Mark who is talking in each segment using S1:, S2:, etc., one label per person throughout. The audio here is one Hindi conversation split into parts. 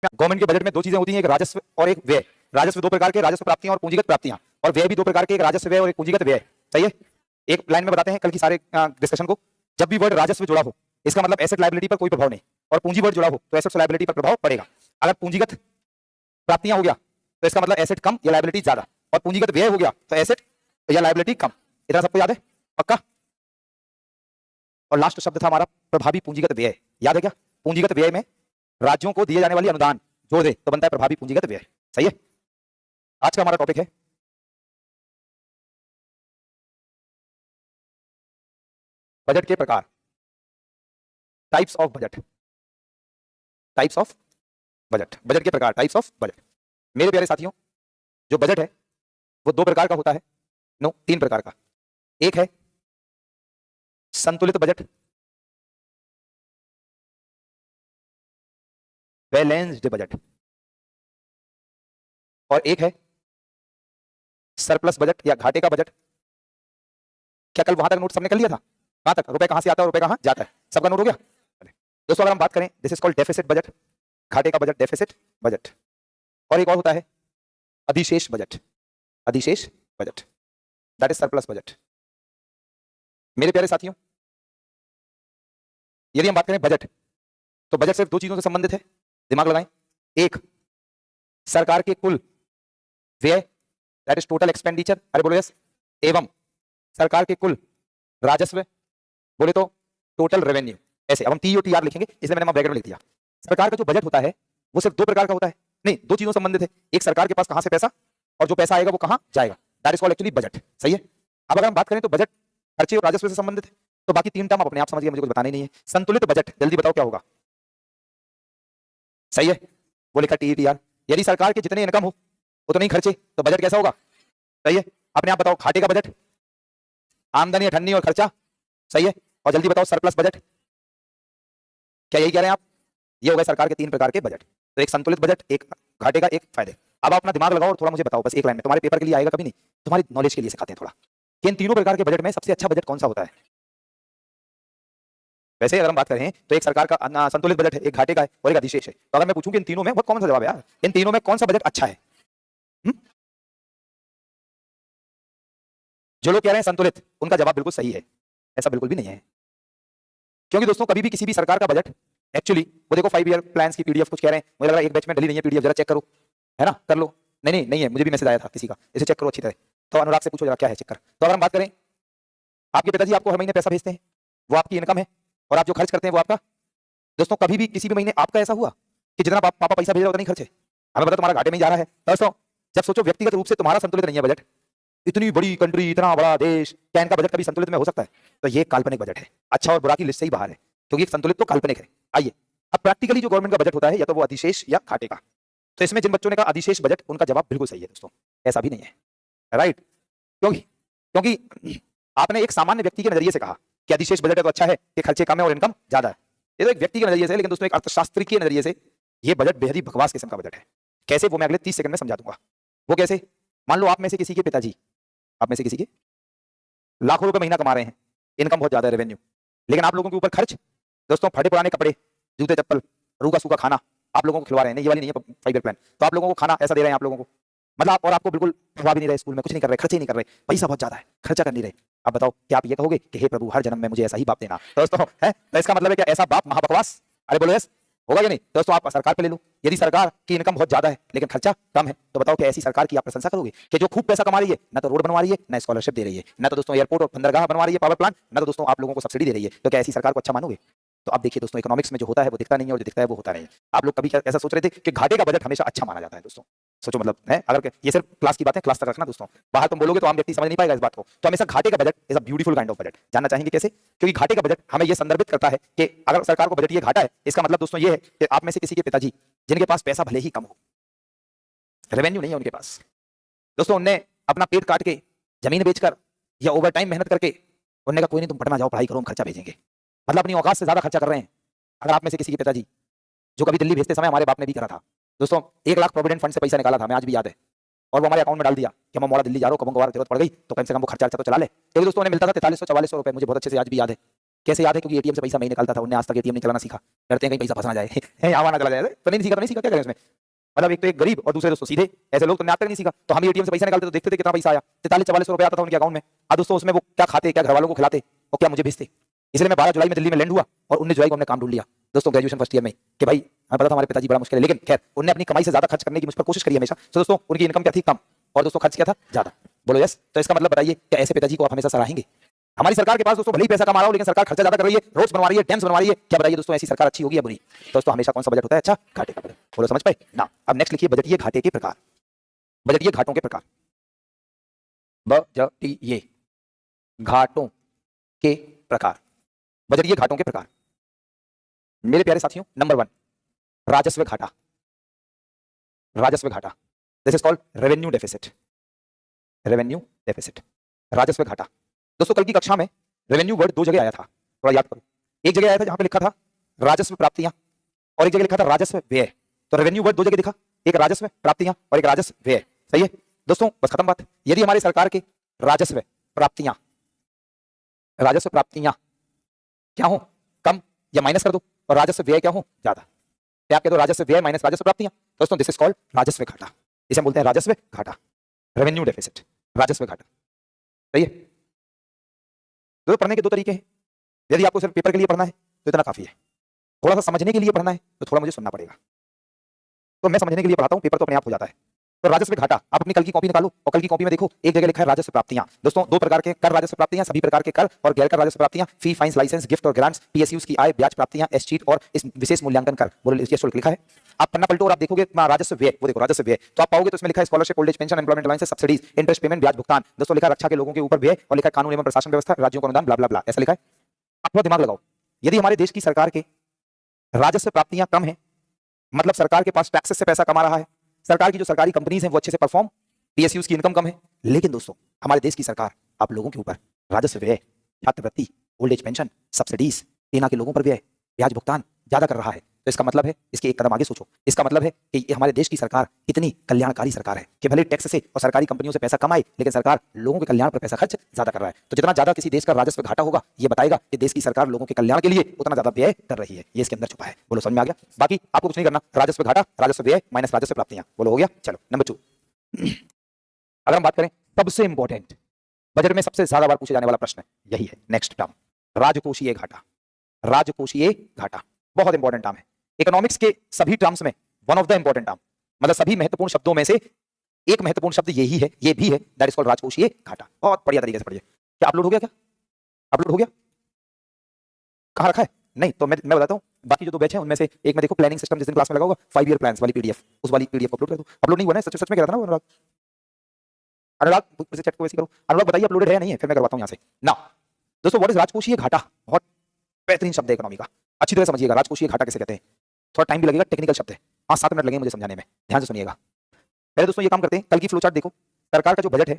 S1: गवर्नमेंट के बजट में दो चीजें होती हैं, एक राजस्व और एक व्यय। राजस्व दो प्रकार के, राजस्व प्राप्तियां और पूंजीगत प्राप्तियां, और व्यय भी दो प्रकार के, एक राजस्व व्यय और एक पूंजीगत व्यय। सही है। एक लाइन में बताते हैं कल की सारे डिस्कशन को। जब भी वर्ड राजस्व जुड़ा हो इसका मतलब एसेट लायबिलिटी पर कोई प्रभाव नहीं, और पूंजी वर्ड जुड़ा हो तो एसेट लायबिलिटी पर प्रभाव पड़ेगा। अगर पूंजीगत प्राप्तियां हो गया तो इसका मतलब एसेट कम या लायबिलिटी ज्यादा, और पूंजीगत व्यय हो गया तो एसेट या लायबिलिटी कम। इतना सबको याद है पक्का? और लास्ट शब्द था हमारा प्रभावी पूंजीगत व्यय, याद है क्या? पूंजीगत व्यय में राज्यों को दिए जाने वाली अनुदान जोड़ दे तो बनता है प्रभावी पूंजीगत व्यय। सही है। आज का हमारा टॉपिक है बजट के प्रकार, types of budget. Types of budget, budget के प्रकार, टाइप्स ऑफ बजट। मेरे प्यारे साथियों, जो बजट है वो दो प्रकार का होता है, नो तीन प्रकार का। एक है संतुलित बजट, बैलेंस्ड बजट, और एक है सरप्लस बजट या घाटे का बजट। क्या कल वहां तक नोट सबने कर लिया था? कहां तक? रुपए कहां से आता है और रुपए कहां जाता है, सबका नोट हो गया? दोस्तों अगर हम बात करें, this is called deficit budget, घाटे का बजट डेफिसिट बजट। और एक और होता है अधिशेष बजट, अधिशेष budget, that is surplus budget. मेरे प्यारे साथियों, यदि हम बात करें बजट, तो बजट सिर्फ दो चीजों से संबंधित है, दिमाग लगाएं। एक, सरकार के कुल व्यय, दैट इज टोटल एक्सपेंडिचर, अरे बोलो यस, एवं सरकार के कुल राजस्व, बोले तो टोटल रेवेन्यू। ऐसे अब हम TOTR लिखेंगे, इसलिए मैंने ब्रैकेट में लिख दिया। सरकार का जो बजट होता है वो सिर्फ दो प्रकार का होता है, नहीं दो चीजों से संबंधित है। एक, सरकार के पास कहां से पैसा, और जो पैसा आएगा वो कहां जाएगा, that is called actually budget. सही है। अब अगर हम बात करें तो बजट खर्चे और राजस्व से संबंधित है, तो बाकी तीन टर्म आप अपने आप समझिए, मुझे कुछ बताना ही नहीं है। संतुलित बजट, जल्दी बताओ क्या होगा? सही है, वो लिखा TETR। यदि सरकार के जितने इनकम हो उतने ही खर्चे, तो बजट कैसा होगा? सही है। अपने आप बताओ, घाटे का बजट, आमदनी अठन्नी और खर्चा। सही है। और जल्दी बताओ सरप्लस बजट, क्या यही कह रहे हैं आप? ये हो गए सरकार के तीन प्रकार के बजट। तो एक संतुलित बजट, एक घाटे का, एक फायदे। अब आप अपना दिमाग लगाओ और थोड़ा मुझे बताओ, बस एक लाइन में, तुम्हारे पेपर के लिए आएगा कभी नहीं, तुम्हारी नॉलेज के लिए सिखाते हैं थोड़ा, कि इन तीनों प्रकार के बजट में सबसे अच्छा बजट कौन सा होता है? वैसे अगर हम बात करें तो एक सरकार का संतुलित बजट है, एक घाटे का है और एक अधिशेष है। तो अगर मैं पूछूं कि इन तीनों में, बहुत कॉमन सा जवाब है यार, इन तीनों में कौन सा बजट अच्छा है? जो लोग कह रहे हैं संतुलित, उनका जवाब बिल्कुल सही है। ऐसा बिल्कुल भी नहीं है, क्योंकि दोस्तों कभी भी किसी भी सरकार का बजट एक्चुअली, वो देखो 5 ईयर प्लान्स की PDF कुछ कह रहे हैं, मुझे लग रहा है एक बैच में डली नहीं है PDF, जरा चेक करो, है ना, कर लो। नहीं नहीं नहीं है, मुझे भी मैसेज आया था किसी का, इसे चेक करो अच्छी तरह। तो अनुराग से पूछो जरा क्या है, चेक कर। तो अगर हम बात करें, आपके पिताजी आपको हर महीने पैसा भेजते हैं, वो आपकी इनकम है, और आप जो खर्च करते हैं वो आपका। दोस्तों कभी भी किसी भी महीने आपका ऐसा हुआ कि जितना पापा पैसा भेज रहे उतना नहीं खर्चे? हमें पता तुम्हारा घाटे में जा रहा है। दोस्तों जब सोचो व्यक्तिगत रूप से तुम्हारा संतुलित नहीं है बजट, इतनी बड़ी कंट्री, इतना बड़ा देश, क्या इनका बजट कभी संतुलित में हो सकता है? तो ये काल्पनिक बजट है, अच्छा और बुरा की लिस्ट से ही बाहर है, क्योंकि संतुलित तो काल्पनिक है। आइए अब प्रैक्टिकली जो गवर्नमेंट का बजट होता है, या तो वो अधिशेष या घाटे का। तो इसमें जिन बच्चों ने कहा अधिशेष बजट, उनका जवाब बिल्कुल सही है दोस्तों, ऐसा भी नहीं है, राइट? क्योंकि क्योंकि आपने एक सामान्य व्यक्ति के नजरिए से कहा कि अधिशेष बजट है तो अच्छा है कि खर्चे कम है और इनकम ज्यादा है। ये तो एक व्यक्ति के नजरिए से, लेकिन दोस्तों एक अर्थशास्त्री के नजरिए से ये बजट बेहद ही बकवास किस्म का बजट है। कैसे, वो मैं अगले 30 सेकंड में समझा दूंगा। वो कैसे? मान लो आप में से किसी के पिताजी, आप में से किसी के लाखों रुपए महीना कमा रहे हैं, इनकम बहुत ज्यादा है, रेवेन्यू, लेकिन आप लोगों के ऊपर खर्च, दोस्तों फटे पुराने कपड़े, जूते चप्पल, रूखा सूखा खाना आप लोगों को खिलवा रहे हैं। ये वाली नहीं है 5 ईयर प्लान, तो आप लोगों को खाना ऐसा दे रहे हैं आप लोगों को, मतलब और आपको बिल्कुल प्रभाव भी नहीं रहे, स्कूल में कुछ नहीं कर रहे, खर्चे नहीं कर रहे, पैसा बहुत ज्यादा है, खर्चा कर नहीं रहे। अब बताओ क्या आप ये कहोगे कि हे प्रभु हर जन्म में मुझे ऐसा ही बाप देना? दोस्तों है, तो इसका मतलब है क्या ऐसा बाप महाबकवास? अरे बोलो यस, होगा या नहीं? दोस्तों आप सरकार पे ले लो, यदि सरकार की इनकम बहुत ज्यादा है लेकिन खर्चा कम है, तो बताओ क्या ऐसी सरकार की आप प्रशंसा करोगे कि जो खूब पैसा कमा रही है, ना तो रोड बनवा रही है, ना स्कॉलरशिप दे रही है, ना तो दोस्तों एयरपोर्ट और बंदरगाह बनवा रही है, पावर प्लांट, ना तो दोस्तों आप लोगों को सब्सिडी दे रही है, तो क्या ऐसी सरकार को अच्छा मानोगे? तो अब देखिए दोस्तों, इकोनॉमिक्स में जो होता है वो दिखता नहीं है, और जो दिखता है वो होता नहीं है। आप लोग कभी ऐसा सोच रहे थे कि घाटे का बजट हमेशा अच्छा माना जाता है? दोस्तों सोचो, मतलब है, अगर ये सिर्फ क्लास की बात है, क्लास तक रखना दोस्तों, बाहर तुम बोलोगे तो आम व्यक्ति समझ नहीं पाएगा इस बात को। तो हमेशा घाटे का budget is a beautiful kind of budget. जानना चाहेंगे कैसे? क्योंकि घाटे का बजट हमें यह संदर्भित करता है कि अगर सरकार को बजट ये घाटा है, इसका मतलब दोस्तों ये है कि आप में से किसी के पिताजी, जिनके पास पैसा भले ही कम हो, रेवेन्यू नहीं है उनके पास, दोस्तों उनने अपना पेट काट के, जमीन बेचकर या ओवर टाइम मेहनत करके, उन्होंने कहा कोई नहीं तुम पढ़ना जाओ, पढ़ाई करो, हम खर्चा भेजेंगे, मतलब अपनी औकात से ज्यादा खर्चा कर रहे हैं। अगर आप में से किसी के पिताजी, जो कभी दिल्ली भेजते समय हमारे बाप ने भी करा था दोस्तों, 1 लाख प्रोविडेंट फंड से पैसा निकाला था, मैं आज भी याद है, और वो हमारे अकाउंट में डाल दिया कि हम मोड़ा दिल्ली जा रहे हो, कभी कभार जरूरत पड़ गई तो कम से कम वो खर्चा तो चला ले। एक दोस्तों ने मिलता था 4300-4400 रुपए, मुझे बहुत अच्छे से आज भी याद है। कैसे याद है? क्योंकि एटीएम से पैसा मैं निकालता था, उन्हें आज तक एटीएम नहीं चलाना सीखा। डरते हैं कहीं पैसा फंस ना जाए है आवा ना चला जाए, तो नहीं सीखा, क्या करें उसमें? मतलब एक तो एक गरीब और दूसरे दोस्तों सीधे, ऐसे लोग तुमने आज तक नहीं सीखा। तो हम एटीएम से पैसा निकालते तो देखते थे कितना पैसा आया, 43-44 रुपए आता था उनके अकाउंट में। अब दोस्तों उसमें वो क्या खाते, क्या घर वालों को खिलाते और क्या मुझे भेजते। इसलिए मैं 12 जुलाई में दिल्ली में लैंड हुआ और 19 जुलाई को हमने काम ढूंढ लिया दोस्तों, ग्रेजुएशन फर्स्ट ईयर में, कि भाई हमें पता था हमारे पिताजी बड़ा मुश्किल है, लेकिन खैर उन्होंने अपनी कमाई से ज्यादा खर्च करने की मुझ पर कोशिश करी हमेशा। तो दोस्तों उनकी इनकम क्या थी? कम, और दोस्तों खर्च क्या था? ज्यादा। बोलो यस। तो इसका मतलब बताइए, क्या ऐसे पिताजी को आप हमेशा सराहेंगे? हमारी सरकार के पास दोस्तों भले ही पैसा कमा रहा हो, लेकिन सरकार खर्चा ज्यादा कर रही है, रोड्स बनवा रही है, डैम्स बनवा रही है। क्या बताइए दोस्तों, ऐसी सरकार अच्छी होगी या बुरी? दोस्तों हमेशा कौन सा बजट होता है? अच्छा, घाटे का बजट। बोलो समझ पाए ना? अब नेक्स्ट लिखिए, बजटीय घाटे के प्रकार, बजटीय घाटों के प्रकार। बजटीय घाटों के प्रकार, बजटीय घाटों के प्रकार। मेरे प्यारे साथियों, नंबर 1 राजस्व घाटा। राजस्व घाटा, this is called revenue deficit. Revenue deficit, राजस्व घाटा। दोस्तों कल की कक्षा में रेवेन्यू वर्ड 2 जगह आया था, थोड़ा याद करो। एक जगह आया था जहां पे लिखा था राजस्व प्राप्तियां, और एक जगह लिखा था राजस्व व्यय। तो रेवेन्यू वर्ड 2 जगह दिखा, एक राजस्व प्राप्तियां और एक राजस्व व्यय। सही है दोस्तों, बस खत्म बात। यदि हमारी सरकार के राजस्व प्राप्तियां, राजस्व प्राप्तियां क्या हो? कम या माइनस कर दो, और राजस्व व्यय क्या हो? ज्यादा। क्या आप कह दो राजस्व व्यय माइनस राजस्व प्राप्तियां, दोस्तों दिस इज कॉल्ड राजस्व घाटा। इसे हम बोलते हैं राजस्व घाटा, रेवेन्यू डेफिसिट, राजस्व घाटा। सही है। तो पढ़ने के 2 तरीके हैं। यदि आपको सिर्फ पेपर के लिए पढ़ना है तो इतना काफी है, थोड़ा सा समझने के लिए पढ़ना है तो थोड़ा मुझे सुनना पड़ेगा। तो मैं समझने के लिए पढ़ाता हूं, पेपर तो अपने आप हो जाता है। तो राजस्व घाटा, आप अपनी कल की कॉपी निकालो और कल की कॉपी में देखो, एक जगह लिखा है राजस्व प्राप्तियां। दोस्तों 2 प्रकार के कर राजस्व प्राप्तियां, सभी प्रकार के कर और गैर कर राजस्व प्राप्तियां, फी, फाइन्स, लाइसेंस, गिफ्ट और ग्रांट्स, पीएसयूज की आय, ब्याज प्राप्तियां, एसचीट और इस विशेष मूल्यांकन कर, बोलो ये शुल्क लिखा है। आप पन्ना पलटो और आप देखोगे राजस्व व्यय, वो देखो राजस्व व्यय, तो आप पाओगे तो इसमें लिखा है scholarship, old age pension, employment allowances, subsidies, interest payment, ब्याज भुगतान। दोस्तों लिखा रक्षा के लोगों के ऊपर व्यय, और लिखा कानून एवं प्रशासन व्यवस्था, राज्यों को अनुदान, ब्ला ब्ला ब्ला, ऐसा लिखा है। आप थोड़ा दिमाग लगाओ, यदि हमारे देश की सरकार के राजस्व प्राप्तियां कम है, मतलब सरकार के पास टैक्सेस से पैसा कमा रहा है, सरकार की जो सरकारी कंपनीज हैं वो अच्छे से परफॉर्म, पीएसयूज की इनकम कम है, लेकिन दोस्तों हमारे देश की सरकार आप लोगों के ऊपर राजस्व व्यय, छात्रवृत्ति, ओल्ड एज पेंशन, सब्सिडीज, सेना के लोगों पर व्यय, ब्याज भुगतान ज्यादा कर रहा है, तो इसका मतलब है, इसके एक कदम आगे सोचो, इसका मतलब है कि ये हमारे देश की सरकार कितनी कल्याणकारी सरकार है, कि भले टैक्स से और सरकारी कंपनियों से पैसा कमाए, लेकिन सरकार लोगों के कल्याण पर पैसा खर्च ज्यादा कर रहा है। तो जितना ज्यादा किसी देश का राजस्व घाटा होगा, ये बताएगा कि देश की सरकार लोगों के कल्याण के लिए उतना ज्यादा व्यय कर रही है। ये इसके अंदर छुपा है। बोलो समझ में आ गया? बाकी आपको कुछ नहीं करना, राजस्व घाटा, राजस्व व्यय माइनस राजस्व प्राप्तियां, बोलो हो गया। चलो नंबर 2, अगर हम बात करें सबसे इंपॉर्टेंट, बजट में सबसे ज्यादा बार पूछे जाने वाला प्रश्न यही है, नेक्स्ट टर्म, राजकोषीय घाटा। राजकोषीय घाटा बहुत इंपॉर्टेंट टर्म है, इकोनॉमिक्स के सभी टर्म्स में one of the important term, मतलब सभी महत्वपूर्ण शब्दों में से एक महत्वपूर्ण शब्द यही है, ये भी है, दैट इज कॉल्ड राजकोषीय घाटा। बहुत बढ़िया तरीके से पढ़िए। क्या अपलोड हो गया? क्या अपलोड हो गया? कहां रखा है? नहीं तो मैं बताता हूं, बाकी जो 2 बैच हैं उनमें से एक में देखो प्लानिंग सिस्टम, जिस दिन क्लास में लगा होगा 5 ईयर प्लान्स वाली पीडीएफ, उस वाली पीडीएफ अपलोड कर दो। अपलोड नहीं हुआ ना? सच में कह रहा था ना अनुराग, अनुराग से चैट को वैसे करो। अनुराग बताइए अपलोडेड है या नहीं है, फिर मैं करवाता हूं यहां से ना। दोस्तों व्हाट इज राजकोषीय घाटा? बहुत बेहतरीन शब्द है इकोनॉमी का, अच्छी तरह समझिएगा। राजकोषीय घाटा किसे कहते हैं? थोड़ा टाइम भी लगेगा, टेक्निकल शब्द है, 5-7 मिनट लगेंगे मुझे समझाने में, ध्यान से सुनिएगा। पहले दोस्तों ये काम करते हैं, कल की फ्लो चार्ट देखो। सरकार का जो बजट है,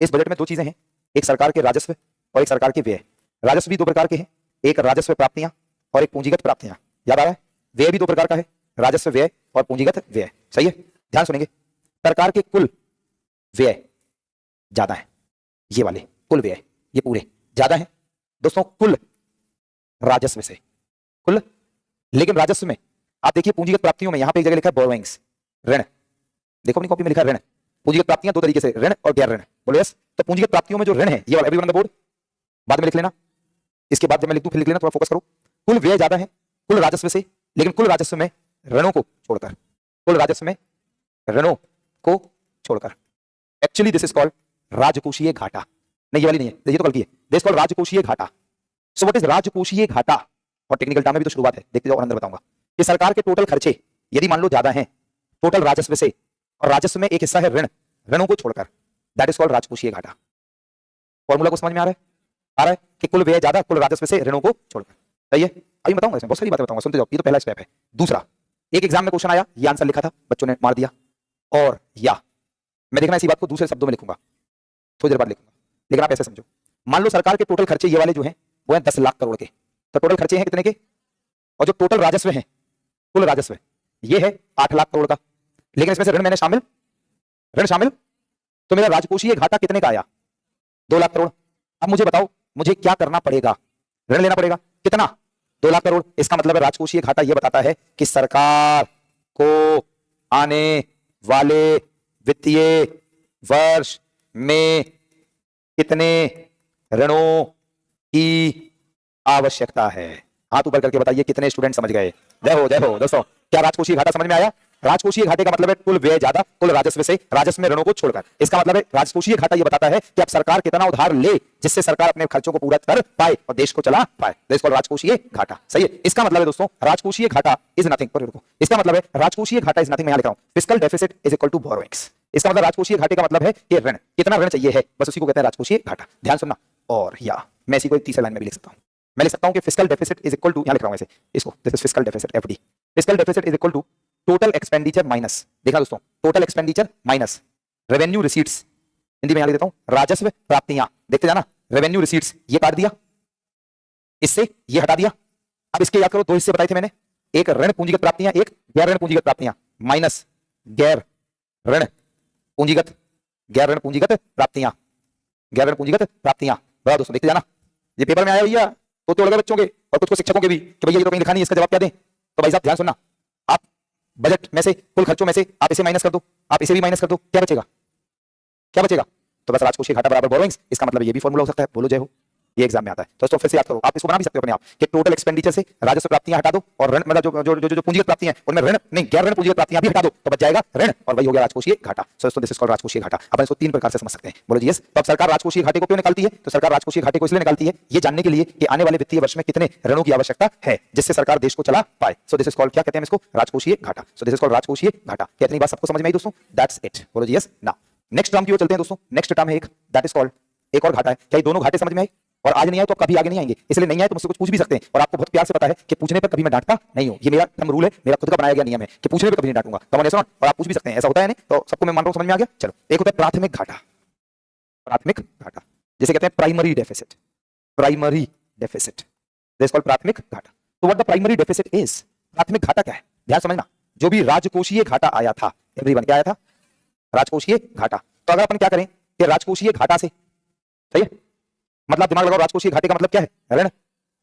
S1: इस बजट में 2 चीजें हैं, एक सरकार के राजस्व और एक सरकार के व्यय। राजस्व भी 2 प्रकार के हैं, एक राजस्व प्राप्तियां और एक पूंजीगत प्राप्तियां। याद आ रहा है? व्यय भी 2 प्रकार का है, राजस्व व्यय और पूंजीगत व्यय। सही है, ध्यान सुनेंगे। सरकार के कुल व्यय ज्यादा है, ये वाले कुल व्यय ये पूरे ज्यादा है दोस्तों कुल राजस्व से, कुल। लेकिन राजस्व में आप देखिए पूंजीगत प्राप्तियों में यहां पे एक जगह लिखा है बोरोइंग्स, ऋण। देखो अपनी कॉपी में लिखा है ऋण। पूंजीगत प्राप्तियां 2 तरीके से, ऋण और गैर ऋण। बोलो यस। तो पूंजीगत प्राप्तियों में जो ऋण है ये वाला, एवरीवन ऑन द बोर्ड, बाद में लिख लेना, इसके बाद जब मैं लिख दूं फिर लिख लेना, थोड़ा फोकस करो। कुल व्यय ज्यादा है कुल राजस्व से, लेकिन कुल राजस्व में ऋणों को छोड़कर, कुल राजस्व में ऋणों को छोड़कर। एक्चुअली दिस इज कॉल्ड राजकोषीय घाटा। नहीं ये वाली नहीं है, ये तो कल की है, दिस कॉल्ड राजकोषीय घाटा। सो व्हाट इज राजकोषीय घाटा? और टेक्निकल टर्म में भी तो शुरुआत है, देखते जाओ और अंदर बताऊंगा कि सरकार के टोटल खर्चे यदि मान लो ज्यादा हैं टोटल राजस्व से, और राजस्व में एक हिस्सा है ऋण, ऋणों को छोड़कर, दैट इज कॉल्ड राजकोषीय घाटा। फॉर्मूला को समझ में आ रहा है? आ रहा है कि कुल व्यय ज्यादा कुल राजस्व से ऋणों को छोड़कर। सही है, अभी बताऊंगा, इसमें बहुत सारी बातें बताऊंगा, सुनते जाओ। ये तो पहला स्टेप है। दूसरा, एक एग्जाम में क्वेश्चन आया, ये आंसर लिखा था, बच्चों ने मार दिया, और या मैं देखना इसी बात को दूसरे शब्दों में लिखूंगा, थोड़ी देर बाद लिखूंगा, लेकिन आप ऐसे समझो। मान लो सरकार के टोटल खर्चे ये वाले जो हैं वो हैं 10 लाख करोड़ के, तो टोटल खर्चे हैं कितने के? और जो टोटल राजस्व है, कुल राजस्व ये है 8 लाख करोड़ का, लेकिन इसमें से ऋण मैंने शामिल, ऋण शामिल, तो मेरा राजकोषीय घाटा कितने का आया? 2 लाख करोड़। अब मुझे बताओ मुझे क्या करना पड़ेगा? ऋण लेना पड़ेगा। कितना? 2 लाख करोड़। इसका मतलब है राजकोषीय घाटा यह बताता है कि सरकार को आने वाले वित्तीय वर्ष में कितने ऋणों की आवश्यकता है। हाथ ऊपर करके बताइए कितने स्टूडेंट समझ गए। जय हो दोस्तों। क्या राजकोषीय घाटा समझ में आया? राजकोषीय घाटे का मतलब है कुल व्यय ज्यादा कुल राजस्व से, राजस्व में ऋणों को छोड़कर। इसका मतलब है राजकोषीय घाटा यह बताता है कि अब सरकार कितना उधार ले जिससे सरकार अपने खर्चों को पूरा कर पाए और देश को चला पाए। देश को राजकोषीय घाटा। सही है। इसका मतलब है दोस्तों राजकोषीय घाटा इज नथिंग, इसका मतलब है राजकोषीय घाटा इज नथिंग, मैं यहां लिख रहा हूं, fiscal deficit is equal to borrowings. इसका मतलब राजकोषीय घाटे का मतलब है कि ऋण, कितना ऋण चाहिए है, बस उसी को कहते हैं राजकोषीय घाटा। ध्यान सुनना। और या मैं इसी को एक तीसरे लाइन में भी लिख सकता हूं। मैं लिख सकता हूं कि fiscal deficit is equal to, यहां लिख रहा हूं ऐसे इसको, this is fiscal deficit FD. Fiscal deficit is equal to total expenditure minus, देखा दोस्तों, total expenditure minus revenue receipts, Hindi में यहां लिख देता हूं राजस्व प्राप्तियां। देखते जाना, रेवेन्यू रिसीट्स ये काट दिया, इससे ये हटा दिया। अब इसके याद करो, 2 हिस्से बताए थे मैंने, एक ऋण पूंजीगत प्राप्तियां, एक गैर ऋण पूंजीगत प्राप्तियां, माइनस गैर ऋण पूंजीगत, गैर ऋण पूंजीगत प्राप्तियां, गैर ऋण पूंजीगत प्राप्तियां। बड़ा दोस्तों देखते जाना, ये पेपर में आया भैया, तो लगा बच्चों के और कुछ शिक्षकों के भी कि भैया ये तो कहीं लिखा नहीं, इसका जवाब क्या दें। तो भाई साहब ध्यान सुनना, आप बजट में से कुल खर्चों में से आप इसे माइनस कर दो, आप इसे भी माइनस कर दो, क्या बचेगा? क्या बचेगा? तो बस राजकोषीय घाटा बराबर बोरोइंग्स। इसका मतलब ये भी फॉर्मूला हो सकता है, बोलो जय हो, ये एग्जाम में आता है। दोस्तों फिर से याद करो, आप इसको बना भी सकते हो अपने आप कि टोटल एक्सपेंडिचर से राजस्व प्राप्तियां हटा दो और ऋण, मतलब जो पूंजीगत प्राप्तियां हैं उनमें ऋण नहीं, गैर ऋण पूंजीगत प्राप्तियां भी हटा दो, तो बच जाएगा ऋण, और वही हो गया राजकोषीय घाटा। दोस्तों दिस इज कॉल्ड राजकोषीय घाटा। अपन इसको 3 प्रकार से समझ सकते हैं, बोलो जी यस। तो अब सरकार राजकोषीय घाटे को क्यों निकालती है? तो सरकार राजकोषीय घाटे को इसलिए निकालती है ये जानने के लिए कि आने वाले वित्तीय वर्ष में कितने ऋणों की आवश्यकता है जिससे सरकार देश को चला पाए। सो दिस इज कॉल्ड, क्या कहते हैं इसको? राजकोषीय घाटा। सो दिस इज कॉल्ड राजकोषीय घाटा। क्या इतनी बात सबको समझ में आई दोस्तों? दैट्स इट, बोलो जी यस। नाउ नेक्स्ट टर्म की ओर चलते हैं दोस्तों। नेक्स्ट टर्म है एक, दैट इज कॉल्ड, एक और घाटा है। क्या ये दोनों घाटे समझ में आए? और आज नहीं आए तो कभी आगे नहीं आएंगे, इसलिए नहीं आए तो मुझसे कुछ पूछ भी सकते हैं, और आपको बहुत प्यार से पता है कि पूछने पर कभी मैं डांटता नहीं हूं। ये मेरा एकदम रूल है, मेरा खुद का बनाया गया नियम है कि पूछने पर कभी नहीं डांटूंगा। और आप पूछ भी सकते हैं, ऐसा होता है नहीं? तो सबको मैं मान रहा हूं समझ में आ गया। चलो, एक होता है प्राथमिक घाटा। प्राथमिक घाटा जिसे कहते हैं primary deficit, primary deficit, this called प्राथमिक घाटा। तो what the primary deficit is, प्राथमिक घाटा क्या है? ध्यान समझना, जो भी राजकोषीय घाटा आया था, एवरीवन क्या आया था? राजकोषीय घाटा। तो अगर अपन क्या करें कि राजकोषीय घाटा से, सही है, मतलब दिमाग लगाओ, राजकोषीय घाटे का मतलब क्या है? ऋण।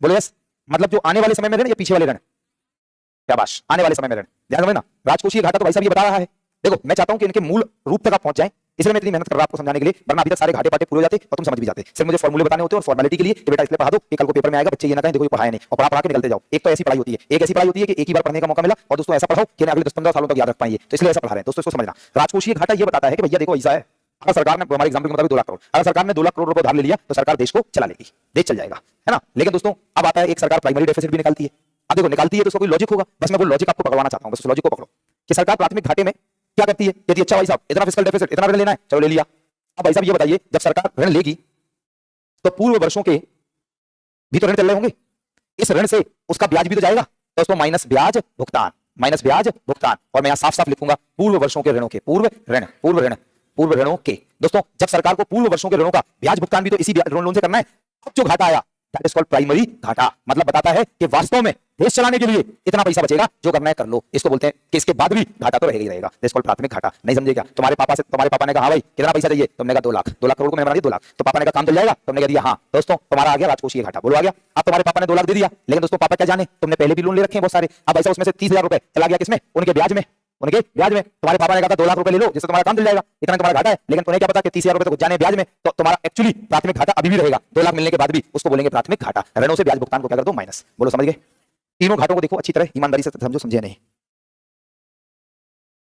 S1: बोलो यस। मतलब जो आने वाले समय में ऋण या पीछे वाले ऋण? क्या बात, आने वाले समय में ऋण। ध्यान समझना, राजकोषीय घाटा तो भाई साहब ये बता रहा है, देखो मैं चाहता हूं कि इनके मूल रूप तक आप पहुंच जाएं, इसलिए मैं इतनी मेहनत कर रहा हूं आपको समझाने के लिए, वरना अभी तक सारे घाटे पाटे पूरे हो जाते और तुम समझ भी जाते। सिर्फ मुझे फॉर्मूले बताने होते और फॉर्मेलिटी के लिए कि बेटा इसलिए पढ़ा दो कि कल को पेपर में आएगा बच्चे ये ना कहें देखो ये पढ़ाया नहीं, और पढ़ा के निकलते जाओ। एक तो ऐसी पढ़ाई होती है, एक ऐसी पढ़ाई होती है कि एक ही बार पढ़ने का मौका मिला, और दोस्तों ऐसा पढ़ाओ कि अगले 10-15 सालों तक याद रख पाएंगे, तो इसलिए ऐसा पढ़ा रहे हैं। दोस्तों इसको समझना, राजकोषीय घाटा ये बताता है कि भैया देखो ऐसा है, अगर सरकार ने हमारे एग्जाम्पल के मुताबिक 2 लाख करोड़, अगर सरकार ने 2 लाख करोड़ रुपए उधार ले लिया तो सरकार देश को चला लेगी, देश चल जाएगा, है ना। लेकिन दोस्तों अब आता है एक सरकार प्राइमरी डेफिसिट भी निकालती है। अब देखो निकालती है तो उसका कोई लॉजिक होगा, बस मैं वो लॉजिक आपको पकड़वाना चाहता हूं, बस उस लॉजिक को पकड़ो कि सरकार प्राथमिक घाटे में क्या करती है। यदि अच्छा भाई साहब इतना फिस्कल डेफिसिट, इतना ऋण लेना है, चलो ले लिया। अब भाई साहब ये बताइए, जब सरकार ऋण लेगी तो पूर्व वर्षों के भी तो ऋण चल रहे होंगे, इस ऋण से उसका ब्याज भी तो जाएगा, तो उसको माइनस ब्याज भुगतान, माइनस ब्याज भुगतान। और मैं यहां साफ साफ लिखूंगा पूर्व वर्षों के ऋणों के, पूर्व ऋण, पूर्व ऋण, पूर्व ऋणों के। दोस्तों जब सरकार को पूर्व वर्षों के ऋणों का ब्याज भुगतान भी तो इसी लोन से करना है, अब जो घाटा आया दैट इज कॉल्ड प्राइमरी घाटा। मतलब बताता है कि वास्तव में देश चलाने के लिए इतना पैसा बचेगा, जो करना है कर लो। इसको बोलते हैं कि इसके बाद भी घाटा तो रहेगा ही रहेगा, दैट इज कॉल्ड प्राथमिक घाटा। नहीं समझे क्या? तुम्हारे पापा ने कहा भाई कितना पैसा चाहिए, तुमने कहा 2 लाख, 2 लाख करोड़ को मैंने बना दिया 2 लाख, तो पापा ने कहा काम चल जाएगा, तुमने कह दिया हाँ। दोस्तों तुम्हारा आ गया राजकोषीय घाटा, बोलो आ गया। अब तुम्हारे पापा ने 2 लाख दे दिया, लेकिन दोस्तों पापा क्या जाने, तुमने पहले भी लोन ले रखे हैं बहुत सारे, अब ऐसा उसमें से 30,000 रुपए चला गया किसमें? उनके ब्याज में, उनके ब्याज में। तुम्हारे पापा ने कहा था 2 लाख रुपए ले लो जिससे तुम्हारा काम चल जाएगा, इतना तुम्हारा घाटा है, लेकिन तुम्हें क्या पता कि 30,000 रुपए तो कुछ जाने ब्याज में, तो तुम्हारा एक्चुअली प्राथमिक घाटा अभी भी रहेगा। 2 लाख मिलने के बाद भी उसको बोलेंगे प्राथमिक घाटा। ऋणों से ब्याज भुगतान को क्या कर दो? माइनस। बोलो समझ गए? तीनों घाटों को देखो अच्छी तरह ईमानदारी से समझो, समझे नहीं।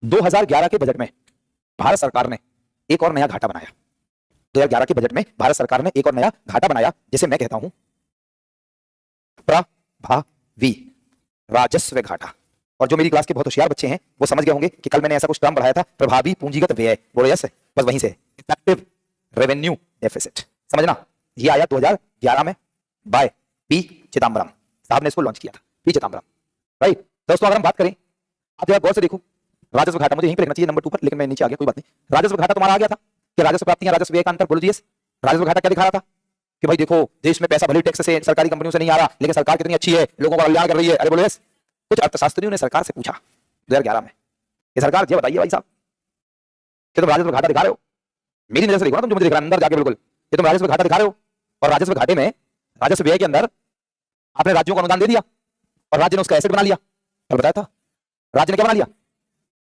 S1: 2011 के बजट में भारत सरकार ने एक और नया घाटा बनाया। 2011 के बजट में भारत सरकार ने एक और नया घाटा बनाया जिसे मैं कहता हूं प्रभावी राजस्व घाटा। और जो मेरी क्लास के बहुत होशियार बच्चे हैं वो समझ गए होंगे कि कल मैंने ऐसा कुछ टर्म पढ़ाया था, प्रभावी पूंजीगत व्यय। बोलो यस, बस वहीं से इफेक्टिव रेवेन्यू डेफिसिट। समझना, ये आया 2011 में बाय पी चिदम्बरम साहब ने इसको लॉन्च किया था, पी चिदम्बरम, राइट। दोस्तों अगर हम बात करें, आप जरा गौर से देखो, राजस्व घाटा मुझे यहीं पे लिखना चाहिए नंबर 2 पर, लेकिन मैं नीचे आ गया, कोई बात नहीं। राजस्व घाटा तुम्हारा आ गया था कि राजस्व प्राप्तियां राजस्व व्यय का अंतर। बोलो जी यस। राजस्व घाटा क्या दिखा रहा था कि भाई देखो देश में पैसा भले टैक्स से, सरकारी कंपनियों से नहीं आ रहा, लेकिन सरकार कितनी अच्छी है, लोगों का कल्याण कर रही है। अरे बोलो यस। कुछ अर्थशास्त्रियों ने सरकार से पूछा 2011 में कि सरकार ये बताइए भाई साहब कि तुम राजस्व घाटा दिखा रहे हो, मेरी नजर से देखो ना, तुम जो मुझे दिख रहा है अंदर जाके, बिल्कुल ये तुम राजस्व घाटा दिखा रहे हो, और राजस्व घाटे में राजस्व व्यय के अंदर आपने राज्यों को अनुदान दे दिया और राज्य ने उसका एसेट बना लिया। कल बताया था राज्य ने क्या बना लिया।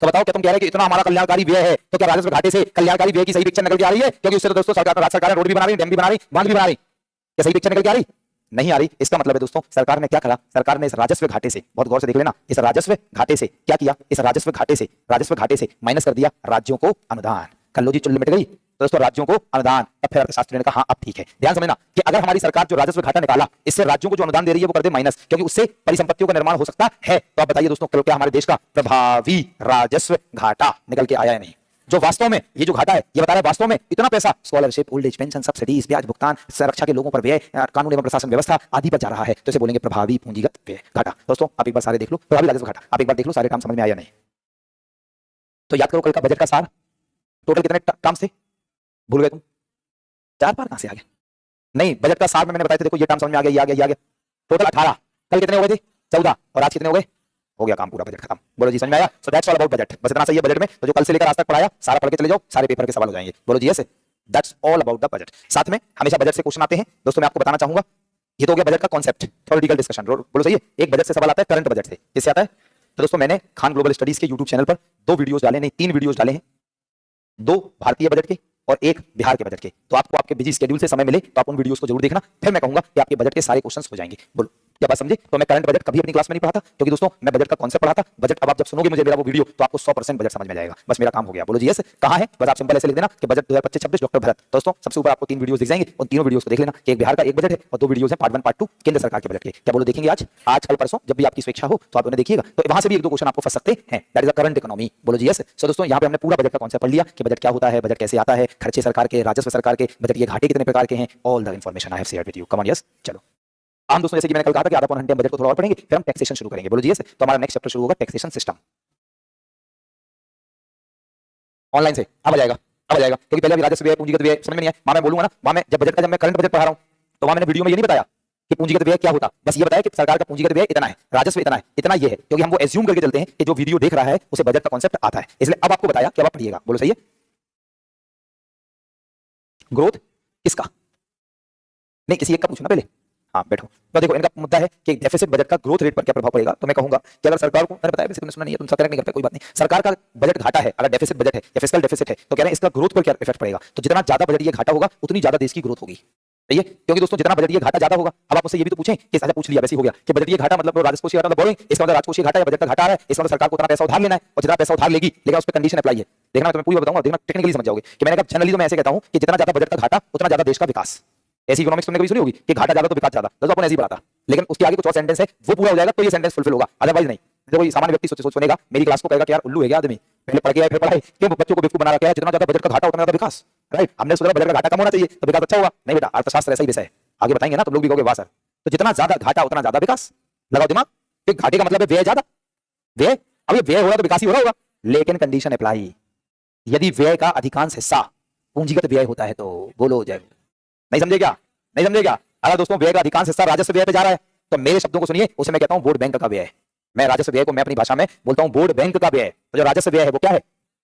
S1: तो बताओ क्या तुम कह रहे हैं कि इतना हमारा कल्याणकारी व्यय है तो क्या राजस्व घाटे से कल्याणकारी व्यय की सही पिक्चर निकल के आ रही है? क्योंकि उससे तो दोस्तों सरकार राज्य सरकार रोड भी बना रही, डैम भी बना रही, बांध भी बना रही, क्या सही पिक्चर निकल के आ रही? नहीं आ रही। इसका मतलब है दोस्तों सरकार ने क्या करा, सरकार ने इस राजस्व घाटे से, बहुत गौर से देख लेना, इस राजस्व घाटे से क्या किया, इस राजस्व घाटे से माइनस कर दिया राज्यों को अनुदान। कल लो जी चुल्लू मिट गई। तो दोस्तों राज्यों को अनुदान, तब फिर अर्थशास्त्री ने कहा हाँ अब ठीक है। ध्यान समझना कि अगर हमारी सरकार जो राजस्व घाटा निकाला इससे राज्यों को जो अनुदान दे रही है वो कर दे माइनस, क्योंकि उससे परिसंपत्तियों का निर्माण हो सकता है। तो आप बताइए दोस्तों क्या हमारे देश का प्रभावी राजस्व घाटा निकल के आया है? नहीं। जो वास्तव में ये जो घाटा है ये बता रहा है वास्तव में इतना पैसा scholarship, old age pension, subsidies, ब्याज भुगतान, सुरक्षा के लोगों पर व्यय, कानून एवं प्रशासन व्यवस्था आदि पर जा रहा है, तो इसे बोलेंगे प्रभावी पूंजीगत व्यय घाटा। दोस्तों आप एक बार सारे देख लो, प्रभावी राजस्व घाटा आप एक बार देख लो, सारे काम समझ में आया नहीं तो याद करो कल का बजट का सार टोटल कितने काम से भूल गए तुम? 4 बार कहां से आ गए? नहीं, बजट का सार में मैंने बताया था, देखो ये टर्म समझ में आ गया, ये आ गया, ये आ गया। टोटल 18, कल कितने हो गए थे? 14, और आज कितने हो गए? हो गया काम पूरा, बजट खत्म। बोलो जी समझ में आया? So that's all about budget. बस इतना सही है बजट में, तो जो कल से लेकर आज तक पढ़ाया सारा पढ़ के चले जाओ, सारे पेपर के सवाल हो जाएंगे। बोलो जी yes, that's all about the budget. साथ में हमेशा बजट से क्वेश्चन आते हैं दोस्तों, मैं आपको बताना चाहूंगा, ये तो हो गया बजट का कॉन्सेप्ट, थ्योरेटिकल डिस्कशन। बोलो सही है। एक बजट से सवाल आता है करंट बजट से, किससे आता है? तो दोस्तों मैंने खान ग्लोबल स्टडीज के यूट्यूब चैनल पर 2 वीडियोस डाले, नहीं 3 वीडियोस डाले हैं, 2 भारतीय बजट के और 1 बिहार के बजट के। तो आपको आपके बिजी शेड्यूल से समय मिले तो आप उन वीडियोस को जरूर देखना, फिर मैं कहूंगा कि आपके बजट के सारे क्वेश्चंस हो जाएंगे। बोलो क्या बात समझे? तो मैं करंट बजट कभी अपनी क्लास में नहीं पढ़ाता, क्योंकि दोस्तों मैं बजट का कॉन्सेप्ट पढ़ाता। बजट अब आप जब सुनोगे मुझे मेरा वो वीडियो तो आपको 100% बजट समझ में जाएगा। बस मेरा काम हो गया। बोलो जी यस। कहां है? बस आप सिंपल ऐसे लिख देना कि बजट 2025-26 डॉक्टर भरत। दोस्तों सबसे ऊपर आपको 3 वीडियोस दिख जाएंगे, उन तीनों वीडियोस को देख लेना। एक बिहार का एक बजट है और 2 वीडियोस हैं पार्ट 1 पार्ट 2 केंद्र सरकार के बजट के। क्या बोलो देखेंगे आज कल परसों जब भी आपकी स्वेच्छा हो तो आप उन्हें देखिएगा, तो वहां से भी 1-2 क्वेश्चन आपको फंस सकते हैं। That is the current economy. बोलो जी यस। सो दोस्तों यहां पे हमने पूरा बजट का कॉन्सेप्ट पढ़ लिया कि बजट क्या होता है, बजट कैसे आता है, खर्चे सरकार के, राजस्व सरकार के, बजट के घाटे कितने प्रकार के हैं, all the information I have shared with you. Come on yes. चलो हम दोस्तों जैसे कि मैंने कल कहा था कि आधा पौन घंटे हम बजट को थोड़ा और पढ़ेंगे, फिर हम टैक्सेशन शुरू करेंगे। बोलो जी यस। तो हमारा नेक्स्ट चैप्टर शुरू होगा टैक्सेशन सिस्टम, ऑनलाइन से अब आ जाएगा, क्योंकि पहले अभी राजस्व व्यय, पूंजीगत व्यय समझ में नहीं आया। वहां मैं बोलूंगा ना, वहां मैं जब मैं करंट बजट पढ़ा रहा हूं तो वहां मैंने वीडियो में ये नहीं बताया कि पूंजीगत व्यय क्या होता, बस ये बताया कि सरकार का पूंजीगत व्यय इतना है, राजस्व इतना है, इतना ये है, क्योंकि हम वो एज्यूम करके चलते हैं कि जो वीडियो देख रहा है उसे बजट का कॉन्सेप्ट आता है। इसलिए अब आपको बताया कि अब आप पढ़िएगा। बोलो सही है। ग्रोथ किसका? नहीं किसी एक का पूछना पहले। हाँ बैठो। तो देखो इनका मुद्दा है कि डेफिसिट बजट का ग्रोथ रेट पर क्या प्रभाव पड़ेगा। तो मैं कहूंगा कि अगर सरकार को, मैंने बताया वैसे तुमने सुना नहीं है, तुम सब करेक्ट नहीं करते, कोई बात नहीं। सरकार का बजट घाटा है, अगर डेफिसिट बजट है या फिस्कल डेफिसिट है तो कह रहे हैं इसका ग्रोथ पर क्या इफेक्ट पड़ेगा। तो जितना ज्यादा बजट ये घाटा होगा उतनी ज्यादा देश की ग्रोथ होगी। सही है, क्योंकि दोस्तों जितना बजट ये घाटा ज्यादा होगा। अब आप मुझसे ये भी तो पूछें कि ऐसा पूछ लिया वैसे हो गया कि बजट ये घाटा मतलब राजकोषीय घाटा, मतलब बोरिंग, इसका मतलब राजकोषीय घाटा या बजट का घाटा है, इसका मतलब सरकार को उतना पैसा उधार लेना है, और जितना पैसा उधार लेगी लेकिन उस पर कंडीशन अप्लाई है। देखना मैं तुम्हें पूरी बताऊंगा, देखना टेक्निकली समझ जाओगे कि मैंने कहा जनरली तो मैं ऐसे कहता हूं कि जितना ज्यादा बजट का घाटा उतना ज्यादा देश का विकास। ऐसी इकोनॉमिक्स तुमने कभी सुनी होगी कि घाटा ज्यादा तो विकास ज्यादा, दोस्तों अपन ऐसे ही पढ़ा था, लेकिन उसके आगे कुछ और सेंटेंस है वो पूरा हो जाएगा तो ये सेंटेंस फुलफिल होगा, अदरवाइज नहीं। जब कोई सामान्य व्यक्ति सोच सुनेगा मेरी क्लास को कहेगा कि यार उल्लू है क्या आदमी, पहले पढ़ के आए फिर पढ़ाई, क्यों बच्चों को बेवकूफ बना रखा है, जितना ज्यादा बजट का घाटा उतना ज्यादा विकास। राइट, हमने सोचा बजट का घाटा कम होना चाहिए तो विकास अच्छा होगा। नहीं बेटा, अर्थशास्त्र ऐसा ही विषय है, आगे बताएंगे ना तुम लोग भी कहोगे वाह सर। तो जितना ज्यादा घाटा उतना ज्यादा विकास, लगाओ दिमाग। फिर घाटे का मतलब है व्यय ज्यादा, व्यय, अब ये व्यय हो रहा तो विकास ही हो रहा होगा, लेकिन कंडीशन अप्लाई, यदि व्यय का अधिकांश हिस्सा पूंजीगत व्यय होता है तो। बोलो जय। नहीं समझे क्या? नहीं समझे क्या? अगर दोस्तों व्यय का अधिकांश हिस्सा राजस्व व्यय पे जा रहा है तो मेरे शब्दों को सुनिए, उसे मैं कहता हूं बोर्ड बैंक का व्यय। मैं राजस्व व्यय को मैं अपनी भाषा में बोलता हूं बोर्ड बैंक का व्यय। तो जो राजस्व व्यय है वो क्या है?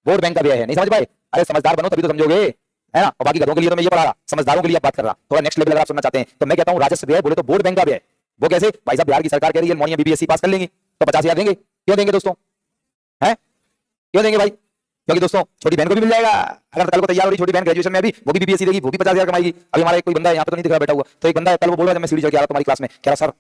S1: बोर्ड बैंक का व्यय है। नहीं समझ पाए? अरे समझदार बनो तभी तो समझोगे, है ना। और बाकी गधों के लिए तो मैं ये पढ़ा रहा, समझदारों के लिए बात कर रहा, थोड़ा नेक्स्ट लेवल अगर आप सुनना चाहते हैं तो मैं कहता हूं राजस्व व्यय बोले तो बोर्ड बैंक का व्यय। वो कैसे? भाई साहब बिहार की सरकार कह रही है मौनिया बीबीएससी पास कर लेंगे तो 50,000 देंगे। क्यों देंगे दोस्तों? है क्यों देंगे भाई? क्योंकि दोस्तों छोटी बहन को भी मिल जाएगा, अगर कल को तैयार हो रही छोटी बहन ग्रेजुएशन में अभी, वो भी बीबीएससी देगी, वो भी 50,000 कमाएगी। अभी हमारा एक कोई बंदा है यहाँ पे तो नहीं दिख रहा बैठा हुआ, तो एक बंदा है कल वो बोल रहा है, जब मैं सीढ़ी चढ़ के आ रहा तुम्हारी क्लास में, कह रहा सर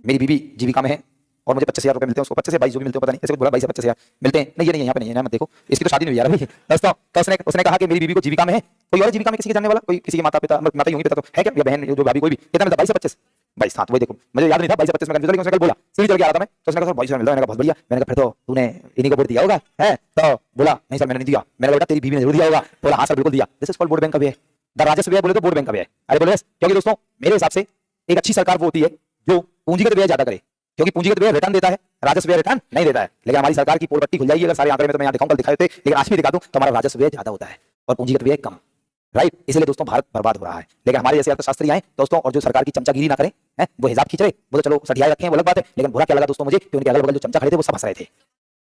S1: मेरी बीबी जीविका में है और मुझे 25,000 रुपए मिलते हैं, उसको 25 से 22 जो भी मिलते हैं पता नहीं, ऐसे कुछ बोला 22 से 25,000 मिलते हैं। नहीं ये नहीं है, यहाँ पे नहीं है, मत देखो, इसकी तो शादी नहीं हुई यार अभी दोस्तों। तो उसने कहा कि मेरी बीबी को जीविका में है, कोई और जीविका में किसी के जानने वाला, कोई किसी के माता पिता माता होंगी पिता तो है क्या, या बहन जो भाभी कोई भी, कितना मिलता? 22 से 25। 22 हाँ, तो वही देखो मुझे याद नहीं था 22 से 25 में कंफ्यूज, लेकिन उसने कल बोला सीढ़ी चढ़ के आ रहा था मैं, तो उसने कहा सर 22 मिलता है। मैंने कहा बहुत बढ़िया। मैंने कहा फिर तो तूने इन्हीं को वोट दिया होगा है? तो बोला नहीं सर मैंने नहीं दिया। मैंने बोला तेरी बीवी ने जरूर दिया होगा। बोला हाँ सर बिल्कुल दिया। This is called board bank का व्यय। द राजस्व व्यय बोले तो बोर्ड बैंक का व्यय। अरे बोले क्योंकि दोस्तों मेरे हिसाब से एक अच्छी सरकार वो होती है जो पूंजीगत व्यय ज्यादा करे, क्योंकि पूंजीगत व्यय रिटर्न देता है, राजस्व व्यय रिटर्न नहीं देता है। लेकिन हमारी सरकार की पोल पट्टी खुल जाएगी अगर सारे आंकड़े में, तो मैं यहाँ दिखाऊं, कल दिखाए थे लेकिन आज भी दिखा दूं, तो हमारा राजस्व व्यय ज्यादा होता है और पूंजीगत व्यय कम। राइट, इसलिए दोस्तों भारत बर्बाद हो रहा है। लेकिन हमारे जैसे अर्थशास्त्री आए दोस्तों और जो सरकार की चमचागिरी ना करें, हैं वो हिसाब खींच रहे, वो तो चलो सठियाए रखे हैं, वो अलग बात है। लेकिन बुरा क्या लगा दोस्तों मुझे कि उनके अगल बगल जो चमचा खड़े थे वो सब हंस रहे थे।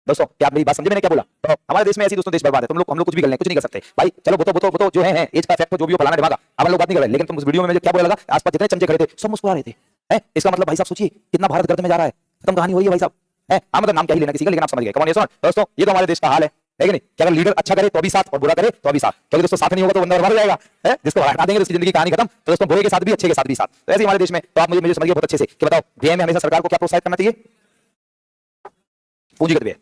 S1: दोस्तों क्या आप मेरी बात समझे मैंने क्या बोला? तो हमारे देश में ऐसी दोस्तों देश बर्बाद है, हम लोग कुछ भी कर लें, कुछ नहीं कर सकते भाई। चलो वो तो जो है एज का इफेक्ट जो भी हो फलाना दिमाग, अब लोग बात नहीं कर रहे। लेकिन तुम उस वीडियो में मुझे क्या बोला लगा, आसपास जितने चमचे खड़े थे सब मुस्कुरा रहे थे। है। इसका मतलब भाई साहब सोचिए कितना भारत गर्त में जा रहा है, खत्म कहानी हो रही है भाई साहब। है मतलब नाम क्या ही लेना किसी का, लेकिन आप समझ गए। कम ऑन दोस्तों, ये तो हमारे देश का हाल है कि नहीं कि अगर लीडर अच्छा करे तो भी साथ और बुरा करे तो भी साथ, क्योंकि दोस्तों साथ नहीं होगा तो बंदा बर्बाद हो जाएगा, है जिसको हटा देंगे तो उसकी जिंदगी कहानी खत्म। तो दोस्तों बुरे के साथ भी अच्छे के साथ भी साथ, तो ऐसे हमारे देश में। तो आप मुझे समझिए बहुत अच्छे से कि बताओ व्यय में हमेशा सरकार को क्या प्रोत्साहित करना चाहिए, पूंजीगत व्यय।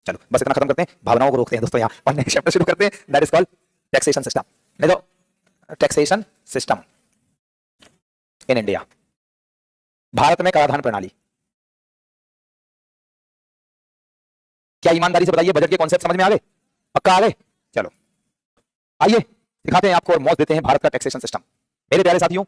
S1: चलो बस इतना खत्म करते हैं, भावनाओं को रोकते हैं दोस्तों यहाँ, और नेक्स्ट चैप्टर शुरू करते हैं, that is called taxation system. नहीं तो taxation system in India, Bharat में कराधान प्रणाली। क्या ईमानदारी से बताइए बजट के कॉन्सेप्ट समझ में आ गए, पक्का आ गए? चलो आइए दिखाते हैं आपको और मौज देते हैं भारत का टैक्सेशन सिस्टम। मेरे प्यारे साथियों,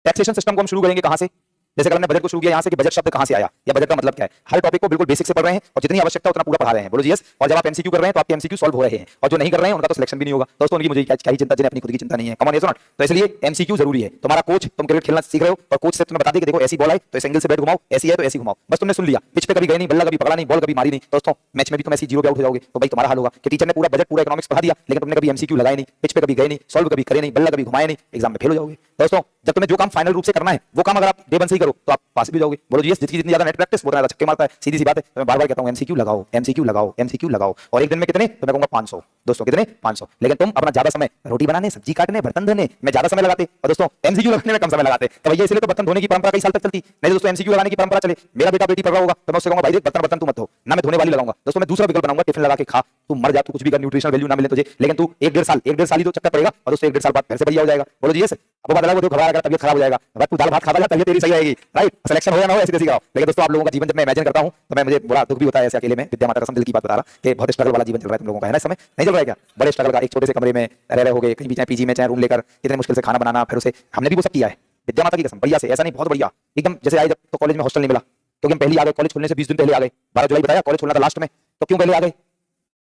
S1: टैक्सेशन सिस्टम को हम शुरू करेंगे कहां से? जैसे कल हमने बजट को शुरू किया यहां से कि बजट शब्द कहां से आया या बजट का मतलब क्या है। हर टॉपिक को बिल्कुल बेसिक से पढ़ रहे हैं और जितनी आवश्यकता उतना पूरा पढ़ा रहे हैं, बोलो जी यस। और जब आप एमसीक्यू कर रहे हैं तो आपके एमसीक्यू सॉल्व हो रहे हैं, और जो नहीं कर रहे हैं उनका तो सिलेक्शन भी नहीं होगा। दोस्तों उनकी मुझे क्या ही चिंता, जिन्हें अपनी खुद की चिंता नहीं है। कम ऑन यस और नॉट। तो इसलिए एमसीक्यू जरूरी है। तुम्हारा कोच, तुम क्रिकेट खेलना सीख रहे हो और कोच से तुम्हें बता दे कि देखो ऐसी बॉल है तो इस एंगल से बैट घुमाओ, ऐसी है तो ऐसी घुमाओ, बस तुमने सुन लिया, पिच पे कभी गए नहीं, बल्ला कभी पकड़ा नहीं, बॉल कभी मारी नहीं, दोस्तों मैच में भी तुम ऐसी जीरो पे आउट हो जाओगे। तो भाई तुम्हारा हाल होगा कि टीचर ने पूरा बजट पूरा इकोनॉमिक्स पढ़ा दिया लेकिन तुमने कभी एमसीक्यू लगाए नहीं, पिच पे कभी गए नहीं, सॉल्व कभी करे नहीं, बल्ला कभी घुमाए नहीं, एग्जाम में फेल हो जाओगे। दोस्तों जब तुम्हें जो काम फाइनल रूप से करना है वो काम अगर आप डे वन से ही करो तो आप पास भी जाओगे। बोलो जी जितनी ज्यादा नेट प्रैक्टिस उतना ज्यादा छक्के मारता है, सीधी सी बात है। तो मैं बार-बार कहता हूं एमसीक्यू लगाओ, एमसीक्यू लगाओ, एमसीक्यू लगाओ। और एक दिन में कितने? तो मैं कहूंगा 500। दोस्तों कितने? 500। लेकिन तुम अपना ज्यादा समय रोटी बनाने, सब्जी काटने, बर्तन धोने में ज्यादा समय लगाते और दोस्तों एमसीक्यू लगाने में कम समय लगाते। तो भैया इसलिए तो बर्तन धोने की परंपरा कई साल तक चलती, नहीं दोस्तों एमसीक्यू लगाने की परंपरा चले। मेरा बेटा बेटी पढ़ रहा होगा तो मैं उससे कहूंगा भाई देख बर्तन तू मत धो ना, मैं धोने वाली लगाऊंगा। दोस्तों मैं दूसरा विकल्प बनाऊंगा, टिफिन लगा के खा, तू मर जा, तू कुछ भी कर, न्यूट्रिशनल वैल्यू ना मिले तुझे, लेकिन तू एक डेढ़ साल ही तो चक्कर पड़ेगा और दोस्तों एक डेढ़ साल बाद घर से बढ़िया हो जाएगा। बोलो जी यस। अब बात अलग हो, घबरा अगर तबियत खराब हो जाएगा, अगर तू दाल भात खाता जा तबियत तेरी सही रहेगी, राइट? सिलेक्शन हो या ना हो ऐसी तैसी कराओ। लेकिन दोस्तों आप लोगों का जीवन जब मैं इमेजिन करता हूं तो मैं मुझे बड़ा दुख भी होता है ऐसे अकेले में। विद्या माता कसम दिल की बात बता रहा कि बहुत स्ट्रगल वाला जीवन चल रहा है तुम लोगों का, है ना? इस समय नहीं चल रहा है क्या? बड़े स्ट्रगल का, एक छोटे से कमरे में रह रहे होगे, कहीं भी चाहे पीजी में चाहे रूम लेकर, कितने मुश्किल से खाना बनाना, फिर उसे हमने भी वो सब किया है। विद्या माता की कसम बढ़िया से, ऐसा नहीं बहुत बढ़िया एकदम। जैसे आए जब तो कॉलेज में हॉस्टल नहीं मिला क्योंकि हम पहले आ गए, कॉलेज खुलने से 20 दिन पहले आ गए। 12 जुलाई बताया कॉलेज खुलना था लास्ट में, तो क्यों पहले आ गए?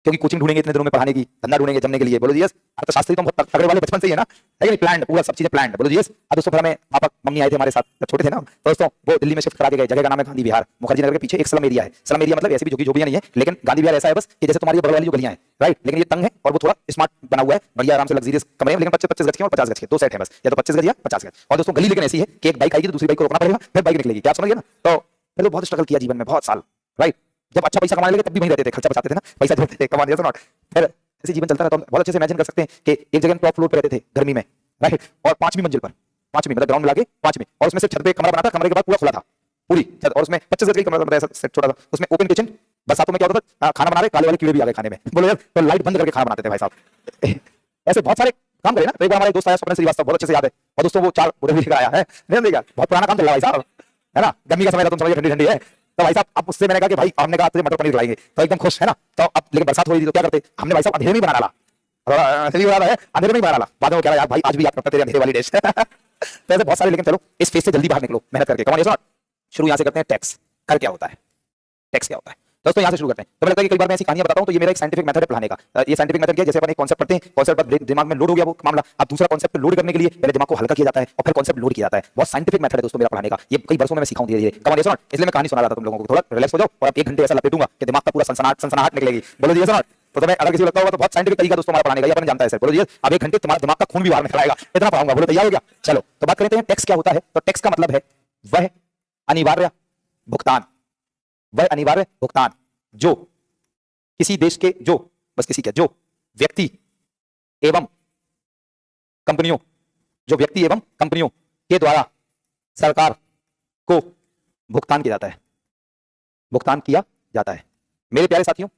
S1: क्योंकि कोचिंग ढूंढेंगे इतने दिनों में पढ़ाने की, धंधा ढूंढेंगे जमने के लिए। बोलो जी यस। अर्थशास्त्री तो बहुत तगड़े वाले बचपन से ही है ना, है कि नहीं? प्लान पूरा सब चीजें प्लान। बोलो जी यस। अब दोस्तों फिर हमें पापा मम्मी आए थे हमारे साथ जब छोटे थे ना, तो दोस्तों वो दिल्ली में शिफ्ट करा के गए। जगह का नाम है गांधी विहार, मुखर्जी नगर के पीछे एक स्लम एरिया है। स्लम एरिया मतलब ऐसी भी झुग्गी नहीं है, लेकिन गांधी विहार ऐसा है बस कि जैसे तुम्हारी बगल वाली जो गलियां हैं, राइट? लेकिन ये तंग है और वो थोड़ा स्मार्ट बना हुआ है, बढ़िया आराम से लग्जरियस कमरे में, लेकिन 25 गज के और 50 गज के दो सेट है बस, या तो 25 गज या 50 गज। और दोस्तों गली लेकिन ऐसी है कि एक बाइक आएगी तो दूसरी बाइक को रोकना पड़ेगा, फिर बाइक निकलेगी। क्या आप समझ गए ना? तो मैंने बहुत स्ट्रगल किया जीवन में बहुत साल, राइट? जब अच्छा पैसा कमाने लगे तब भी वहीं रहते थे, खर्चा बचाते थे ना, पैसा जोड़ते थे, कमाने से नॉट। फिर ऐसे जीवन चलता रहा। तो हम बहुत अच्छे से इमेजिन कर सकते हैं कि एक जगह टॉप फ्लोर पे रहते थे गर्मी में, राइट? और 5वीं मंजिल पर, 5वीं मतलब ग्राउंड में लाके 5वीं, और उसमें से छत पे कमरा बना था, कमरे के बाद पूरा खुला था पूरी छत, और उसमें 25 गज का कमरा बनाया सेट छोटा था, उसमें ओपन किचन। बरसातों में क्या होता था, खाना बना रहे, काले वाले कीड़े भी आ गए खाने में, बोलो यार, तो लाइट बंद करके खाना बनाते थे भाई साहब। ऐसे बहुत सारे काम करे ना। तो एक बार हमारे दोस्त आया स्वप्न श्रीवास्तव, बहुत अच्छे से याद है, और दोस्तों वो 4 बुढ़े भी लेकर आया है, नहीं देखा, बहुत पुराना काम चल रहा है भाई साहब, है ना? गर्मी का समय था, तुम समझिए ठंडी ठंडी है। तो भाई साहब अब उससे मैंने कहा कि भाई हमने कहा तुझे मटर पनीर खिलाएंगे, तो एकदम खुश, है ना? तो अब लेकिन बरसात हो रही थी तो क्या करते, हमने भाई साहब अंधेरे में बना डाला, अंधेरे में बना डाला। बाद में कह रहा यार भाई आज भी याद करते तेरे अंधेरे वाली डिश। तो ऐसे बहुत सारे, लेकिन चलो इस फेज से जल्दी बाहर निकलो मेहनत करके। कौन शुरू यहाँ से करते हैं, टैक्स। कर क्या होता है, टैक्स क्या होता है दोस्तों, यहाँ से शुरू करते हैं। तो मुझे लगता है कि कई बार मैं ऐसी कहानियां बताता हूं तो ये मेरा एक साइंटिफिक मेथड है पढ़ाने का। ये साइंटिफिक मेथड क्या है, जैसे अपन एक कांसेप्ट पढ़ते हैं, कांसेप्ट पर दिमाग में लोड हो गया वो मामला, अब दूसरा कांसेप्ट लोड करने के लिए पहले दिमाग को हल्का किया जाता है और फिर कांसेप्ट लोड किया जाता है। बहुत साइंटिफिक मेथड है दोस्तों मेरा पढ़ाने का, ये कई वर्षों में मैं सीखा हूं धीरे-धीरे। कम ऑन, इसलिए मैं कहानी सुना रहा था तुम लोगों को, थोड़ा रिलैक्स हो जाओ और आप 1 घंटे ऐसा लपेटूंगा कि दिमाग का पूरा सनसनाहट निकलेगी। बोलो जी सर। तो तुम्हें अगर किसी को लगता होगा तो बहुत साइंटिफिक तरीका दोस्तों हमारा पढ़ाने का, ये अपन जानता है सर। बोलो जी अब 1 घंटे तुम्हारा दिमाग का खून भी बाहर निकल आएगा, इतना पढ़ाऊंगा। बोलो तैयार हो गया? चलो तो बात करते हैं टैक्स क्या होता है। तो टैक्स का मतलब है वह अनिवार्य भुगतान, वह अनिवार्य भुगतान जो किसी देश के, जो बस किसी के, जो व्यक्ति एवं कंपनियों, जो व्यक्ति एवं कंपनियों के द्वारा सरकार को भुगतान किया जाता है, भुगतान किया जाता है। मेरे प्यारे साथियों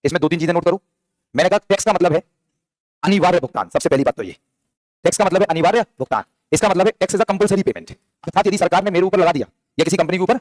S1: इसमें 2-3 चीजें नोट करो। मैंने कहा टैक्स का मतलब है अनिवार्य भुगतान, सबसे पहली बात तो ये, टैक्स का मतलब है अनिवार्य भुगतान। इसका मतलब है tax is a compulsory payment, अर्थात यदि सरकार ने मेरे ऊपर लगा दिया या किसी कंपनी के ऊपर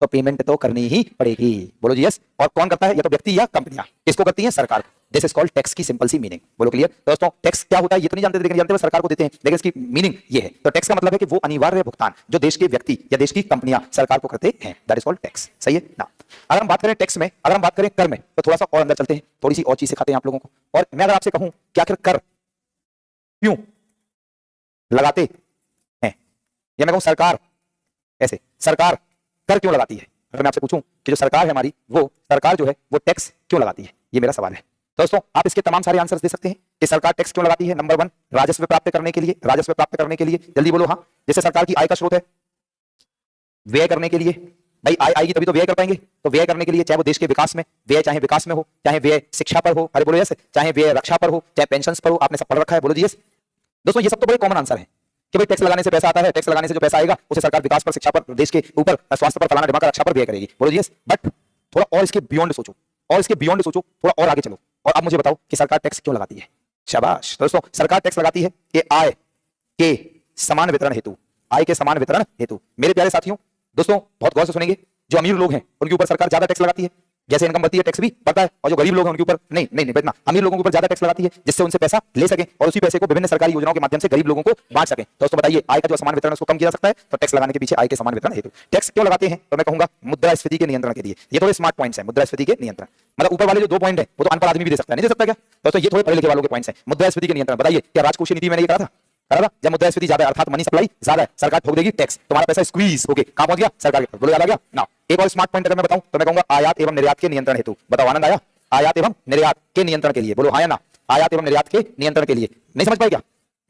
S1: तो पेमेंट तो करनी ही पड़ेगी। बोलो जी यस। और कौन करता है, या तो व्यक्ति या कंपनियां, किसको करती हैं? सरकार। दिस इज कॉल्ड टैक्स की सिंपल सी मीनिंग। बोलो क्लियर? दोस्तों टैक्स क्या होता है ये तो नहीं जानते थे, लेकिन जानते हैं सरकार को देते हैं, लेकिन इसकी मीनिंग ये है। तो टैक्स का मतलब है कि वो अनिवार्य भुगतान जो देश के व्यक्ति या देश की कंपनियां सरकार को करते हैं, दैट इज कॉल्ड टैक्स। सही है ना? अगर हम बात करें टैक्स में, अगर हम बात करें कर में, तो थोड़ा सा और अंदर चलते हैं, थोड़ी सी और चीज सिखाते हैं आप लोगों को। और मैं अगर आपसे कहूं कि आखिर कर क्यों लगाते हैं, या मैं कहूं सरकार, ऐसे सरकार कर क्यों लगाती है, अगर मैं आपसे पूछूं कि जो सरकार है हमारी, वो सरकार जो है वो टैक्स क्यों लगाती है, ये मेरा सवाल है। तो दोस्तों आप इसके तमाम सारे आंसर्स दे सकते हैं कि सरकार टैक्स क्यों लगाती है। नंबर 1, राजस्व प्राप्त करने के लिए। राजस्व प्राप्त करने के लिए, जल्दी बोलो। हाँ, जैसे सरकार की आय का स्रोत है, व्यय करने के लिए। भाई आय आएगी तभी तो व्यय कर पाएंगे। तो व्यय करने के लिए, चाहे वो देश के विकास में व्यय, चाहे विकास में हो, चाहे व्यय शिक्षा पर हो, अरे बोलो यस, चाहे व्यय रक्षा पर हो, चाहे पेंशन पर हो। आपने सब पढ़ रखा है, बोलो जी यस। दोस्तों ये सब तो बड़े कॉमन आंसर है कि भाई टैक्स लगाने से पैसा आता है, टैक्स लगाने से जो पैसा आएगा उसे सरकार विकास पर, शिक्षा पर, देश के ऊपर, स्वास्थ्य पर, फलाना ढिमाका, रक्षा पर व्यय करेगी, बोलो जी यस। बट थोड़ा और इसके बियॉन्ड सोचो, और इसके बियॉन्ड सोचो, थोड़ा और आगे चलो और अब मुझे बताओ कि सरकार टैक्स क्यों लगाती है। शाबाश। दोस्तों सरकार टैक्स लगाती है कि आय के समान वितरण हेतु। आय के समान वितरण हेतु। मेरे प्यारे साथियों, दोस्तों बहुत गौर से सुनेंगे, जो अमीर लोग हैं उनके ऊपर सरकार ज्यादा टैक्स लगाती है, जैसे इनकम बढ़ती है टैक्स भी बढ़ता है, और जो गरीब लोग हैं उनके ऊपर नहीं बेटा, अमीर लोगों के ऊपर ज्यादा टैक्स लगाती है, जिससे उनसे पैसा ले सके और उसी पैसे को विभिन्न सरकारी योजनाओं के माध्यम से गरीब लोगों को बांट सके। दोस्तों बताइए, आय का जो समान वितरण है उसको कम किया जा सकता है, तो टैक्स लगाने के पीछे आय के समान वितरण हेतु। टैक्स क्यों लगाते हैं, तो मैं कहूंगा मुद्रास्फीति के नियंत्रण के लिए। ये थोड़े स्मार्ट पॉइंट्स हैं, मुद्रास्फीति के नियंत्रण। मतलब ऊपर वाले जो 2 पॉइंट है वो तो अनपढ़ आदमी भी दे सकता है, नहीं दे सकता क्या दोस्तों? ये थोड़े पढ़े लिखे वालों के पॉइंट्स हैं। मुद्रास्फीति के नियंत्रण, बताइए क्या राजकोषीय नीति मैंने ये कहा था? जब मुद्रास्फीति ज्यादा है अर्थात मनी सप्लाई ज्यादा है, सरकार ठोक देगी टैक्स, तुम्हारा पैसा स्क्वीज होके कहां पहुंच गया? सरकार के पास। बोलो याद आ गया ना? एक और स्मार्ट पॉइंट अगर मैं बताऊं तो मैं कहूंगा आयात एवं निर्यात के नियंत्रण हेतु। बताओ आनंद आया? आयात एवं निर्यात के नियंत्रण के लिए, बोलो हाँ या ना? आयात एवं निर्यात के नियंत्रण के लिए। नहीं समझ पाए क्या?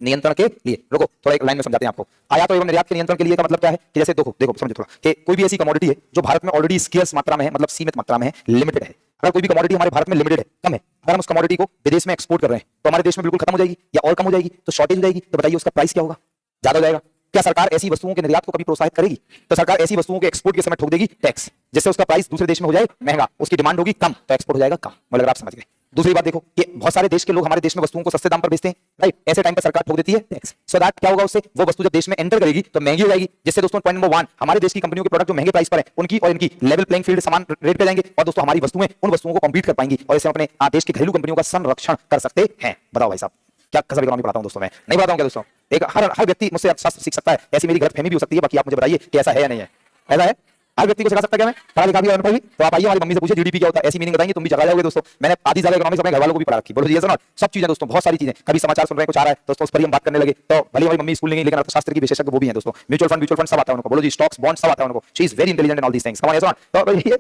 S1: नियंत्रण के लिए, रुको थोड़ा एक लाइन में समझाते हैं आपको। आयात एवं निर्यात के नियंत्रण के लिए का मतलब क्या है कि जैसे देखो समझो थोड़ा, कि कोई भी ऐसी कमोडिटी है जो भारत में ऑलरेडी स्केर्स मात्रा में है, मतलब सीमित मात्रा में है, लिमिटेड है। अगर कोई भी कमोडिटी हमारे भारत में लिमिटेड है, कम है, अगर हम उस कमोडिटी को विदेश में एक्सपोर्ट कर रहे हैं तो हमारे देश में बिल्कुल खत्म हो जाएगी या और कम हो जाएगी, तो शॉर्टेज हो जाएगी। तो बताइए उसका प्राइस क्या होगा? ज्यादा हो जाएगा। क्या सरकार ऐसी वस्तुओं के निर्यात को कभी प्रोत्साहित करेगी? तो सरकार ऐसी वस्तुओं के एक्सपोर्ट के समय ठोक देगी टैक्स, जिससे उसका प्राइस दूसरे देश में हो जाए महंगा, उसकी डिमांड होगी कम, तो एक्सपोर्ट हो जाएगा कम। मतलब आप समझ गए। दूसरी बात देखो कि बहुत सारे देश के लोग हमारे देश में वस्तुओं को सस्ते दाम पर बेचते हैं, राइट? ऐसे टाइम पर सरकार ठोक देती है टैक्स। सो दैट क्या होगा? उससे वो वस्तु जब देश में एंटर करेगी तो महंगी हो जाएगी, जिससे दोस्तों पॉइंट नंबर 1, हमारे देश की कंपनियों के प्रोडक्ट जो महंगे प्राइस पर है उनकी और इनकी लेवल प्लेइंग फील्ड समान रेट पे जाएंगे, और दोस्तों हमारी वस्तुएं उन वस्तुओं को कॉम्पीट कर पाएंगी, और इससे अपने देश की घरेलू कंपनियों का संरक्षण कर सकते हैं। बताओ भाई साहब, क्या कसम इकोनॉमी पढ़ाता हूं दोस्तों? मैं नहीं पढ़ाता हूं क्या दोस्तों? एक हर व्यक्ति मुझसे अर्थशास्त्र सीख सकता है, ऐसी मेरी गलतफहमी भी हो सकती है। बाकी आप मुझे बताइए कि ऐसा है या नहीं है? ऐसा है, हर व्यक्ति को सिखा सकता है क्या मैं? पढ़ा लिखा भी और अनुभवी? तो आप आइए हमारी मम्मी से पूछिए जीडीपी क्या होता है, ऐसी मीनिंग बताएंगे, तुम भी जगा जाओगे दोस्तों। मैंने आधी ज्यादा इकोनॉमिक्स अपने घर वालों को भी पढ़ा रखी, बोलो जी ऐसा ना? सब चीजें दोस्तों, बहुत सारी चीजें। कभी समाचार सुन रहे हैं, कुछ आ रहा है दोस्तों, उस पर ही हम बात करने लगे, तो भले हमारी मम्मी स्कूल नहीं गई लेकिन अर्थशास्त्र की विशेषज्ञ वो भी है दोस्तों। म्यूचुअल फंड सब आता है उनको, बोलो जी स्टॉक्स बॉन्ड सब आता है उनको। She is very intelligent in all these things. Come on ऐसा तो देखिए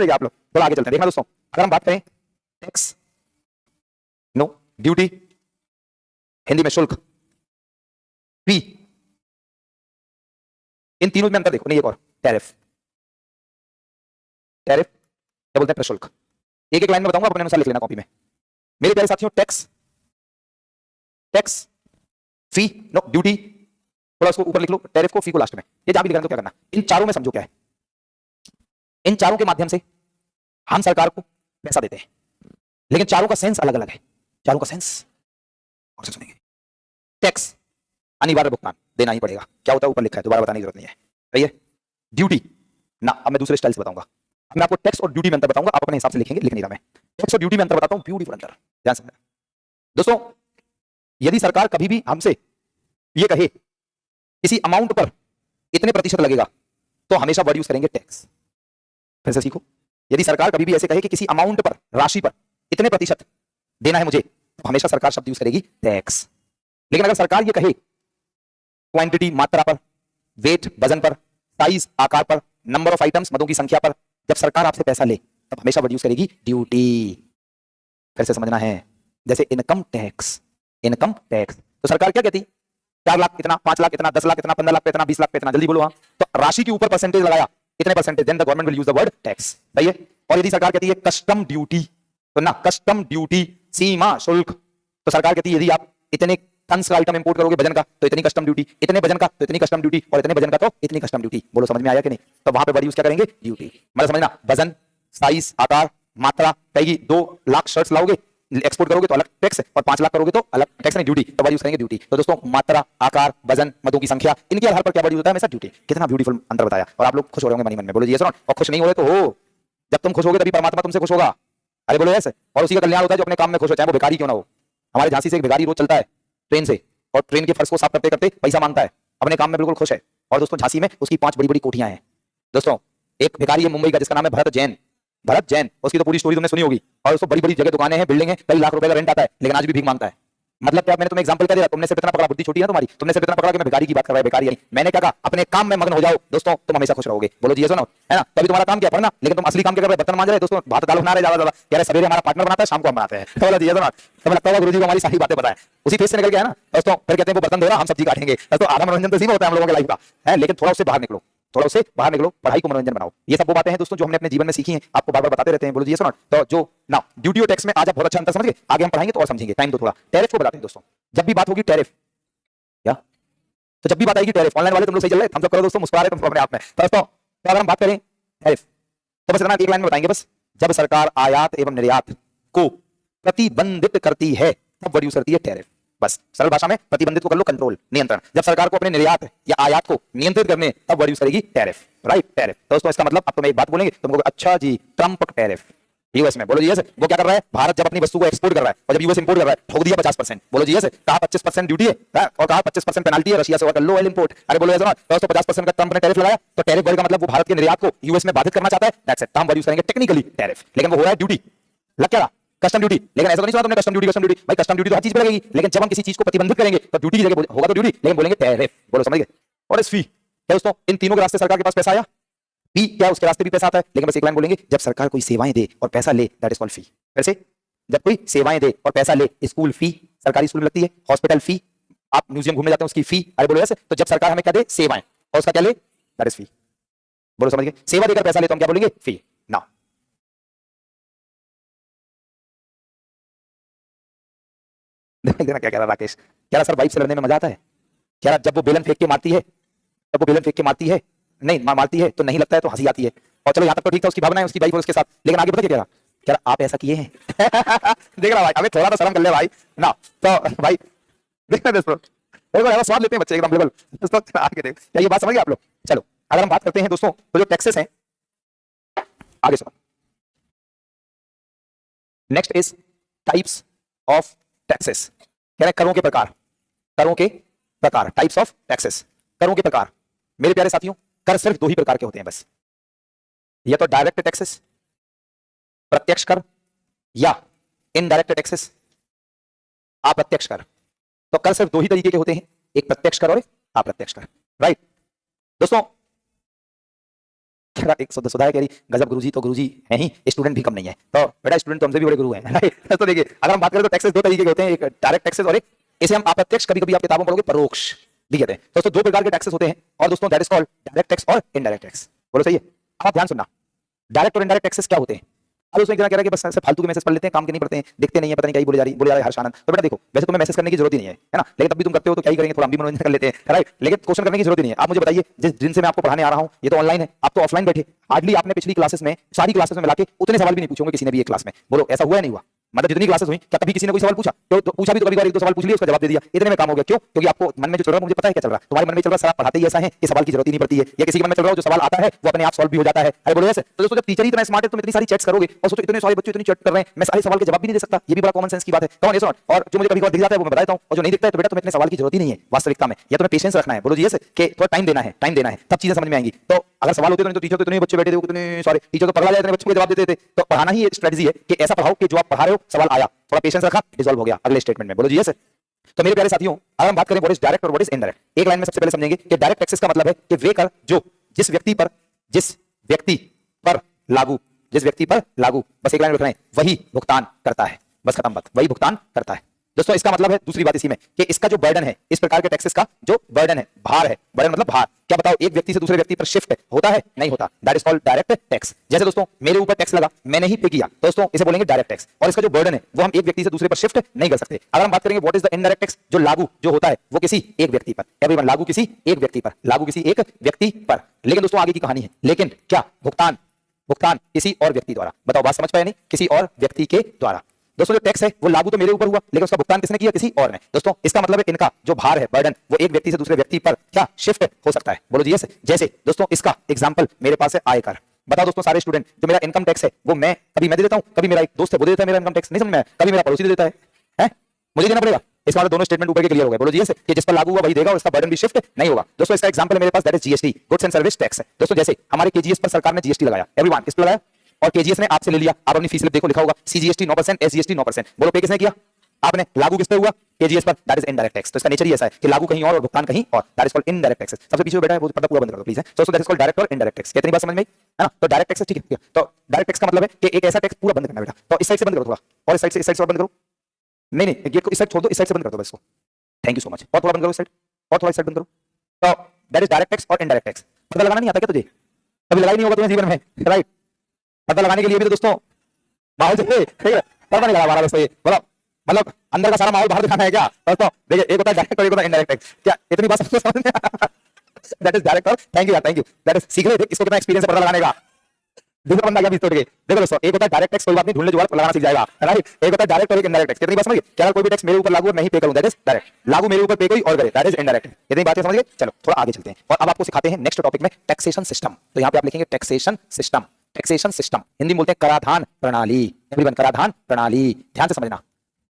S1: आप लोग थोड़ा आगे चलते हैं। देखना दोस्तों, अगर हम बात करें टैक्स, नो ड्यूटी, हिंदी में शुल्क, फी, इन तीनों में अंतर देखो। नहीं एक और, टैरिफ। टैरिफ क्या बोलते हैं? प्रशुल्क। एक एक लाइन में बताऊंगा, अपने अनुसार लिख लेना कॉपी में। मेरे प्यारे साथियों, टैक्स, फी, नो ड्यूटी, थोड़ा उसको ऊपर लिख लो, टैरिफ को, फी को लास्ट में। ये जहां भी लिखना तो क्या करना, इन चारों में समझो क्या है। इन चारों के माध्यम से हम सरकार को पैसा देते हैं, लेकिन चारों का सेंस अलग अलग है। चारों का सेंस और से सुनेंगे। टैक्स अनिवार्य भुगतान, देना ही पड़ेगा। क्या होता है? ऊपर लिखा है, दोबारा बताने की जरूरत नहीं है, सही है। ड्यूटी ना, अब मैं दूसरे स्टाइल से बताऊंगा। मैं आपको टैक्स और ड्यूटी में अंतर बताऊंगा, आप अपने हिसाब से लिखेंगे, लिख नहीं रहा मैं। टैक्स और ड्यूटी में अंतर बताता हूं, ब्यूटीफुल अंतर, ध्यान से दोस्तों। यदि सरकार कभी भी हमसे ये कहे किसी अमाउंट पर इतने प्रतिशत लगेगा, तो हमेशा वर्ड यूज करेंगे टैक्स। फिर से सीखो, यदि सरकार कभी भी ऐसे कहे कि किसी अमाउंट पर, राशि पर इतने प्रतिशत देना है मुझे, तो हमेशा सरकार शब्द यूज करेगी टैक्स। लेकिन अगर सरकार ये कहे क्वांटिटी, मात्रा पर, वेट, वजन पर, साइज, आकार पर, नंबर ऑफ आइटम्स, मदों की संख्या पर, जब सरकार आपसे पैसा ले तब हमेशा वर्ड यूज करेगी ड्यूटी। फिर से समझना है, जैसे इनकम टैक्स। इनकम टैक्स तो सरकार क्या कहती? 4 लाख इतना, 5 लाख इतना, 10 लाख इतना, 15 लाख पे इतना, 20 लाख पे इतना, जल्दी बोलो हाँ। तो राशि के ऊपर परसेंटेज लगाया, इतने percentage, then the government will use the word tax, सही है। और यदि सरकार कहती है कस्टम ड्यूटी, तो ना कस्टम ड्यूटी, सीमा शुल्क, तो सरकार कहती है यदि आप इतने टन्स का आइटम इंपोर्ट करोगे वजन का, तो इतनी कस्टम ड्यूटी, इतने वजन का तो इतनी कस्टम ड्यूटी, और इतने वजन का तो इतनी कस्टम ड्यूटी। बोलो समझ में आया कि नहीं? तो वहां पे वर्ड यूज क्या करेंगे? ड्यूटी। मतलब समझना, वजन, साइज, आकार, मात्रा, कहेगी 2 लाख शर्ट्स लाओगे, एक्सपोर्ट करोगे तो अलग टैक्स, और 5 लाख करोगे तो अलग टैक्स, नहीं ड्यूटी, तो वर्ड यूज करेंगे ड्यूटी। तो दोस्तों मात्रा, आकार, वजन, मदों की संख्या, इनके आधार पर क्या वर्ड यूज होता है? हमेशा ड्यूटी। कितना ब्यूटीफुल अंतर बताया, और आप लोग खुश हो रहे होंगे मन ही मन में, बोलो जी और खुश नहीं हो रहे तो हो, जब तुम खुश होगे तभी परमात्मा तुमसे खुश होगा। अरे बोलो ऐसे, और उसी का कल्याण होता है जो अपने काम में खुश हो, चाहे वो भिखारी क्यों ना हो। हमारे झांसी से एक भिखारी रोज चलता है ट्रेन से, और ट्रेन के फर्श को साफ करते करते पैसा मांगता है, अपने काम में बिल्कुल खुश है। और दोस्तों झांसी में उसकी 5 बड़ी बड़ी कोठियां हैं। दोस्तों एक भिखारी है मुंबई का, जिसका नाम है भरत जैन। भरत जैन, उसकी तो पूरी स्टोरी तुमने सुनी होगी। और दोस्तों बड़ी बड़ी जगह दुकानें हैं, बिल्डिंग है, कई लाख रुपए का रेंट आता है, लेकिन आज भी भीख मांगता है। मतलब क्या, मैंने तुम्हें एग्जांपल क्या दिया, तुमने सिर्फ इतना पकड़ा, बुद्धि छोटी है तुम्हारी, तुमने सिर्फ इतना पकड़ा कि मैं भिखारी की बात कर रहा है, भिखारी नहीं। मैंने क्या कहा, अपने काम में मग्न हो जाओ दोस्तों, तुम हमेशा खुश रहोगे। बोलो जी सुनो, है ना। तभी तुम्हारा काम क्या पढ़ना, लेकिन तुम असली काम क्या कर रहे, बर्तन मांज रहे दोस्तों, भात दाल बना रहे ज्यादा ज्यादा, कह रहे सवेरे हमारा पार्टनर बनाता है, शाम को हम बनाते हैं। तो बोला जी सुनो, तो लगता है गुरुजी को हमारी सारी बातें बताएं, उसी फेस से निकल के, है ना दोस्तों। फिर कहते हैं वो बर्तन धो रहा, हम सब्जी काटेंगे। दोस्तों आधा मनोरंजन तो इसी में होता है हम लोगों के लाइफ का, है, लेकिन थोड़ा उससे बाहर निकलो, थोड़ा उससे बाहर निकलो, पढ़ाई को मनोरंजन बनाओ। ये सब वो बातें हैं दोस्तों जो हमने अपने जीवन में सीखी हैं, आपको बार बार बताते रहते हैं। बोलो जी सुनो, तो जो ना ड्यूटी और टैक्स में आज आप बहुत अच्छा अंतर समझ गए, आगे हम पढ़ाएंगे तो और समझेंगे, टाइम दो थोड़ा। टैरिफ को बताते हैं दोस्तों, जब भी बात होगी टैरिफ, क्या, तो जब भी बात आएगी टैरिफ, ऑनलाइन वाले तुम लोग सही चल रहे हैं, हम सब करो दोस्तों, मुस्कुरा रहे तुम अपने आप में। तो दोस्तों तो अगर हम बात करें टैरिफ, तो बस इतना एक लाइन में बताएंगे बस, जब सरकार आयात एवं निर्यात को प्रतिबंधित करती है तब वर्ड यूज करती है टैरिफ। बस सरल भाषा में प्रतिबंधित को कर लो कंट्रोल, नियंत्रण। जब सरकार को अपने निर्यात या आयात को नियंत्रित करने तब वर्ड यूज करेगी टैरिफ, राइट, टैरिफ। दोस्तों इसका मतलब, अब तुम्हें एक बात बोलेंगे, तुमको अच्छा जी ट्रम्प टैरिफ यूएस में, बोलो जी यस। वो क्या कर रहा है, भारत जब अपनी वस्तु को एक्सपोर्ट कर रहा है और जब यूएस इंपोर्ट कर रहा है, ठोक दिया 50%। बोलो जी यस। कहा 25% ड्यूटी है और कहा 25% पेनल्टी है रशिया से, और कर लो ऑयल इंपोर्ट। अरे बोलो यस ना, दोस्तों 50% का ट्रम्प ने टैरिफ लगाया, तो टैरिफ वर्ड का मतलब वो भारत के निर्यात को यूएस में बाधित करना चाहता है, दैट्स इट। हम वर्ड यूज करेंगे टेक्निकली टैरिफ, लेकिन वो हो रहा है ड्यूटी, लग क्या रहा, कस्टम ड्यूटी। लेकिन ऐसा तो नहीं सुना तुमने, कस्टम ड्यूटी, कस्टम ड्यूटी, भाई कस्टम ड्यूटी तो हर चीज पे लगेगी, लेकिन जब हम किसी चीज को प्रतिबंधित करेंगे तो ड्यूटी की जगह होगा तो ड्यूटी, लेकिन बोलेंगे टैरिफ। बोलो समझ गए। और इस फी क्या दोस्तों, इन तीनों के रास्ते सरकार के पास पैसा आया, फी क्या उसके रास्ते भी पैसा आता है, लेकिन बस एक लाइन बोलेंगे, जब सरकार कोई सेवाएं दे और पैसा ले, दैट इज कॉल्ड फी। वैसे जब कोई सेवाएं दे और पैसा ले, स्कूल फी, सरकारी स्कूल में लगती है, हॉस्पिटल फी, आप म्यूजियम घूमने जाते हैं उसकी फी। अरे बोलो ऐसे, तो जब सरकार हमें क्या दे, सेवाएं, और उसका क्या ले, दैट इज फी। बोलो समझ गए। सेवा देकर पैसा ले तो हम क्या बोलेंगे, फी। ना देखना क्या कह रहा राकेश, कह रहा सर वाइफ से लड़ने में मजा आता है, कह रहा जब वो बेलन फेंक के मारती है, जब वो बेलन फेंक के मारती है, नहीं मारती है तो नहीं लगता है तो हंसी आती है। और चलो यहाँ तक तो ठीक था, उसकी भावना है उसकी वाइफ और उसके साथ, लेकिन आगे पता क्या कह रहा, कह रहा आप ऐसा किए हैं देख रहा भाई, अबे थोड़ा तो शर्म कर ले भाई ना, तो भाई देखना दोस्तों, देखो स्वाद लेते हैं बच्चे एकदम बिल्कुल दोस्तों। आगे देखो, क्या ये बात समझ गए आप लोग। चलो अगर हम बात करते हैं दोस्तों, तो जो टैक्सेस हैं, आगे सुनो, next is types of taxes. कह रहे करों के प्रकार, करों के प्रकार, टाइप्स ऑफ टैक्सेस, करों के प्रकार। मेरे प्यारे साथियों, कर सिर्फ दो ही प्रकार के होते हैं बस, या तो डायरेक्ट टैक्सेस, प्रत्यक्ष कर, या इनडायरेक्ट टैक्सेस, अप्रत्यक्ष कर। तो कर सिर्फ दो ही तरीके के होते हैं, एक प्रत्यक्ष कर और एक अप्रत्यक्ष कर, राइट दोस्तों। एक सुधा कह रही गजब गुरुजी, तो गुरुजी है ही, स्टूडेंट भी कम नहीं है, तो बेटा स्टूडेंट तो हमसे भी बड़े गुरु हैं, राइट। तो देखिए अगर हम बात करें तो टैक्सेस दो तरीके के होते हैं, एक डायरेक्ट टैक्सेस और एक इसे हम अप्रत्यक्ष, कभी कभी आप किताबों में पढ़ोगे परोक्ष भी कहते हैं। दोस्तों दो प्रकार के टैक्सेस होते हैं, और दोस्तों that is called direct tax और इनडायरेक्ट टैक्स। बोलो सही है। अब आप ध्यान सुनना, डायरेक्ट और इनडायरेक्ट टैक्सेस क्या होते हैं। अब उसमें क्या कह रहा है कि बस ऐसे फालतू के मैसेज पढ़ लेते हैं, काम के नहीं पढ़ते हैं, देखते नहीं है, पता नहीं क्या ही बोले जा रही है हर्षानंद। तो बेटा देखो, वैसे तुम्हें मैसेज करने की जरूरत ही नहीं है ना, लेकिन तब भी तुम करते हो, तो क्या ही करेंगे, थोड़ा हम भी मनोरंजन कर लेते हैं, राइट। लेकिन क्वेश्चन करने की जरूरत ही नहीं है। आप मुझे बताइए, जिस दिन से मैं आपको पढ़ाने आ रहा हूं, ये तो ऑनलाइन है, आप तो ऑफलाइन बैठे, हार्डली आपने पिछली क्लासेस में, सारी क्लासेस में मिला के उतने सवाल भी नहीं पूछे होंगे किसी ने भी एक क्लास में। बोलो ऐसा हुआ है नहीं हुआ, मतलब जितनी क्लासेस हुई, क्या कभी किसी ने कोई सवाल पूछा, तो पूछा भी तो कभी एक दो सवाल पूछ लिया, उसका जवाब दे दिया, इतने में काम हो गया। क्यों? क्योंकि आपको मन में जो चल रहा है, मुझे पता है क्या चल रहा है, तुम्हारे मन में चल रहा है सर आप पढ़ाते ही ऐसा है कि सवाल की जरूरत ही नहीं पड़ती है, या किसी के मन में चल रहा है जो सवाल आता है वो अपने आप सॉल्व भी हो जाता है। अरे बोलो ऐसे, तो दोस्तों जब टीचर ही इतना स्मार्ट है, तुम इतनी सारी चैट्स करोगे, और सोचो इतने सारे बच्चे इतनी चैट कर रहे हैं, मैं सारे सवाल के जवाब भी नहीं दे सकता, ये भी बड़ा कॉमन सेंस की बात है। कौन है और जो मुझे कभी दिख जाता है वो मैं बताता हूं, और जो नहीं दिखता है तो बेटा तुम्हें इतने सवाल की जरूरत ही नहीं है वास्तविकता में, या तुम्हें पेशेंस रखना है। बोलो जी ऐसे कि थोड़ा टाइम देना है, टाइम देना है, तब चीजें समझ में आएंगी। तो अगर सवाल होते तो टीचर तो इतने बच्चे बैठे थे, इतने सारे टीचर तो पढ़ा जाते हैं, बच्चों को जवाब देते थे। तो पढ़ाना ही स्ट्रेटजी है कि ऐसा पढ़ाओ कि जो आप पढ़ा रहे हो सवाल आया, थोड़ा पेशेंस रखा, रिजॉल्व हो गया अगले स्टेटमेंट में। बोलो जी यस। तो मेरे प्यारे साथियों, अगर हम बात करें व्हाट इज डायरेक्ट और व्हाट इज इनडायरेक्ट, एक लाइन में सबसे पहले समझेंगे कि डायरेक्ट टैक्सेस का मतलब है कि वे कर जो जिस व्यक्ति पर लागू, बस एक लाइन लिख रहे हैं, वही भुगतान करता है, बस खत्म बात, वही भुगतान करता है। दोस्तों इसका मतलब है, दूसरी बात इसी में, कि इसका जो बर्डन है, इस प्रकार के टैक्सेस का जो बर्डन है, भार है, बर्डन मतलब भार, क्या बताओ एक व्यक्ति से दूसरे व्यक्ति पर शिफ्ट होता है, नहीं होता, that is called direct tax. जैसे दोस्तों मेरे ऊपर टैक्स लगा, मैंने ही पे किया, दोस्तों इसे बोलेंगे डायरेक्ट टैक्स, और इसका जो बर्डन है वो हम एक व्यक्ति से दूसरे पर शिफ्ट नहीं कर सकते। अगर हम बात करेंगे what is the indirect tax, जो लागू जो होता है वो किसी एक व्यक्ति पर, एवरीवन लागू किसी एक व्यक्ति पर, लागू किसी एक व्यक्ति पर। लेकिन दोस्तों आगे की कहानी है, लेकिन क्या भुगतान किसी और व्यक्ति द्वारा, बताओ बात समझ पाए नहीं, किसी और व्यक्ति के द्वारा। दोस्तों जो टैक्स है वो लागू तो मेरे ऊपर हुआ, लेकिन उसका भुगतान किसने किया, किसी और ने। दोस्तों इसका मतलब है इनका जो भार है, बर्डन, वो एक व्यक्ति से दूसरे व्यक्ति पर क्या शिफ्ट हो सकता है। बोलो जी जैसे दोस्तों इसका एग्जांपल मेरे पास है आयकर। बताओ दोस्तों सारे स्टूडेंट, जो मेरा इनकम टैक्स है वो मैं कभी मैं दे देता हूं, कभी मेरा एक दोस्त है वो दे देता है मेरा इनकम टैक्स, नहीं समझ में आया, कभी मेरा पड़ोसी दे देता है मुझे देना पड़ेगा। इसका मतलब दोनों स्टेटमेंट ऊपर के क्लियर हो गए। बोलो जी कि जिस पर लागू हुआ वही देगा और इसका बर्डन भी शिफ्ट नहीं होगा। दोस्तों इसका एग्जांपल मेरे पास that is GST, goods and service tax है। दोस्तों जैसे हमारे केजीएस पर सरकार ने जीएसटी लगाया, एवरीवन किस पर लगाया, और केजीएस ने आपसे ले लिया, आप अपनी फीस स्लिप देखो लिखा होगा सीजीएसटी 9%, एसजीएसटी 9%। बोलो पे किसने किया, आपने लागू किस पे हुआ, केजीएस पर, दैट इज इनडायरेक्ट टैक्स। तो इसका नेचर ही ऐसा है कि लागू कहीं और भुगतान कहीं और, that is called indirect tax. सबसे पीछे बैठा है वो पर्दा पूरा बंद कर दो प्लीज है। तो दैट इज कॉल्ड डायरेक्ट और इनडायरेक्ट टैक्स। कितनी बात समझ में आई है ना? तो डायरेक्ट टैक्स ठीक है। तो डायरेक्ट टैक्स का मतलब है कि एक ऐसा टैक्स पूरा बंद करना बेटा। तो इस साइड से बंद करो थोड़ा, और इस साइड से, इस साइड से बंद करो। नहीं गेट को इस साइड छोड़ दो, इस साइड से बंद कर दो इसको। Thank you so much. और थोड़ा बंद करो इस साइड, और थोड़ा इस साइड बंद करो। तो दैट इज डायरेक्ट टैक्स और इनडायरेक्ट टैक्स। पता लगाना नहीं आता क्या तुझे? कभी लगाई नहीं होगा तुम्हें जीवन में, राइट? पता लगाने के लिए भी तो दोस्तों माहौल चाहिए, ठीक है? पता नहीं लगा हमारा दोस्तों, ये मतलब अंदर का सारा माहौल बाहर दिखाना है क्या दोस्तों? देखिए, एक होता है डायरेक्ट और एक होता है इनडायरेक्ट टैक्स। क्या इतनी बात समझ में? दैट इज डायरेक्ट और थैंक यू यार, थैंक यू। दैट इज सीख ले, देख इसको कितना एक्सपीरियंस है पता लगाने का। दूसरा बंदा क्या बीच तोड़ के देखो दोस्तों, एक होता है डायरेक्ट टैक्स, कोई बात नहीं, ढूंढने जुगाड़ लगाना सीख जाएगा, राइट? एक होता है डायरेक्ट और एक इनडायरेक्ट टैक्स। कितनी बात समझ गए? क्या कोई भी टैक्स मेरे ऊपर लागू और मैं ही पे करूं, दैट इज डायरेक्ट। लागू मेरे ऊपर पे कोई और करे, दैट इज इनडायरेक्ट। कितनी बातें समझ गए? चलो थोड़ा आगे चलते हैं और अब आपको सिखाते हैं नेक्स्ट टॉपिक में टैक्सेशन सिस्टम। तो यहाँ पे आप लिखेंगे taxation system. Taxation system Hindi में बोलते हैं कराधान प्रणाली। एवरीवन, कराधान प्रणाली। ध्यान से समझना,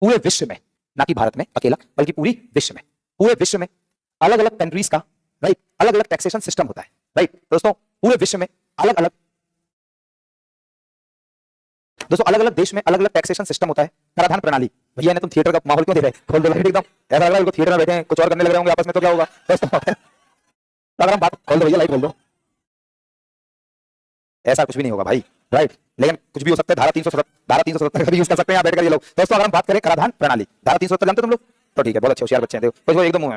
S1: पूरे विश्व में, ना कि भारत में अकेला, बल्कि पूरी विश्व में, पूरे विश्व में अलग अलग कंट्रीज का, राइट, अलग अलग टैक्सेशन सिस्टम होता है, राइट? दोस्तों पूरे विश्व में अलग अलग, दोस्तों अलग अलग देश में अलग अलग टैक्सेशन सिस्टम होता है। कराधान प्रणाली। भैया ने तुम थिएटर का माहौल क्यों दे रहे हैं? खोल दो लाइट एकदम, ऐसा लग रहा है उनको थिएटर में बैठे हैं, कुछ और करने लग रहे होंगे आपस में, तो क्या होगा दोस्तों? अगर हम बात खोल दो भैया, लाइट खोल दो। ऐसा कुछ भी नहीं होगा भाई, राइट? लेकिन कुछ भी हो सकता है। धारा 377 का भी यूज कर सकते हैं यहाँ बैठ कर ये लोग। दोस्तों अगर हम बात करें कराधान प्रणाली, धारा 377 जानते हो तुम लोग? तो ठीक है, बहुत अच्छे होशियार बच्चे हैं। देखो एकदम,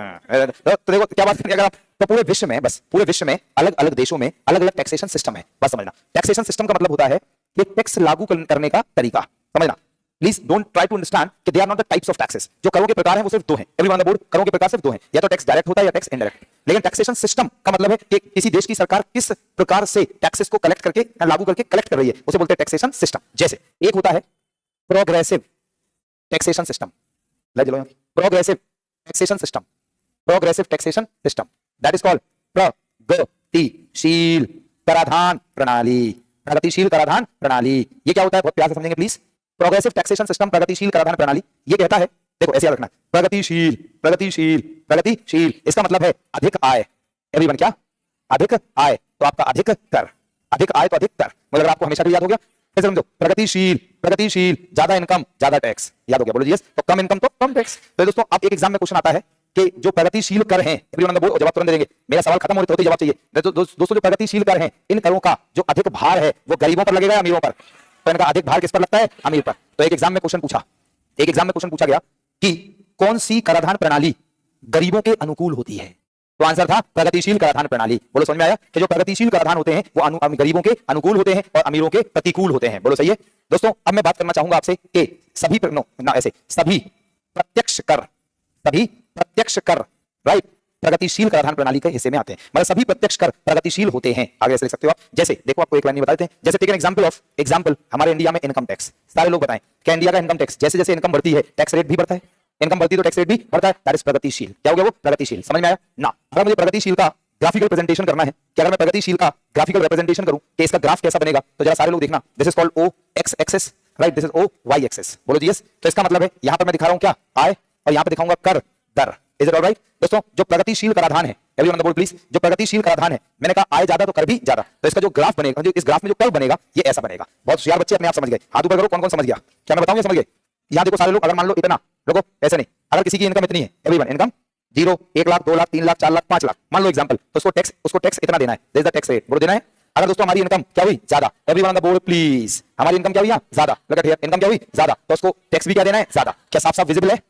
S1: तो देखो क्या बात करेंगे अगर आप, तो पूरे विश्व में, बस पूरे विश्व में अलग अलग देशों में अलग अलग टैक्सेशन सिस्टम है। बस समझना, टैक्सेशन सिस्टम का मतलब होता है कि टैक्स लागू करने का तरीका। समझना please, don't try to understand कि they are not the types of taxes. जो करों के प्रकार हैं वो सिर्फ दो हैं। एवरीवन ऑन द बोर्ड, करों के प्रकार सिर्फ दो हैं, या तो टैक्स डायरेक्ट होता है या टैक्स इनडायरेक्ट। लेकिन टैक्सेशन सिस्टम का मतलब है कि किसी देश की सरकार किस प्रकार से टैक्सेस को कलेक्ट करके, लागू करके कलेक्ट कर रही है, उसे बोलते हैं टैक्सेशन सिस्टम। जैसे एक होता है progressive taxation system, progressive taxation system, progressive taxation system, that is called प्रगतिशील कराधान प्रणाली। प्रगतिशील कराधान प्रणाली, ये क्या होता है बहुत प्यार से समझेंगे प्लीज। प्रोग्रेसिव टैक्सेशन सिस्टम, प्रगतिशील कराधान प्रणाली, ये कहता है, देखो ऐसे याद रखना, प्रगतिशील प्रगतिशील प्रगतिशील, इसका मतलब है अधिक आय। एवरीवन, क्या? अधिक आय तो आपका अधिक कर, अधिक आय तो अधिक कर। मतलब आपको हमेशा भी याद हो गया, कैसे समझो? प्रगतिशील प्रगतिशील, ज्यादा इनकम ज्यादा टैक्स, याद हो गया? बोलो जी यस। तो कम इनकम तो कम टैक्स। तो दोस्तों अब एक एग्जाम में क्वेश्चन आता है कि जो प्रगतिशील कर हैं, एवरीवन बोलो, जवाब तुरंत दे देंगे, मेरा सवाल खत्म होते होते जवाब चाहिए। दोस्तों जो प्रगतिशील कर हैं, इन करों का जो अधिक भार है वो गरीबों पर लगेगा या अमीरों पर? तो इनका अधिक भार किस पर लगता है? अमीर पर। तो एक एग्जाम में क्वेश्चन पूछा गया कि कौन सी कराधान प्रणाली गरीबों के अनुकूल होती है? तो आंसर था प्रगतिशील कराधान प्रणाली। बोलो समझ में आया कि जो प्रगतिशील कराधान होते हैं वो गरीबों के अनुकूल होते हैं और अमीरों के प्रतिकूल होते हैं। बोलो सही है दोस्तों। अब मैं बात करना चाहूंगा आपसे कि सभी प्रत्यक्ष कर, राइट, प्रगतिशील कराधान प्रणाली के हिस्से में आते हैं। मतलब सभी प्रत्यक्ष कर प्रगतिशील होते हैं। आगे ऐसे लिख सकते हो आप। जैसे देखो, आपको एक लाइन में बता देते हैं। जैसे टेक एन एग्जांपल हमारे इंडिया में इनकम टैक्स। सारे लोग बताएं क्या इंडिया का इनकम टैक्स, जैसे जैसे इनकम बढ़ती है टैक्स रेट भी बढ़ता है। इनकम बढ़ती तो टैक्स रेट भी बढ़ता है, दैट इज प्रगतिशील। क्या हो गया वो? प्रगतिशील। समझ में आया ना? अगर मुझे प्रगतिशील का ग्राफिकल प्रेजेंटेशन करना है, कि अगर मैं प्रगतिशील का ग्राफिकल रिप्रेजेंटेशन करूं कि इसका ग्राफ कैसा बनेगा, तो जरा सारे लोग देखना, this is called O X axis, right, this is O Y axis. बोलो जी यस। तो इसका मतलब है यहां पर मैं दिखा रहा हूं क्या? आय, और यहां पर दिखाऊंगा कर दर। इज इट ऑलराइट दोस्तों? जो प्रगतिशील कराधान है, everyone on the board please, जो प्रगतिशील कराधान है, मैंने कहा आय ज्यादा तो कर भी ज्यादा। तो इसका जो ग्राफ बनेगा, जो इस ग्राफ में जो कर्व बनेगा, ये ऐसा बनेगा। बहुत होशियार बच्चे अपने आप समझ गए। हाथ ऊपर करो, कौन कौन समझ गया? क्या मैं बताऊंगा? समझ गए? यहां देखो सारे लोग, अगर मान लो इतना, देखो ऐसे नहीं, अगर किसी की इनकम इतनी है, एवरीवन इनकम 0, 1 लाख, 2 लाख, 3 लाख, 4 लाख, 5 लाख, मान लो एग्जांपल, तो उसको टैक्स इतना देना है, this is the tax rate. बोलो देना है। अगर दोस्तों हमारी इनकम क्या हुई? ज्यादा। Everyone on the board please, हमारी इनकम क्या हुई? ज्यादा। लुक एट हियर, इनकम क्या हुई? ज्यादा, तो उसको टैक्स भी क्या देना है? ज्यादा। क्या साफ साफ विजिबल है?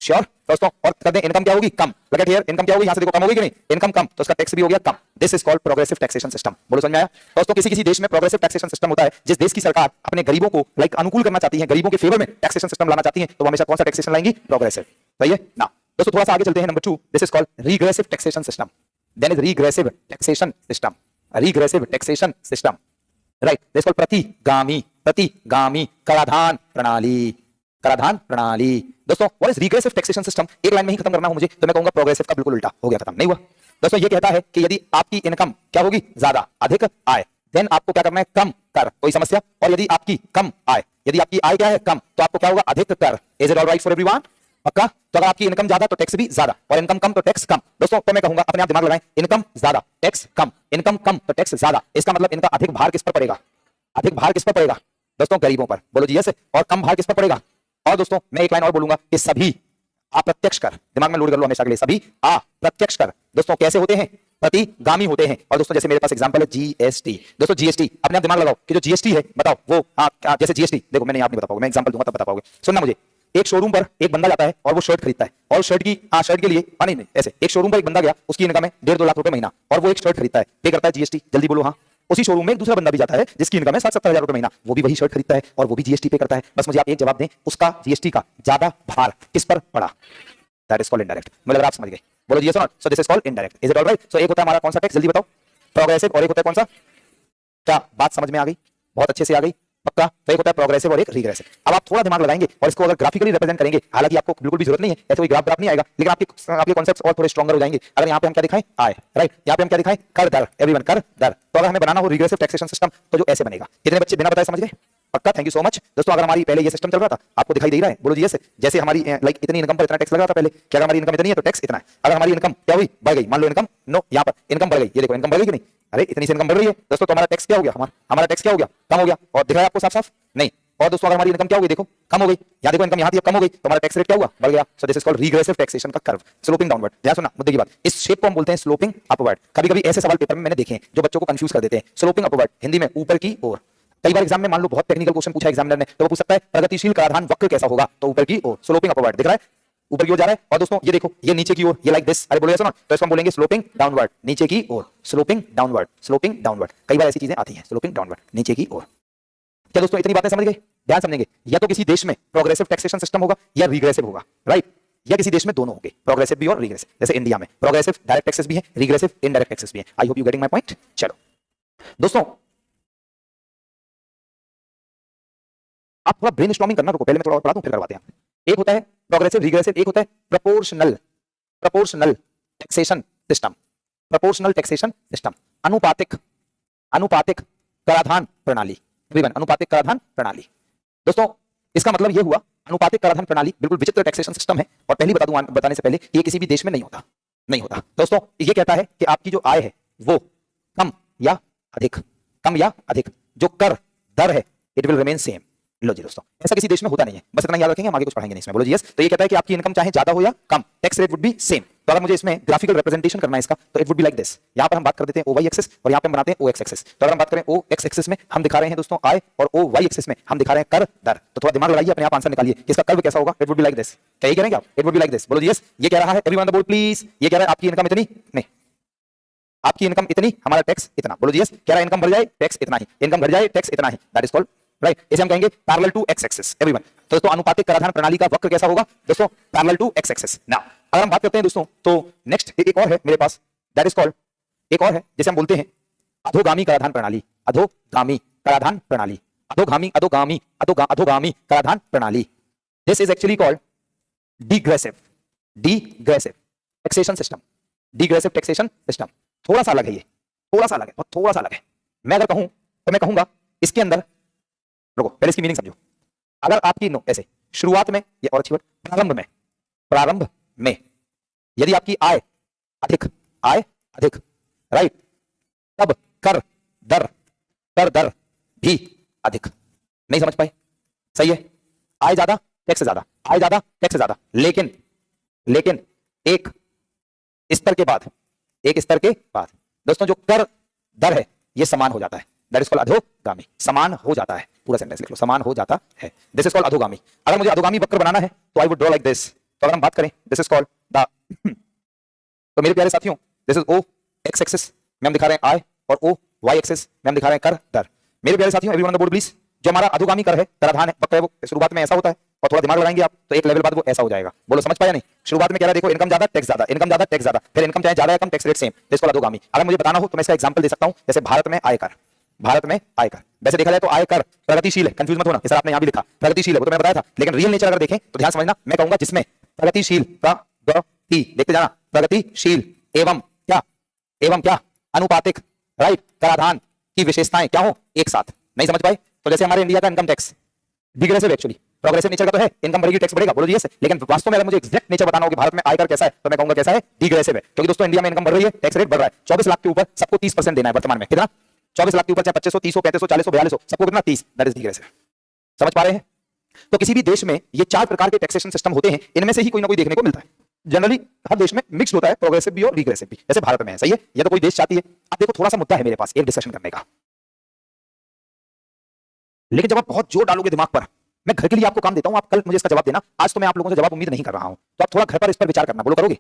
S1: श्योर दोस्तों। और कर दें, इनकम क्या होगी? कम। लुक एट हियर, इनकम क्या होगी? यहां से देखो कम होगी कि नहीं? इनकम कम, तो उसका टैक्स भी हो गया कम। This is called progressive taxation system. बोलो समझ में आया दोस्तों? किसी किसी देश में प्रोग्रेसिव टैक्सेशन सिस्टम होता है। जिस देश की सरकार अपने गरीबों को अनुकूल करना चाहती है, गरीबों के फेवर में टैक्सेशन सिस्टम लाना चाहती है, तो वो हमेशा कौन सा टैक्सेशन लाएंगी? प्रोग्रेसिव। सही है ना दोस्तों? थोड़ा सा आगे चलते हैं, number 2, this is called regressive taxation system. Then is regressive taxation system, regressive taxation system, right, this called प्रतिगामी कराधान प्रणाली। कराधान प्रणाली दोस्तों, what is regressive taxation system? एक लाइन में ही खत्म करना हो मुझे, तो मैं कहूंगा प्रोग्रेसिव का बिल्कुल उल्टा हो गया, खत्म नहीं हुआ दोस्तों। ये कहता है कि यदि आपकी इनकम क्या होगी? ज्यादा, अधिक आय, देन आपको क्या करना है? कम कर। कोई समस्या? और यदि आपकी कम आय, यदि आपकी आय क्या है? कम, तो आपको क्या होगा? अधिक कर। Is it alright for everyone? पक्का? तो अगर आपकी इनकम ज्यादा तो टैक्स भी ज्यादा, और इनकम कम तो टैक्स कम। दोस्तों तो मैं कहूंगा, अपने आप दिमाग लगाएं, इनकम ज्यादा टैक्स कम, इनकम कम तो टैक्स ज्यादा। इसका मतलब इनका अधिक भार किस पर पड़ेगा? अधिक भार किस पर पड़ेगा दोस्तों? गरीबों पर। बोलो जी यस। और कम भार किस पर पड़ेगा? और दोस्तों मैं एक लाइन और बोलूंगा कि सभी अप्रत्यक्ष कर, दिमाग में लोड कर लो हमेशा के लिए, सभी अप्रत्यक्ष कर दोस्तों कैसे होते हैं? प्रतिगामी होते हैं। और दोस्तों जैसे मेरे पास एग्जांपल है जीएसटी। दोस्तों जीएसटी अपने आप दिमाग लगाओ कि जो जीएसटी है बताओ वो जैसे जीएसटी देखो, मैंने आप नहीं बता पाओगे, मैं एग्जांपल दूंगा तब बता पाओगे। सुनना मुझे, एक शोरूम पर एक बंदा जाता है और वो शर्ट खरीदता है, और शर्ट के लिए नहीं ऐसे एक शोरूम पर एक बंदा गया, उसकी इनकम है 1.5-2 लाख रुपए महीना, और वो एक शर्ट खरीदता है, पे करता है जीएसटी। जल्दी बोलो हाँ। उसी शोरूम में एक दूसरा बंदा भी जाता है जिसकी इनकम है 60-70 हजार रुपए महीना, वो भी वही शर्ट खरीदता है और वो भी जीएसटी पे करता है। बस मुझे आप एक जवाब दें, उसका जीएसटी का ज्यादा भार किस पर पड़ा? That is called indirect. मुझे लग रहा आप समझ गए, बोलो यस और not. So this is called indirect. Is it alright? सो एक होता है हमारा कौन सा टैक्स, जल्दी बताओ? प्रोग्रेसिव। और एक होता है कौन सा? क्या बात समझ में आ गई? बहुत अच्छे से आ गई, पक्का? तो एक होता है प्रोग्रेसिव और एक रिग्रेसिव। अब आप थोड़ा दिमाग लगाएंगे और इसको अगर ग्राफिकली रिप्रेजेंट करेंगे, हालांकि आपको बिल्कुल भी जरूरत नहीं है, ऐसे कोई ग्राफ नहीं आएगा, लेकिन आपके कॉन्सेप्ट्स और थोड़े स्ट्रॉन्गर हो जाएंगे अगर यहाँ पे हम क्या दिखाएं? आय, राइट? यहाँ पे हम क्या दिखाएं? कर दर, एवरीवन कर दर। तो अगर हमें बनाना हो रिग्रेसिव टैक्सेशन सिस्टम तो जो ऐसे बनेगा। कितने बच्चे बिना बताए समझ गए? पक्का? थैंक यू सो मच दोस्तों। अगर हमारी पहले ये सिस्टम चल रहा था, आपको दिखाई दे रहा है? बोलो जी यस। जैसे हमारी लाइक इतनी इनकम पर इतना टैक्स लग रहा था पहले, क्या हमारी इनकम इतनी है तो टैक्स इतना है। अगर हमारी इनकम क्या हुई? बढ़ गई, मान लो इनकम नो, यहाँ पर इनकम बढ़ गई, ये देखो इनकम बढ़ गई कि नहीं? अरे इतनी सी इनकम बढ़ रही है दोस्तों, तो हमारा टैक्स क्या हो गया? हमारा टैक्स क्या हो गया? कम हो गया। और दिख रहा है आपको साफ साफ? नहीं। और दोस्तों अगर हमारी इनकम क्या हो गई? देखो कम हो गई, यहाँ देखो इनकम यहाँ थी अब कम हो गई, तो हमारा टैक्स रेट क्या हुआ? बढ़ गया। सो this is called regressive taxation का कर्व, स्लोपिंग डाउनवर्ड। ध्यान सुनना मुद्दे की बात, इस शेप को हम बोलते हैं स्लोपिंग अपवर्ड। कभी-कभी ऐसे सवाल पेपर में मैंने देखे हैं जो बच्चों को कंफ्यूज कर देते हैं। स्लोपिंग अपवर्ड हिंदी में ऊपर की ओर। कई बार एग्जाम में मान लो बहुत टेक्निकल क्वेश्चन पूछा एग्जामिनर ने, तो वो पूछ सकता है प्रगतिशील कराधान वक्र कैसा होगा? तो ऊपर की ओर, स्लोपिंग अपवर्ड। दिख रहा है ऊपर की ओर जा रहा है। और दोस्तों ये देखो ये नीचे की ओर, ये लाइक दिस। अरे बोलो ऐसा ना, तो इसको हम बोलेंगे स्लोपिंग डाउनवर्ड, नीचे की ओर, स्लोपिंग डाउनवर्ड, स्लोपिंग डाउनवर्ड। कई बार ऐसी चीजें आती हैं, स्लोपिंग डाउनवर्ड, नीचे की ओर। क्या दोस्तों इतनी बातें समझ गए? ध्यान समझेंगे, या तो किसी देश में प्रोग्रेसिव टैक्सेशन सिस्टम होगा या रिग्रेसिव होगा, राइट? या किसी देश में दोनों होंगे, प्रोग्रेसिव भी और रिग्रेसिव। जैसे इंडिया में प्रोग्रेसिव डायरेक्ट टैक्सेस भी है, रिग्रेसिव इनडायरेक्ट टैक्सेस भी है। I hope you getting my point. चलो दोस्तों आप थोड़ा ब्रेनस्टॉर्मिंग करना, रुको पहले मैं थोड़ा और पढ़ा दूं फिर करवाते हैं। एक होता है प्रोग्रेसिव रिग्रेसिव, एक होता है proportional taxation system. Proportional taxation system, अनुपातिक कराधान प्रणाली। अनुपातिक कराधान प्रणाली। दोस्तों इसका मतलब यह हुआ, अनुपातिक कराधान प्रणाली बिल्कुल विचित्र टैक्सेशन सिस्टम है। और पहले बता दूं बताने से पहले कि ये किसी भी देश में नहीं होता। दोस्तों ये कहता है कि आपकी जो आय है वो कम या अधिक, जो कर दर है इट विल रिमेन सेम। लो जी दोस्तों, ऐसा किसी देश में होता नहीं है, बस इतना याद रखेंगे, हम आगे कुछ पढ़ाएंगे नहीं इसमें। बोलो जी यस। तो ये कहता है कि आपकी इनकम चाहे ज्यादा हो या कम, tax rate would be same. तो अगर मुझे इसमें ग्राफिकल रिप्रेजेंटेशन करना है इसका, तो it would be like this. यहाँ पर हम बात कर देते हैं ओ वाई एक्सिस और यहाँ पे हम बनाते हैं ओ एक्स एक्सिस। तो अगर हम बात करें ओ एक्स एक्सिस में हम दिखा रहे हैं दोस्तों आय, और ओ वाई एक्सिस में हम दिखा रहे हैं कर दर। तो थोड़ा दिमाग लगाइए, अपने आप आंसर निकालिए कि इसका कर्व कैसा होगा। It would be like this. क्या ये करेंगे आप? It would be like this. बोलो जी यस। ये कह रहा है everyone on the board please, ये कह रहा है आपकी इनकम इतनी, नहीं आपकी इनकम इतनी, हमारा टैक्स इतना। बोलो जी यस। कह रहा है इनकम बढ़ जाए टैक्स इतना ही, इनकम घट जाए टैक्स इतना ही। That is called right. इसे हम कहेंगे parallel to X axis. Everyone, तो दोस्तों अनुपातिक कराधान प्रणाली का वक्र कैसा होगा दोस्तों? Parallel to X axis. Now अगर हम बात करते हैं दोस्तों, तो नेक्स्ट एक और है मेरे पास, दैट इज कॉल्ड, एक और है जिसे हम बोलते हैं अधोगामी कराधान प्रणाली। अधोगामी कराधान प्रणाली, अधोगामी कराधान प्रणाली। This is actually called degressive taxation system. Degressive taxation system थोड़ा सा अलग है, ये थोड़ा सा अलग है। मैं अगर कहूं तो मैं कहूंगा इसके अंदर, रुको पहले इसकी मीनिंग समझो। अगर आपकी ऐसे शुरुआत में, ये और अच्छी बात, प्रारंभ में यदि आपकी आय अधिक, राइट, तब कर दर भी अधिक। नहीं समझ पाए? सही है, आय ज्यादा टैक्स ज्यादा, आय ज्यादा टैक्स ज्यादा, लेकिन एक स्तर के बाद दोस्तों जो कर दर है ये समान हो जाता है। दैट इज कॉल्ड अधोगामी। समान हो जाता है, पूरा सेंटेंस लिख लो, समान हो जाता है। दिस इज कॉल्ड अधोगामी। अगर मुझे अधोगामी वक्र बनाना है तो I would draw like this. तो अगर हम बात करें, दिस इज कॉल्ड द तो मेरे प्यारे साथियों, this is O X axis में हम दिखा रहे हैं आय, और ओ वाई एक्सिस में हम दिखा रहे हैं कर दर। मेरे प्यारे साथियों, everyone on the board please, जो हमारा अधोगामी कर है, कराधान है, वक्र है, वो शुरुआत में ऐसा होता है और थोड़ा दिमाग लगाएंगे आप तो एक लेवल बाद वो ऐसा हो जाएगा। बोलो समझ पाया नहीं? शुरुआत में कह रहा है देखो इनकम ज्यादा टैक्स ज्यादा, इनकम ज्यादा टैक्स ज्यादा, फिर इनकम चाहे ज्यादा या कम टैक्स रेट सेम। इसको अधोगामी। अगर मुझे बताना हो तो मैं इसका एग्जांपल दे सकता हूं, जैसे भारत में आयकर। वैसे देखा जाए तो आयकर प्रगतिशील है, कंफ्यूज मत होना, जैसा आपने यहां भी लिखा प्रगतिशील है, वो तो मैं बताया था, लेकिन रियल नेचर अगर देखें तो ध्यान समझना, मैं कहूंगा जिसमें प्रगतिशील, देखते जाना, प्रगतिशील एवं क्या अनुपातिक, राइट, कराधान की विशेषताएं क्या हो एक साथ। नहीं समझ पाए? तो जैसे हमारे इंडिया का income tax degressive, actually progressive nature का तो है, इनकम बढ़ेगी टैक्स बढ़ेगा, बोलो जी यस। लेकिन वास्तव में अगर मुझे एग्जैक्ट नेचर बताना हो कि भारत में आयकर कैसा है, तो मैं कहूंगा कैसा है? डिग्रेसिव है। क्योंकि दोस्तों इंडिया में इनकम बढ़ रही है, टैक्स रेट बढ़ रहा है। 24 लाख के ऊपर सबको 30% देना है वर्तमान में। कितना? 24 लाख के ऊपर, चाहे 2500, 3000, 3500, 4000, 4200, सबको कितना? 30। That is degressive. समझ पा रहे हैं? तो किसी भी देश में ये 4 प्रकार के टैक्सेशन सिस्टम होते हैं, इनमें से ही कोई ना कोई देखने को मिलता है। जनरली हर देश में मिक्स होता है, प्रोग्रेसिव भी और रिग्रेसिव भी, जैसे भारत में है। सही है, या तो कोई देश चाहती है। अब देखो थोड़ा सा मुद्दा है मेरे पास एक डिस्कशन करने का, लेकिन जब आप बहुत जोर डालोगे दिमाग पर, मैं घर के लिए आपको काम देता हूं, आप कल मुझे इसका जवाब देना। आज तो मैं आप लोगों से जवाब उम्मीद नहीं कर रहा हूं, तो आप थोड़ा घर पर इस पर विचार करना। बोलो करोगे?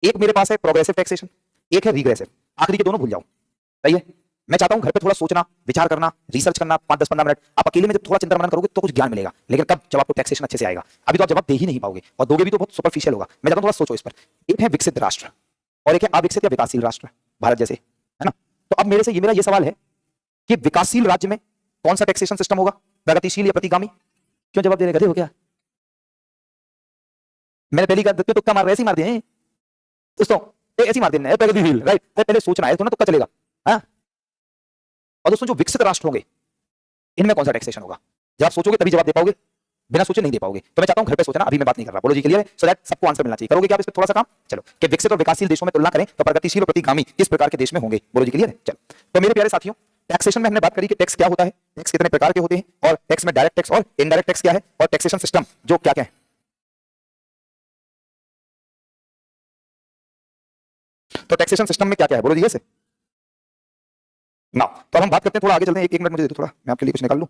S1: एक मेरे पास है प्रोग्रेसिव टैक्सेशन, एक है रिग्रेसिव। आखिरी के दोनों भूल जाओ। सही है, मैं चाहता हूं घर पे थोड़ा सोचना, विचार करना, रिसर्च करना, 5-10-15 मिनट। आप अकेले में जब थोड़ा चिंतन मनन करोगे तो कुछ ज्ञान मिलेगा, लेकिन कब? जब आपको टैक्सेशन अच्छे से आएगा। अभी तो आप जवाब दे ही नहीं पाओगे, और दोगे भी तो बहुत सुपरफिशियल होगा। मैं चाहता हूं थोड़ा सोचो इस पर। एक है विकसित राष्ट्र और एक है अविकसित या विकासशील राष्ट्र, भारत जैसे, है ना। तो अब मेरे से मेरा ये सवाल है कि विकासशील राज्य में कौन सा टैक्सेशन सिस्टम होगा, प्रगतिशील या प्रतिगामी? क्यों जवाब दे रहे, गधे हो क्या? मैंने पहली का तुक्का मार रहे, ऐसे ही मार दिए दोस्तों, ऐसे ही मार देना है प्रगतिशील, राइट। पहले सोचना है तो ना तुक्का चलेगा। हाँ, और दोस्तों जो विकसित राष्ट्र होंगे इनमें कौन सा टैक्सेशन होगा? जब आप सोचोगे तभी जवाब दे पाओगे, बिना सोचे नहीं दे पाओगे। तो मैं चाहता हूं घर पे सोचना, अभी मैं बात नहीं कर रहा। बोलो जी क्लियर है? सो दैट सबको आंसर मिलना चाहिए। करोगे क्या आप इस पर थोड़ा सा काम? चलो, कि विकसित और विकासशील देशों में तुलना करें तो प्रगतिशील और प्रतिगामी किस प्रकार के देश में होंगे? बोलो जी क्लियर है? चलो, तो मेरे प्यारे साथियों, टैक्सेशन में हमने बात करी कि टैक्स क्या होता है, टैक्स कितने प्रकार के होते हैं, और टैक्स में डायरेक्ट टैक्स और इनडायरेक्ट टैक्स क्या है, और टैक्सेशन सिस्टम जो क्या क्या है। तो टैक्सेशन सिस्टम में क्या क्या है? बोलो जी यस ना। तो अब हम बात करते हैं, थोड़ा आगे चलते हैं। एक मिनट मुझे दे दो, थोड़ा मैं आपके लिए कुछ निकाल लूं।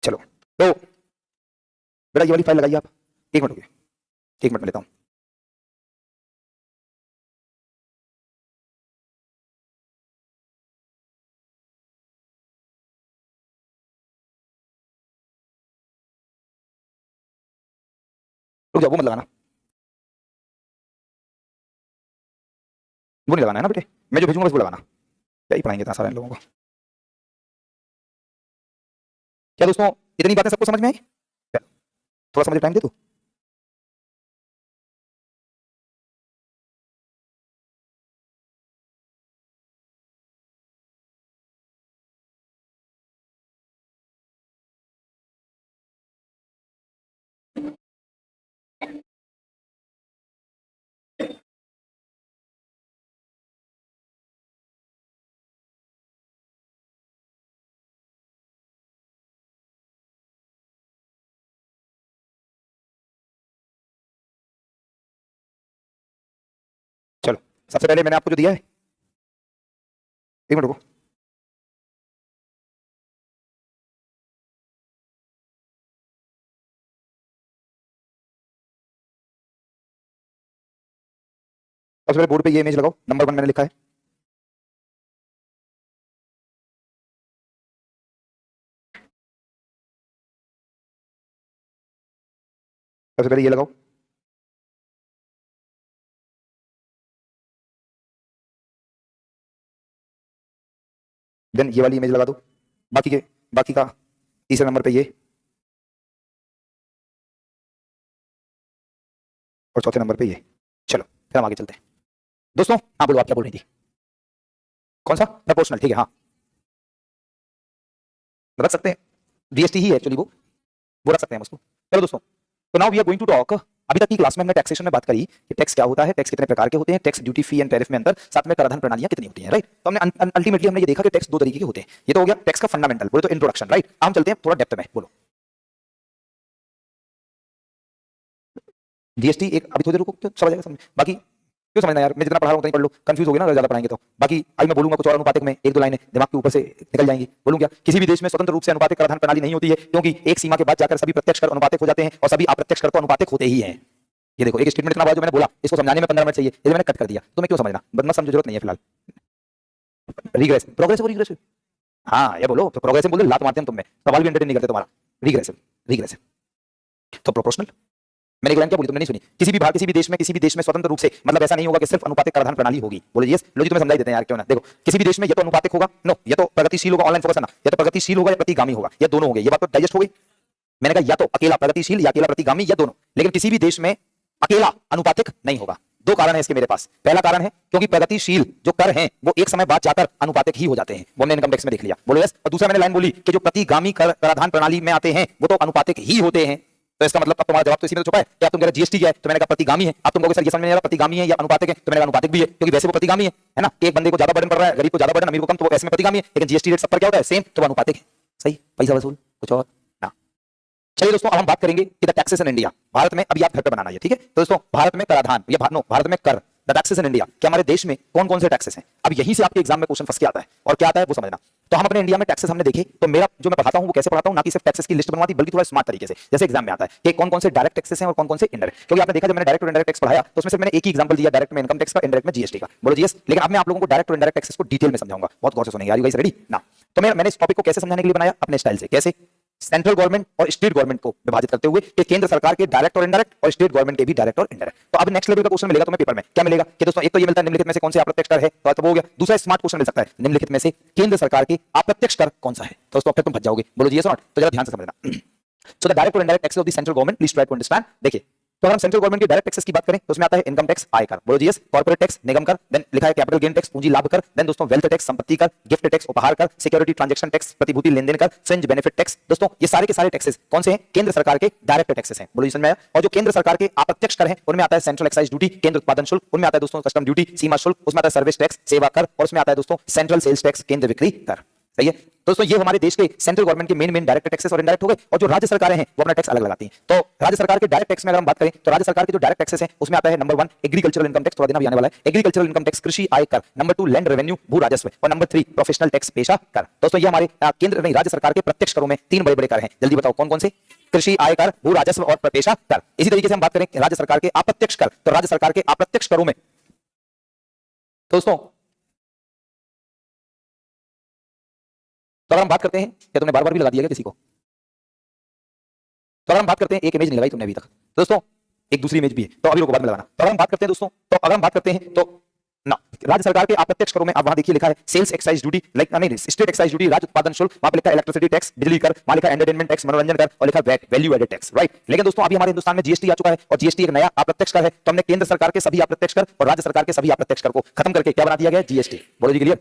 S1: चलो, तो बेटा ये वाली फाइल लगाइए आप। एक मिनट रुकिए, एक मिनट में लेता हूं। रुक जाओ, वो मत लगाना, वो नहीं लगाना है ना बेटे, मैं जो भेजूंगा बस वो लगाना। क्या ही पढ़ाएंगे इतना सारे लोगों को। क्या दोस्तों इतनी बातें सबको समझ में आई? चलो, थोड़ा सा मुझे टाइम दे दो। चलो, सबसे पहले मैंने आपको जो दिया है, एक मिनट रुको। सबसे पहले बोर्ड पे ये इमेज लगाओ, नंबर 1 मैंने लिखा है। सबसे पहले ये लगाओ। देन ये वाली इमेज लगा दो। बाकी का तीसरे नंबर पे ये, और चौथे नंबर पे ये। चलो फिर हम आगे चलते हैं। दोस्तों हाँ बोलो, आप क्या बोल रही थी? कौन सा? प्रपोर्शनल, ठीक है। हाँ रख सकते हैं, जीएसटी ही है एक्चुअली, वो रख सकते हैं हम उसको। चलो दोस्तों, तो now we are going to talk. अभी तक की क्लास में हमने टैक्सेशन में बात करी कि टैक्स क्या होता है, टैक्स कितने प्रकार के होते हैं, tax duty fee and tariff में अंतर, साथ में कराधान प्रणालियां कितनी होती हैं, राइट। तो हमने अल्टीमेटली हमने ये देखा कि टैक्स 2 तरीके के होते हैं। ये तो हो गया टैक्स का फंडामेंटल, बोले तो इंट्रोडक्शन, राइट। हम चलते हैं थोड़ा डेप्थ में। बोलो जीएसटी एक, अभी थोड़ी देर रुको, तो समझ आएगा समझ। बाकी क्यों समझना यार, मैं जितना पढ़ा रहा हूं उतना ही पढ़ लो, कंफ्यूज हो गए ना अगर ज्यादा पढ़ाएंगे तो। बाकी अभी मैं बोलूंगा कुछ और अनुपातिक में, 1-2 लाइनें दिमाग के ऊपर से निकल जाएंगी। बोलूं क्या? किसी भी देश में स्वतंत्र रूप से अनुपातिक कराधान प्रणाली नहीं होती है, क्योंकि एक सीमा के बाद जाकर सभी प्रत्यक्ष कर अनुपातिक हो जाते हैं और सभी अप्रत्यक्ष कर तो अनुपातिक होते ही हैं। ये देखो एक स्टेटमेंट इतना बड़ा जो मैंने बोला, इसको समझाने में 15 मिनट चाहिए, ये मैंने कट कर दिया। तो मैं क्यों समझना, बदमाश समझो, जरूरत नहीं है फिलहाल। Regressive, progressive, regressive. हाँ ये बोलो, तो प्रोग्रेसिव बोल दो, लात मारते हैं तुम में, सवाल भी एंटरटेन नहीं करते तुम्हारा। Regressive, regressive. तो प्रोपोर्शनल, मैंने एक लाइन क्या बोली तुमने नहीं सुनी? किसी भी देश में स्वतंत्र रूप से, मतलब ऐसा नहीं होगा कि सिर्फ अनुपातिक कराधान प्रणाली होगी। बोलो यस, लो जी तुम्हें समझाई देते हैं यार, क्यों ना। देखो किसी भी देश में या तो अनुपातिक होगा, नो, या तो प्रगतिशील होगा, ऑनलाइन फोकस करना, या तो प्रगतिशील होगा या प्रतिगामी होगा, या दोनों होंगे। ये बात तो डाइजेस्ट हो गई। मैंने कहा या तो अकेला प्रगतिशील या अकेला प्रतिगामी या दोनों, लेकिन किसी भी देश में अकेला अनुपातिक नहीं होगा। 2 कारण है इसके मेरे पास। पहला कारण है क्योंकि प्रगतिशील जो कर हैं वो एक समय बाद जाकर अनुपातिक ही हो जाते हैं, वो हमने इनकम टैक्स में देख लिया। बोलो यस। और दूसरा मैंने लाइन बोली कि जो प्रतिगामी कराधान प्रणाली में आते हैं वो तो अनुपातिक ही होते हैं। तो इसका मतलब अब तुम्हारा जवाब तो इसी में तो छुपा है कि आप तुम कह रहे जीएसटी क्या है, तो मैंने कहा प्रतिगामी है। अब तुम कहोगे सर ये समझ में नहीं आ रहा प्रतिगामी है या अनुपातिक है, तो मैंने कहा अनुपातिक भी है, क्योंकि वैसे वो प्रतिगामी है ना, कि एक बंदे को ज्यादा बर्डन पड़ रहा है, गरीब को ज्यादा बर्डन, अमीर को कम, तो ऐसे में प्रतिगामी है। लेकिन जीएसटी रेट सब पर क्या होता है, सेम, तो अनुपातिक है। सही, पैसा वसूल, कुछ और ना। चलिए दोस्तों, अब हम बात करेंगे कि the taxes in India, Bharat में अभी आप घर पे बनाना है, ठीक है। तो दोस्तों भारत में कराधान या भारत में कर, द टैक्सेस इन इंडिया, कि हमारे देश में कौन कौन से टैक्सेस हैं। अब यहीं से आपके एग्जाम में क्वेश्चन फंस के आता है, और क्या आता है वो समझना। तो हम अपने इंडिया में टैक्सेस हमने देखे, तो मेरा जो मैं पढ़ाता हूं वो कैसे पढ़ाता हूं, ना कि सिर्फ टैक्सेस की लिस्ट बनवाती, बल्कि थोड़ा स्मार्ट तरीके से, जैसे एग्जाम में आता है कि कौन कौन से डायरेक्ट टैक्सेस हैं और कौन कौन से इनडायरेक्ट। क्योंकि आपने देखा जब मैंने डायरेक्ट और इनडायरेक्ट टैक्स पढ़ाया तो उसमें से मैंने एक ही एग्जांपल दिया, डायरेक्ट में इनकम टैक्स का, इनडायरेक्ट में जीएसटी का, बोलो जीएस। लेकिन अब मैं आप लोगों को डायरेक्ट और इनडायरेक्ट टैक्सेस को डिटेल में समझाऊंगा, बहुत गौर से सुनेंगे। आर यू गाइस रेडी ना। तो मैंने इस टॉपिक को कैसे समझाने के लिए बनाया, अपने स्टाइल से। कैसे, सेंट्रल गवर्नमेंट और स्टेट गवर्नमेंट को विभाजित करते हुए कि केंद्र सरकार के डायरेक्ट और इनडायरेक्ट और स्टेट गवर्नमेंट के भी डायरेक्ट और इनडायरेक्ट। तो अब नेक्स्ट लेवल का क्वेश्चन मिलेगा तुम्हें पेपर में, क्या मिलेगा कि दोस्तों एक तो ये मिलता है निम्नलिखित में से कौन से अप्रत्यक्ष कर है, तो वो हो गया। दूसरा स्मार्ट क्वेश्चन मिल सकता है, निम्नलिखित में से केंद्र सरकार के अप्रत्यक्ष कर कौन सा है। तो दोस्तों फिर तुम फंस जाओगे, बोलो जी नॉट। तो जरा ध्यान से समझना। सो द डायरेक्ट और indirect taxes of the central government, please try to understand. देखिए, तो अगर हम सेंट्रल गवर्नमेंट के डायरेक्ट टैक्सेस की बात करें तो उसमें आता है इनकम टैक्स, आयकर, बोलो जीएस, कॉर्पोरेट टैक्स, निगम कर, देन लिखा है कैपिटल गेन टैक्स, पूंजी लाभ कर, देन दोस्तों वेल्थ टैक्स, संपत्ति कर, गिफ्ट टैक्स, उपहार कर, सिक्योरिटी ट्रांजैक्शन टैक्स, प्रतिभूति लेनदेन कर, फ्रिंज बेनिफिट टैक्स। दोस्तों ये सारे के सारे टैक्सेस कौन से हैं, केंद्र सरकार के डायरेक्ट टैक्सेस हैं, बोलो जी समझ में आया। और जो केंद्र सरकार के अप्रत्यक्ष कर हैं उनमें आता है सेंट्रल एक्साइज ड्यूटी, केंद्र उत्पादन शुल्क, उनमें आता है दोस्तों कस्टम ड्यूटी, सीमा शुल्क, उसमें आता है सर्विस टैक्स, सेवा कर, और उसमें आता है दोस्तों सेंट्रल सेल्स टैक्स, केंद्र बिक्री कर। सही है दोस्तों, ये हमारे देश के सेंट्रल गवर्नमेंट के मेन डायरेक्ट टैक्सेस और इनडायरेक्ट हो गए। और जो राज्य सरकारें हैं वो अपना टैक्स अलग लगाती हैं। तो राज्य सरकार के डायरेक्ट टैक्स में अगर हम बात करें तो राज्य सरकार के जो डायरेक्ट टैक्सेस हैं उसमें आता है नंबर 1 एग्रीकल्चरल इनकम टैक्स, थोड़ा दिन अभी आने वाला है, एग्रीकल्चरल इनकम टैक्स, कृषि आय कर, नंबर 2 लैंड रेवेन्यू, भू राजस्व, और नंबर 3 प्रोफेशनल टैक्स, पेशा कर। दोस्तों ये हमारे केंद्र नहीं राज्य सरकार के प्रत्यक्ष करों में 3 बड़े बड़े कर हैं। जल्दी बताओ कौन कौन से, कृषि आय कर, भू राजस्व और पेशा कर। इसी तरीके से हम बात करें राज्य सरकार के अप्रत्यक्ष कर, तो राज्य सरकार के अप्रत्यक्ष करों में दोस्तों, तो अगर हम बात करते हैं, क्या तुमने बार बार भी लगा दिया क्या किसी को, तो अगर हम बात करते हैं, एक इमेज नहीं लगाई तुमने अभी तक दोस्तों, एक दूसरी इमेज भी है, तो अभी रुको बाद में लगाना। तो अगर हम बात करते हैं दोस्तों, तो अगर हम बात करते हैं तो ना राज्य सरकार के अप्रत्यक्ष करों में आप वहां देखिए लिखा है सेल्स एक्साइज ड्यूटी, लाइक नहीं स्टेट एक्साइज ड्यूटी, राज्य उत्पादन शुल्क, वहां पे लिखा है इलेक्ट्रिसिटी टैक्स, बिजली कर, वहां लिखा है एंटरटेनमेंट टैक्स, मनोरंजन कर, और लिखा है वैल्यू एडेड टैक्स, राइट। लेकिन दोस्तों अभी हमारे हिंदुस्तान में जीएसटी आ चुका है, और जीएसटी एक नया अप्रत्यक्ष कर है। तो हमने केंद्र सरकार के सभी अप्रत्यक्ष कर और राज्य सरकार के सभी अप्रत्यक्ष कर को खत्म करके क्या बना दिया गया है, जीएसटी। बोलो जी क्लियर।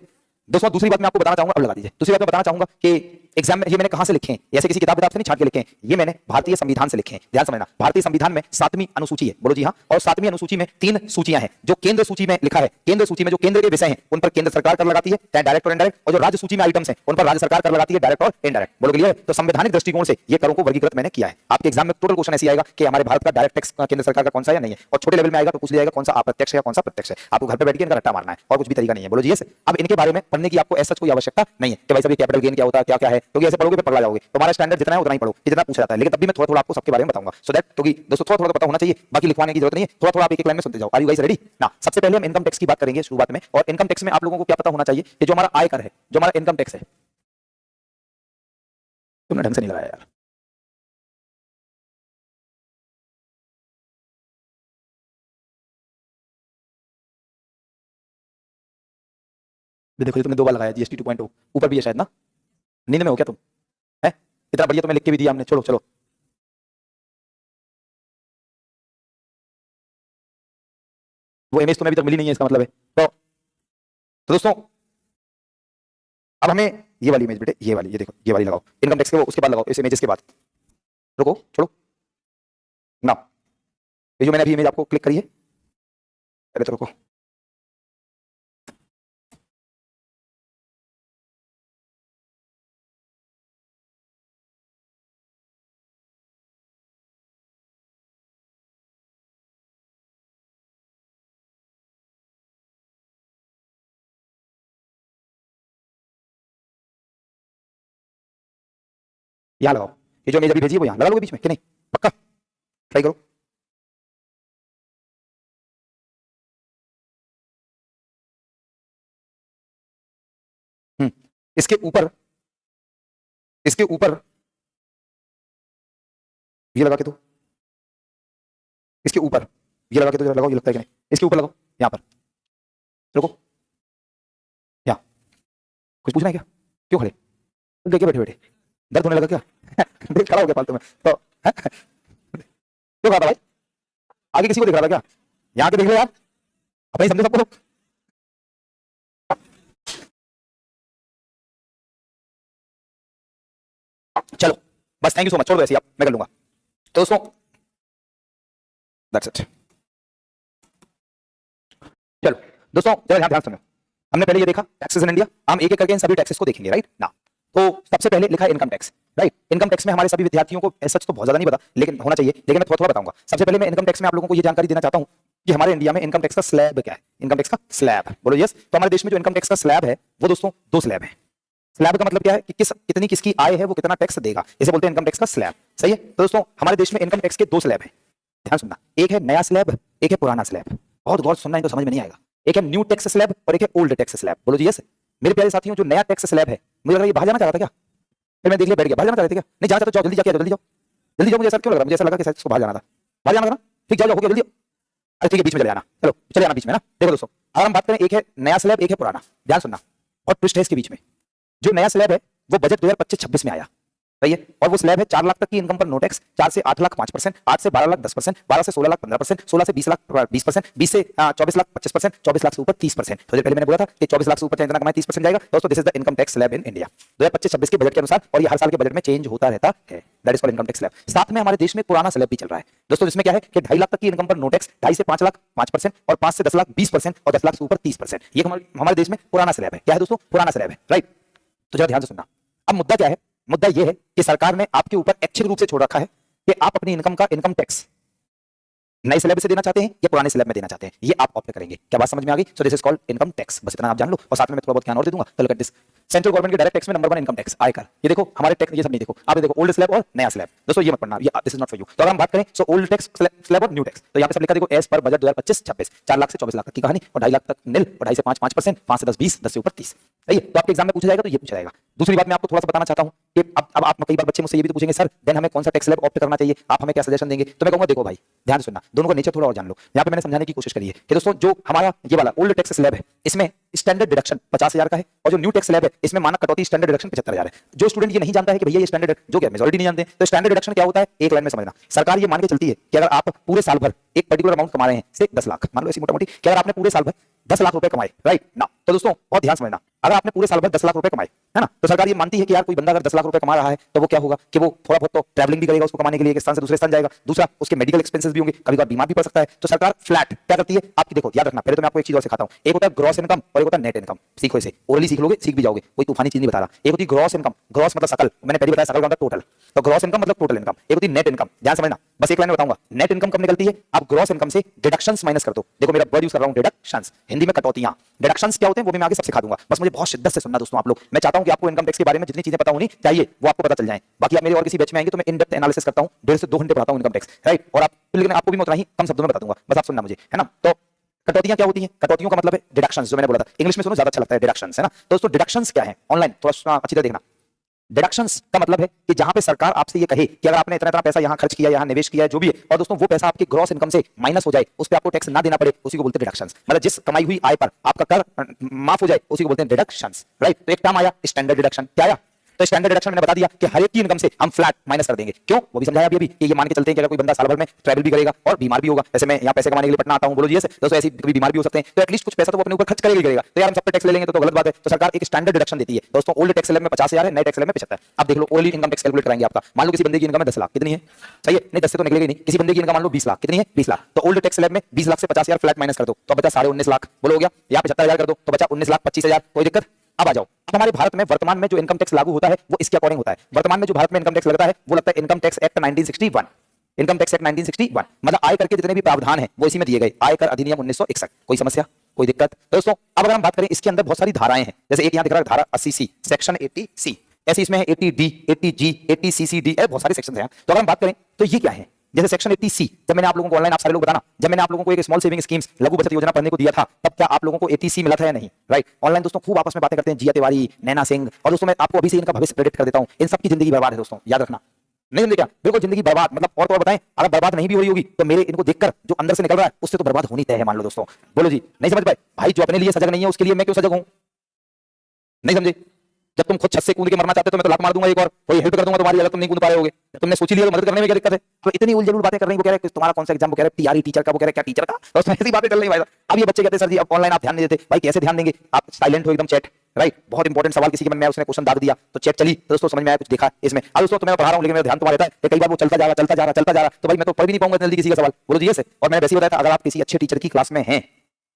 S1: दोस्तों दूसरी बात मैं आपको बताना चाहूंगा, अब लगा दीजिए। दूसरी बात मैं बताना चाहूंगा कि एग्जाम में ये मैंने कहां से लिखे हैं, ऐसे किसी किताब से नहीं छाट के लिखे हैं, ये मैंने भारतीय संविधान से लिखे हैं। ध्यान समझना, भारतीय संविधान में 7वीं अनुसूची है, बोलो जी हां। और 7वीं अनुसूची में 3 सूचियां हैं। जो केंद्र सूची में लिखा है, केंद्र सूची में जो केंद्र के विषय हैं उन पर केंद्र सरकार कर लगाती है, चाहे डायरेक्ट और इनडायरेक्ट, और जो राज्य सूची में आइटम्स हैं उन पर राज्य सरकार कर लगाती है, डायरेक्ट और इनडायरेक्ट। बोलो क्लियर। तो संवैधानिक दृष्टिकोण से ये करों को वर्गीकृत मैंने किया है। आपके एग्जाम में टोटल क्वेश्चन ऐसे आएगा कि हमारे भारत का डायरेक्ट टैक्स केंद्र सरकार का कौन सा है या नहीं है, और छोटे लेवल में आएगा तो पूछ लिया जाएगा कौन सा अप्रत्यक्ष है, कौन सा प्रत्यक्ष है। आपको घर पे बैठ के इनका रट्टा मारना है, और कुछ भी तरीका नहीं है। बोलो जी यस। अब इनके बारे में पढ़ने की आपको ऐसा कोई आवश्यकता नहीं है कि भाई सभी कैपिटल गेन क्या होता है, क्या क्या है, क्योंकि ऐसे पढ़ोगे तो पगला जाओगे। तुम्हारा स्टैंडर्ड जितना है उतना ही पढ़ो, जितना पूछा जाता है। लेकिन तब भी मैं थोड़ा थोड़ा आपको सबके बारे में बताऊंगा, सो दैट क्योंकि दोस्तों थोड़ा थोड़ा पता होना चाहिए, बाकी लिखवाने की जरूरत नहीं है। थोड़ा थोड़ा आप एक एक लाइन में सुनते जाओ। आर यू गाइस रेडी ना। सबसे पहले हम इनकम टैक्स की बात करेंगे शुरुआत में, और इनकम टैक्स में आप लोगों को क्या पता होना चाहिए कि जो हमारा आयकर है, जो हमारा इनकम टैक्स है, तुमने ढंग से नहीं लगाया यार। देखो तुमने 2 बार लगाया जीएसटी 2.0, ऊपर भी है शायद ना, नींद में हो क्या तुम, है इतना बढ़िया तुम्हें लिख के भी दिया हमने। चलो चलो, वो इमेज तुम्हें अभी तक मिली नहीं है, इसका मतलब है। तो दोस्तों अब हमें ये वाली इमेज बेटे, ये वाली, ये देखो, ये वाली लगाओ इनकम टैक्स के, वो उसके बाद लगाओ इस इमेजेस के बाद। रुको छोड़ो ना, ये जो मैंने अभी इमेज आपको क्लिक करी है, पहले तो रुको। यहाँ लगाओ, ये जो इमेज अभी भेजी है वो यहाँ लगा लोगे बीच में कि नहीं, पक्का ट्राई करो। हम्म, इसके ऊपर, इसके ऊपर ये लगा के दो, इसके ऊपर ये लगा के दो, जरा लगाओ, ये लगता है कि नहीं, इसके ऊपर लगाओ, यहाँ पर रुको, यहाँ कुछ पूछना है क्या, क्यों खड़े, देखिए बैठे बैठे दर्द होने लगा क्या देख खड़ा हो गया फालतू में तो है? क्यों खड़ा था भाई, आगे किसी को दिख रहा था क्या, यहाँ के देख लो यार, अपने समझे सबको। चलो बस, थैंक यू सो मच, छोड़ दो ऐसे, आप मैं कर लूंगा। तो दोस्तों दैट्स इट। चलो दोस्तों जरा ध्यान ध्यान सुनो। हमने पहले ये देखा टैक्सेस इन इंडिया, हम एक एक करके इन सभी टैक्सेस को देखेंगे, राइट ना। तो सबसे पहले लिखा है income tax, right. Income tax में हमारे सभी विद्यार्थियों को सच तो बहुत ज्यादा नहीं पता, लेकिन होना चाहिए, लेकिन मैं थोड़ा थोड़ा बताऊंगा। सबसे पहले मैं इनकम टैक्स में आप लोगों को ये जानकारी देना चाहता हूं कि हमारे इंडिया में इनकम टैक्स का स्लैब क्या है। इनकम टैक्स का स्लैब बोलो यस। तो हमारे देश में जो इनकम टैक्स का स्लैब है वो दोस्तों दो स्लैब है। स्लैब का मतलब क्या है कि कितनी किसकी आय है वो कितना टैक्स देगा, इसे बोलते हैं इनकम टैक्स का स्लैब, सही है। तो दोस्तों हमारे देश में इनकम टैक्स के दो स्लैब है, ध्यान सुनना। एक है नया स्लैब, एक है पुराना स्लैब। बहुत गौर सुनना, इनको समझ में नहीं आएगा। एक है न्यू टैक्स स्लैब और एक है ओल्ड टैक्स स्लैब। बोलो जी यस। मेरे प्यारे साथियों, जो नया टैक्स स्लैब है, मुझे लग रहा है ये बाहर जाना चाह रहा था क्या? फिर मैं देख लिया बैठ गया। बाहर जाना चाह रहे थे क्या? नहीं जाना चाहते तो जाओ, जल्दी जाके जल्दी जाओ, जल्दी जाओ। मुझे ऐसा क्यों लग रहा है? मुझे ऐसा लगा कि शायद इसको बाहर जाना था। बाहर जाना था ना? ठीक, जाओ जाओ, हो गया, जल्दी। अरे ठीक है, बीच में चले जाना। चलो चले जाना बीच में ना। देखो दोस्तों, अगर हम बात करें एक है नया स्लैब, एक है पुराना, ध्यान सुनना। और ट्विस्ट है इसके बीच में। जो नया स्लैब है वो बजट 2025-26 में आया, सही है। और वो स्लैब है 4 लाख तक की इनकम पर नो टैक्स, 4 से 8 लाख 5%, 8 से 12 लाख 10%, 12 से 16 लाख 15%, 16 से 20 लाख 20%, 20 से 24 लाख 25%, 24 लाख से ऊपर 30%। थोड़ी देर पहले मैंने बोला था कि 24 लाख से ऊपर जितना कमाए 30% जाएगा। दोस्तों this is the income tax slab in India 2025-26 के बजट के अनुसार, और ये हर साल के बजट में चेंज होता रहता है। That is called income tax slab. साथ में हमारे देश में पुराना स्लैब भी चल रहा है दोस्तों, जिसमें क्या है कि 2.5 लाख तक की इनकम पर नो टैक्स, 2.5 से 5 लाख 5%, और 5 से 10 लाख 20%, और 10 लाख से ऊपर 30%। ये हमारे देश में पुराना स्लैब है। क्या है दोस्तों? पुराना स्लैब है, राइट। तो जरा ध्यान से सुनना। अब मुद्दा क्या है? मुद्दा यह है कि सरकार ने आपके ऊपर ऐच्छिक रूप से छोड़ रखा है कि आप अपनी इनकम का इनकम टैक्स नए स्लैब से देना चाहते हैं या पुराने स्लैब में देना चाहते हैं, ये आप ऑप्ट करेंगे। क्या बात समझ में आ गई? सो this is called income tax. बस इतना आप जान लो, और साथ में मैं थोड़ा बहुत ज्ञान और दे दूंगा। तो look at this. Central government के डायरेक्ट टैक्स में नंबर 1 इनकम टैक्स, आयकर। ये देखो हमारे टैक्स, ये सब नहीं देखो, आप देखो ओल्ड स्लैब और नया स्लैब। दोस्तों ये मत पढ़ना, ये this is not for you. तो अगर हम बात करें सो ओल्ड टैक्स स्लैब और न्यू टैक्स, तो यहाँ पे सब लिखा देखो, एज पर बजट 2025-26 4 लाख से 24 लाख तक की कहानी, और 2.5 लाख तक निल, और 2.5 से 5 5%, 5 से 10 20, 10 से ऊपर 30। सही है। तो आपके एग्जाम में पूछा जाएगा तो ये पूछा जाएगा। दूसरी बात मैं आपको थोड़ा सा बताना चाहता हूं कि अब आप कई बार बच्चे मुझसे ये भी तो पूछेंगे, सर देन हमें कौन सा टैक्स स्लैब ऑप्ट करना चाहिए, आप हमें क्या सजेशन देंगे? तो मैं कहूंगा देखो भाई ध्यान सुनना, दोनों का नेचर थोड़ा और जान लो। यहाँ पे मैंने समझाने की कोशिश करी है कि दोस्तों जो हमारा ये वाला ओल्ड टैक्स स्लैब है, इसमें स्टैंडर्ड डिडक्शन 50,000 का है, और जो न्यू टैक्स स्लैब है इसमें मानक कटौती स्टैंडर्ड डिडक्शन 75,000 है। जो स्टूडेंट ये नहीं जानता है कि भैया ये स्टैंडर्ड, जो क्या मेजॉरिटी नहीं जानते, तो स्टैंडर्ड डिडक्शन क्या होता है एक लाइन में समझना। सरकार ये मान के चलती है कि अगर आप पूरे साल भर एक पर्टिकुलर अमाउंट कमा रहे हैं, से 10 लाख मान लो ऐसी मोटा मोटी, कि अगर आपने पूरे साल भर 10 लाख रुपए कमाए, राइट ना, तो दोस्तों बहुत ध्यान समझना, अगर आपने पूरे साल भर 10 लाख रुपए कमाए, है ना, तो सरकार ये मानती है कि यार कोई बंदा अगर 10 लाख रुपए कमा रहा है तो वो क्या होगा कि वो थोड़ा बहुत तो ट्रैवलिंग भी करेगा उसको कमाने के लिए, एक स्थान से दूसरे स्थान जाएगा, दूसरा उसके मेडिकल एक्सपेंसेस भी होंगे, कभी कभी बीमार भी पड़ सकता है। तो सरकार फ्लैट क्या करती है आपकी, देखो याद रखना, पहले तो मैं आपको एक चीज और सिखाता हूं। एक होता है ग्रॉस इनकम और एक होता है नेट इनकम। सीखो इसे, ओरली सीख लोगे, सीख भी जाओगे, कोई तूफानी चीज नहीं बता रहा। एक होती है ग्रॉस इनकम, ग्रॉस मतलब सकल, मैंने पहले बताया सकल का मतलब टोटल, तो ग्रॉस इनकम मतलब टोटल इनकम। एक होती है नेट इनकम, ध्यान समझना, बस एक लाइन में बताऊंगा। नेट इनकम कब निकलती है? आप ग्रॉस इनकम से डिडक्शंस माइनस कर दो। देखो मेरा वर्ड यूज कर रहा हूं, डिडक्शंस, हिंदी में कटौतियां। डिडक्शंस क्या होते हैं वो मैं आगे सब सिखा दूंगा, बस मुझे बहुत शिद्दत से सुनना दोस्तों आप लोग। मैं चाहता हूं कि आपको इनकम टैक्स के बारे में जितनी चीजें पता होनी चाहिए वो आपको पता चल जाए। बाकी आप मेरे और किसी बैच में आएंगे तो मैं इन डेप्थ एनालिसिस करता हूं, 1.5 से 2 घंटे पढ़ाता हूं इनकम टैक्स, राइट। और आप, लेकिन आपको भी मैं उतना ही कम शब्दों में बता दूंगा, बस आप सुनना मुझे, है ना। तो कटौतियां क्या होती हैं? कटौतियों का मतलब है डिडक्शंस, जो मैंने बोला था, इंग्लिश में सुनो ज्यादा अच्छा लगता है, डिडक्शंस, है ना। दोस्तों डिडक्शंस क्या है? ऑनलाइन थोड़ा अच्छी तरह देखना। डिडक्शंस का मतलब है कि जहां पे सरकार आपसे ये कहे कि अगर आपने इतना इतना पैसा यहां खर्च किया, यहां निवेश किया है, जो भी है, और दोस्तों वो पैसा आपके ग्रॉस इनकम से माइनस हो जाए, उस पे आपको टैक्स ना देना पड़े, उसी को बोलते हैं डिडक्शंस। मतलब जिस कमाई हुई आय पर आपका कर माफ हो जाए, उसी को बोलते हैं डिडक्शंस, राइट। तो एक टर्म आया स्टैंडर्ड डिडक्शन, क्या आया? तो स्टैंडर्ड डिडक्शन मैंने बता दिया कि हर एक की इनकम से हम फ्लैट माइनस कर देंगे। क्यों? वो भी समझाया अभी कि ये मान के चलते हैं कि अगर कोई बंदा साल भर में ट्रैवल भी करेगा और बीमार भी होगा, वैसे मैं यहाँ पैसे कमाने के लिए पटना आता हूँ, बोलो जी ऐसे, दोस्तों ऐसे कभी बीमार भी हो सकते हैं, तो एटलीस्ट कुछ पैसा तो वो अपने ऊपर खर्च करेगा ही करेगा। तो यार हम सब पे टैक्स ले लेंगे तो गलत बात है। तो सरकार एक स्टैंडर्ड डिडक्शन देती है दोस्तों। ओल्ड टैक्स स्लैब में 50,000 है, नए टैक्स स्लैब में 75। अब देख लो ओल्ड इनकम टैक्स कैलकुलेट कराएंगे आपका। मान लो किसी बंदे की इनकम है 10 लाख, कितनी है? सही है, नहीं 10 से तो निकलेगी नहीं। किसी बंदे की इनकम मान लो 20 लाख, कितनी है? 20 लाख। तो ओल्ड टैक्स स्लैब में 20 लाख से 50,000 फ्लैट माइनस कर दो तो बचा 19.5 लाख, बोलो हो गया। या 75,000 कर दो तो बचा 19 लाख 25,000, कोई दिक्कत? अब आ जाओ, अब हमारे भारत में वर्तमान में जो इनकम टैक्स लागू होता है वो इसके अकॉर्डिंग होता है। वर्तमान में जो भारत में इनकम टैक्स लगता है वो लगता है income tax act 1961। Income tax act 1961 मतलब आयकर के जितने भी प्रावधान हैं वो इसी में दिए गए। आयकर अधिनियम 1961। कोई समस्या, कोई दिक्कत? दोस्तों अब अगर हम बात करें, इसके अंदर बहुत सारी धाराएं हैं, जैसे एक यहां दिख रहा है धारा 80C सेक्शन 80C, ऐसे इसमें है 80D 80G 80CCD, बहुत सारे सेक्शन हैं। तो अगर हम बात करें तो ये क्या है? जैसे सेक्शन 80C, जब मैंने आप लोगों को ऑनलाइन, आप सारे लोग बताना, जब मैंने आप लोगों को एक स्मॉल सेविंग स्कीम्स लघु बचत योजना पढ़ने को दिया था, तब क्या आप लोगों को 80C मिला था या नहीं? राइट। ऑनलाइन दोस्तों खूब आपस में बातें करते हैं, जिया तिवारी, नैना सिंह, और दोस्तों मैं आपको अभी से इनका भविष्य प्रेडिक्ट कर देता हूं। इन सबकी जिंदगी बर्बाद है दोस्तों, याद रखना। नहीं समझे क्या? बिल्कुल जिंदगी बर्बाद, मतलब और तो बताएं, अगर बर्बाद नहीं भी हो रही होगी तो मेरे इनको देखकर जो अंदर से निकल रहा है उससे तो बर्बाद होनी तय है, मान लो दोस्तों। बोलो जी, नहीं समझ पाए भाई? जो अपने लिए सजग नहीं है उसके लिए मैं क्यों सजग हूं? नहीं समझे? जब तुम खुद छत से कूद के मरना चाहते हो तो मैं तो लात मार दूंगा एक और, कोई हेल्प कर दूंगा तुम्हारी, अगर तुम नहीं कूद पा रहे होगे। तुमने सोच लिया तो मदद करने में क्या दिक्कत है? तो इतनी उलझुल बातें कर रही, वो कह रहे हैं तुम्हारा कौन सा एग्जाम, वो कह रहे हैं टीआरई टीचर का, वो कह रहे हैं क्या टीचर का, तो ऐसी बातें चल रही भाई। अब ये बच्चे कहते हैं सर जी अब ऑनलाइन आप ध्यान नहीं देते। भाई कैसे ध्यान देंगे? आप साइलेंट हो एकदम चैट, राइट। बहुत इंपॉर्टेंट सवाल किसी के मन में आया, उसने क्वेश्चन दाग दिया तो चेक चली तो दोस्तों समझ में आया, कुछ देखा इसमें। अब दोस्तों तुम्हें पढ़ा रहा हूं लेकिन मेरा ध्यान तुम्हारा रहता है कि कई बार वो चलता जा रहा तो भाई मैं तो पढ़ भी नहीं पाऊंगा जल्दी किसी का सवाल। बोलो जी, ऐसे। और मैंने वैसे ही बताया था, अगर आप किसी अच्छे टीचर की क्लास में हैं,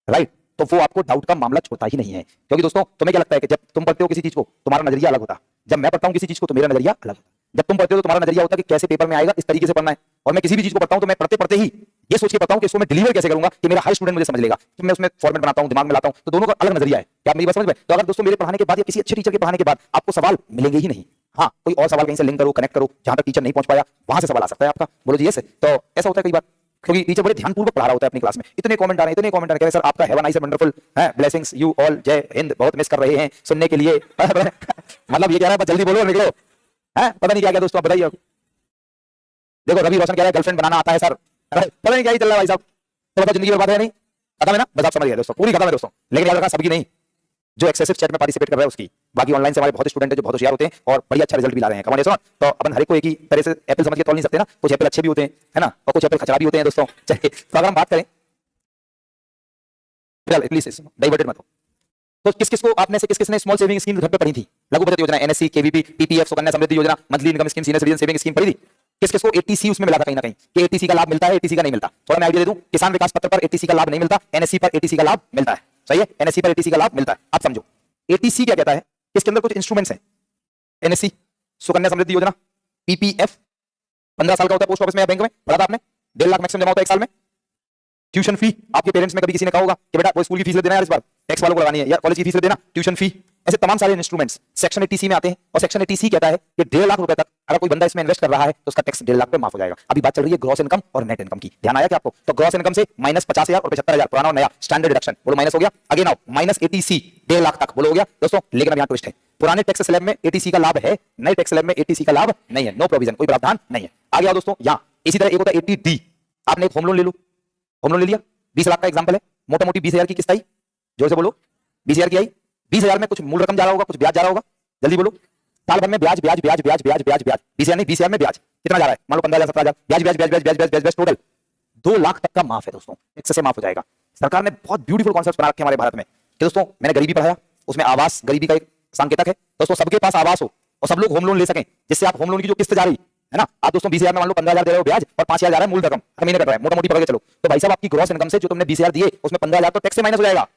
S1: राइट, तो वो आपको डाउट का मामला छोड़ता ही नहीं है। क्योंकि दोस्तों तुम्हें क्या लगता है कि जब तुम पढ़ते हो किसी चीज को तुम्हारा नजरिया अलग होता, जब मैं पढ़ता हूं किसी चीज को तो मेरा नजरिया अलग होता। जब तुम पढ़ते हो तो तुम्हारा नजरिया होता है कि कैसे पेपर में आएगा, इस तरीके से पढ़ना है। और मैं किसी भी चीज को पढ़ता हूं तो मैं पढ़ते पढ़ते ही ये सोच के पढ़ता हूं कि इसको मैं डिलीवर कैसे करूंगा कि मेरा हर स्टूडेंट मुझे समझ लेगा। तो मैं उसमें फॉर्मेट बनाता हूं, दिमाग में लाता हूं, तो दोनों का अलग नजरिया है। क्या आप मेरी बात समझ में? तो अगर दोस्तों मेरे पढ़ाने के बाद या किसी अच्छे टीचर के पढ़ाने के बाद आपको सवाल मिलेंगे ही नहीं, हाँ कोई और सवाल कहीं से लिंक करो, कनेक्ट करो, जहां तक टीचर नहीं पहुंच पाया वहां से सवाल आ सकता है आपका। बोलो जी, ऐसे। तो ऐसा होता है कई बार, क्योंकि टीचर बड़े ध्यानपूर्वक पढ़ा रहा होता है अपनी क्लास में। इतने कमेंट आ रहे हैं सर आपका have a nice and wonderful blessings you all, जय हिंद, बहुत मिस कर रहे हैं सुनने के लिए। मतलब ये कह रहा है बस जल्दी बोलो निकलो, है पता नहीं क्या क्या दोस्तों, आप बताइए। देखो रवि रोशन कह रहा है गर्लफ्रेंड बनाना आता है सर, पता नहीं क्या ही चल रहा है भाई साहब। तो मतलब जिंदगी बर्बाद है नहीं, खत्म है ना, बस आप समझ गए दोस्तों, पूरी खत्म है दोस्तों। लेकिन याद रखना सबकी नहीं, जो एक्सेसिव चैट में पार्टिसिपेट कर रहा है उसकी। बाकी ऑनलाइन से हमारे बहुत स्टूडेंट हैं जो बहुत होशियार होते हैं और बड़ी अच्छा रिजल्ट भी ला रहे हैं। कमाल है। तो अपन हर एक को एक ही तरह से एप्पल समझ के तोड़ नहीं सकते ना, कुछ एप्पल अच्छे भी होते हैं, है ना, और कुछ एप्पल खचरा भी होते हैं दोस्तों। चलिए, तो अगर हम बात करें, प्लीज डाइवर्टेड मत हो। तो किस किस को आपने से किस किसने स्मॉल सेविंग स्कीम घर पे पढ़ी थी? लघु बचत योजना, NSC, KVP, PPF, Sukanya Samriddhi योजना, monthly income scheme, senior citizen saving scheme पढ़ी थी? किस किस को एटीसी उसमें मिला था कहीं ना कहीं, कि एटीसी का लाभ मिलता है, एटीसी का नहीं मिलता? थोड़ा मैं आइडिया दे दूं, किसान विकास पत्र पर एटीसी का लाभ नहीं मिलता, एनएससी पर एटीसी का लाभ मिलता है। सही है, एनएससी पर एटीसी का लाभ मिलता है। आप समझो एटीसी क्या कहता है, इसके अंदर कुछ इंस्ट्रूमेंट्स हैं। एनएससी, सुकन्या समृद्धि योजना, पीपीएफ 15 साल का होता है पोस्ट ऑफिस में या बैंक में, पढ़ा था आपने, 1.5 लाख मैक्सिमम जमा होता है 1 साल में। ट्यूशन फी, आपके पेरेंट्स में कभी किसी ने कहा होगा कि बेटा वो स्कूल की फीस ले देना यार, इस बार टैक्स वालों को लगानी है, या कॉलेज की फीस ले देना, ट्यूशन फी। ऐसे तमाम सारे इंस्ट्रूमेंट्स सेक्शन 80C में आते हैं। और सेक्शन 80C कहता है कि 1.5 लाख रुपए तक अगर कोई बंदा इसमें इन्वेस्ट कर रहा है तो उसका टैक्स 1.5 लाख पे माफ हो जाएगा। अभी बात चल रही है ग्रॉस इनकम और नेट इनकम की, ध्यान आया क्या आपको? तो ग्रॉस इनकम से -50,000 और 75,000 पुराना और नया स्टैंडर्ड डिडक्शन, बोलो माइनस हो गया। अगेन नाउ -80C 1.5 लाख तक, बोलो हो गया दोस्तों। लेकिन अब यहाँ ट्विस्ट है, पुराने टैक्स स्लैब में एटीसी का लाभ है, नए टैक्स स्लैब में एटीसी का लाभ नहीं है, नो प्रोविजन, कोई प्रावधान नहीं है। आ गया दोस्तों यहाँ। इसी तरह एक होता है 80D, आपने एक होम लोन ले लो, होम लोन ले लिया, 20 लाख का एग्जांपल है, मोटा मोटी 20,000 की किस्त आई, जोर से बोलो 20,000 की आई। 20,000 में कुछ मूल रकम जा रहा होगा, कुछ ब्याज जा रहा होगा, जल्दी बोलो। साल भर में ब्याज ब्याज ब्याज ब्याज ब्याज ब्याज ब्याज 20,000 नहीं, 20,000 में ब्याज कितना जा रहा है? मान लो 15,000 17,000 ब्याज ब्याज ब्याज ब्याज ब्याज ब्याज ब्याज टोटल 2 लाख तक का माफ है दोस्तों, टैक्स से माफ हो जाएगा। सरकार ने बहुत ब्यूटीफुल कॉन्सेप्ट बना रखे हमारे भारत में कि दोस्तों मैंने गरीबी पढ़ाया, उसमें आवास गरीबी का एक संकेतक है दोस्तों, सबके पास आवास हो और सब लोग होम लोन ले सकें, जिससे आप होम लोन की जो किस्त जा रही है ना, आप दोस्तों 20,000 में मान लो 15,000 दे रहे हो ब्याज और 5,000 जा रहा है मूल रकम, हर महीने कट रहा है, मोटा मोटी पकड़ के चलो। तो भाई साहब आपकी ग्रॉस इनकम से जो तुमने 20,000 दिए उसमें 15,000 तो टैक्स से माइनस हो जाएगा।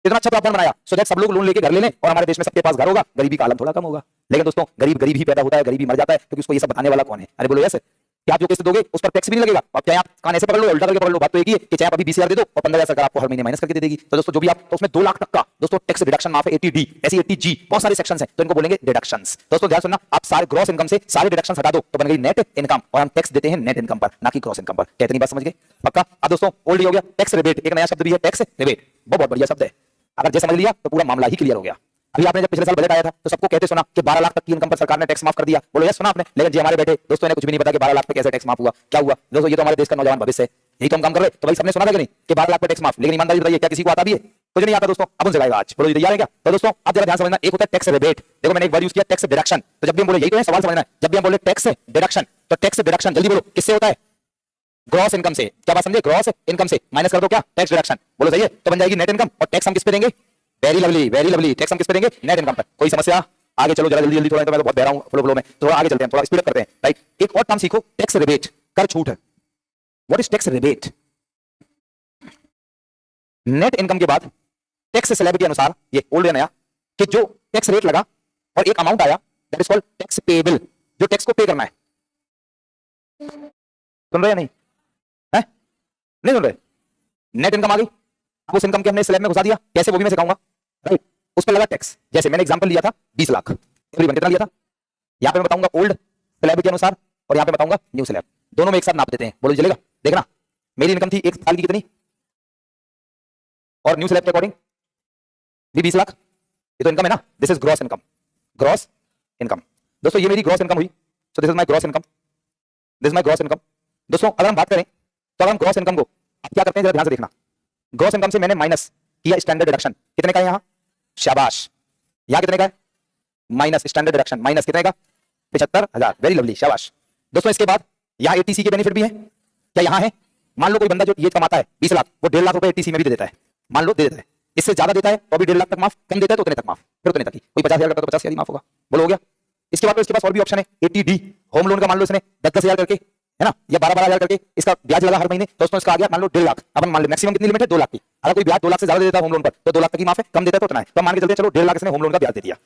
S1: इतना अच्छा प्रावधान बनाया सो दैट सब लोग लोन लेके घर ले लें और हमारे देश में सबके पास घर होगा, गरीबी का आलम थोड़ा कम होगा। लेकिन दोस्तों गरीब गरीब ही पैदा होता है, गरीबी मर जाता है, क्योंकि उसको ये सब बताने वाला कौन है? अरे बोलो यस, कि आप जो किस्त दोगे उस पर टैक्स भी नहीं लगेगा। आप चाहे आप कान ऐसे पकड़ लो, उल्टा करके पकड़ लो, बात तो एक ही है कि चाहे आप अभी 20,000 दे दो और 15,000 सरकार आपको हर महीने माइनस करके दे देगी। तो दोस्तों जो भी आप, तो उसमें 2 लाख तक का दोस्तों टैक्स डिडक्शन माफ है, 80D, ऐसी 80G, बहुत सारे सेक्शंस हैं, तो इनको बोलेंगे डिडक्शंस। दोस्तों ध्यान सुनना, आप सारे ग्रॉस इनकम से सारे डिडक्शंस हटा दो तो बन गई नेट इनकम, और हम टैक्स देते हैं नेट इनकम पर, ना कि ग्रॉस इनकम पर। क्या इतनी बात समझ गए? पक्का? अब दोस्तों ओल्ड हो गया, टैक्स रिबेट, एक नया शब्द भी है, टैक्स रिबेट, बहुत बढ़िया शब्द है। अगर जैसे समझ लिया तो पूरा मामला ही क्लियर हो गया। अभी आपने जब पिछले साल बजट आया था तो सबको कहते सुना कि 12 लाख तक की इनकम पर सरकार ने टैक्स माफ कर दिया, बोलो यस सुना आपने। लेकिन जी हमारे बैठे दोस्तों ने कुछ भी नहीं पता कि 12 लाख पे कैसे टैक्स माफ हुआ, क्या हुआ दोस्तों? ये तो हमारे देश का नौजवान भविष्य है, यही तो हम काम कर रहे। तो भाई सबने सुना था कि नहीं कि 12 लाख पे टैक्स माफ, लेकिन ईमानदारी बताइए क्या किसी को आता भी है? कुछ नहीं आता दोस्तों, अब उनसे गाएगा आज, बोलो ये तैयार है क्या? तो दोस्तों आप जरा ध्यान समझना, एक होता है टैक्स रिबेट, देखो मैंने एक वर्ड यूज किया टैक्स डिडक्शन, तो जब भी हम बोले, यही तो है सवाल समझना है, जब भी हम बोले टैक्स डिडक्शन तो टैक्स डिडक्शन जल्दी बोलो किससे होता है? ग्रॉस इनकम से। क्या बात समझे? ग्रॉस इनकम से माइनस कर दो क्या? टैक्स डिडक्शन, बोलो सही है, तो बन जाएगी नेट इनकम। और टैक्स हम किस पे देंगे? Very lovely very lovely, tax हम किस पे देंगे? नेट इनकम पर। कोई समस्या? आगे चलो जरा जल्दी जल्दी, थोड़ा तो मैं तो बहुत बह रहा हूं फ्लो में, थोड़ा आगे चलते हैं, थोड़ा स्पीड अप करते हैं, राइट। एक और टर्म सीखो, टैक्स रिबेट, कर छूट है। What is tax rebate? Net income के बाद टैक्स स्लैब के अनुसार, ये ओल्ड है नया, कि जो टैक्स रेट लगा और एक अमाउंट आया, that is called tax payable, जो टैक्स को पे करना है। सुन रहे हैं नहीं? है नहीं सुन रहे? नेट इनकम आ गई, अब उस इनकम के हमने स्लैब में घुसा दिया, कैसे वो भी मैं सिखाऊंगा, राइट। उस पर लगा टैक्स, जैसे मैंने एग्जांपल लिया था 20 लाख, तकरीबन कितना लिया था? यहां पे मैं बताऊंगा ओल्ड स्लैब के अनुसार और यहां पे बताऊंगा न्यू स्लैब, दोनों में एक साथ नाप देते हैं, बोलो चलेगा? देखना मेरी इनकम थी 1 साल की कितनी, और न्यू स्लैब के अकॉर्डिंग भी 20 लाख, ये तो इनकम है ना, this is gross income, gross income. दोस्तों ये मेरी ग्रॉस इनकम हुई, सो this is my gross income, this is my gross income. दोस्तों अगर हम बात करें तो अगर हम ग्रॉस इनकम को आप क्या करते हैं जरा ध्यान से देखना, ग्रॉस इनकम से मैंने माइनस किया स्टैंडर्ड डिडक्शन, कितने का है यहां? शाबाश। यहां कितने का है? माइनस स्टैंडर्ड डिडक्शन, माइनस कितने का? 75,000, वेरी लवली, शाबाश। दोस्तों इसके बाद यहां एटीसी के बेनिफिट भी है, क्या यहां है? मान लो कोई बंदा जो ये कमाता है 20 लाख, वो 1.5 लाख रुपए एटीसी में भी दे देता है, मान लो दे देता है, इससे ज्यादा देता है तो भी 1.5 लाख तक माफ, कम देता है तो उतने तक माफ, फिर उतने तक ही। कोई 50,000 करता है तो 50,000 ही माफ होगा। बोलो हो गया। इसके बाद इसके पास और भी ऑप्शन है 80D, होम लोन का मान लो इसने 10,000 करके, है ना, या 12,000 करके इसका ब्याज लगा हर महीने, दोस्तों इसका आ गया मान लो 1.5 लाख। अपन मान लो मैक्सिमम कितनी लिमिट है 2 लाख की। अगर कोई ब्याज 2 लाख से ज्यादा देता है होम लोन पर तो 2 लाख तक ही माफ है, कम देता है तो उतना है। तो मान के चलते चलो 1.5 लाख इसने होम लोन का ब्याज दे दिया,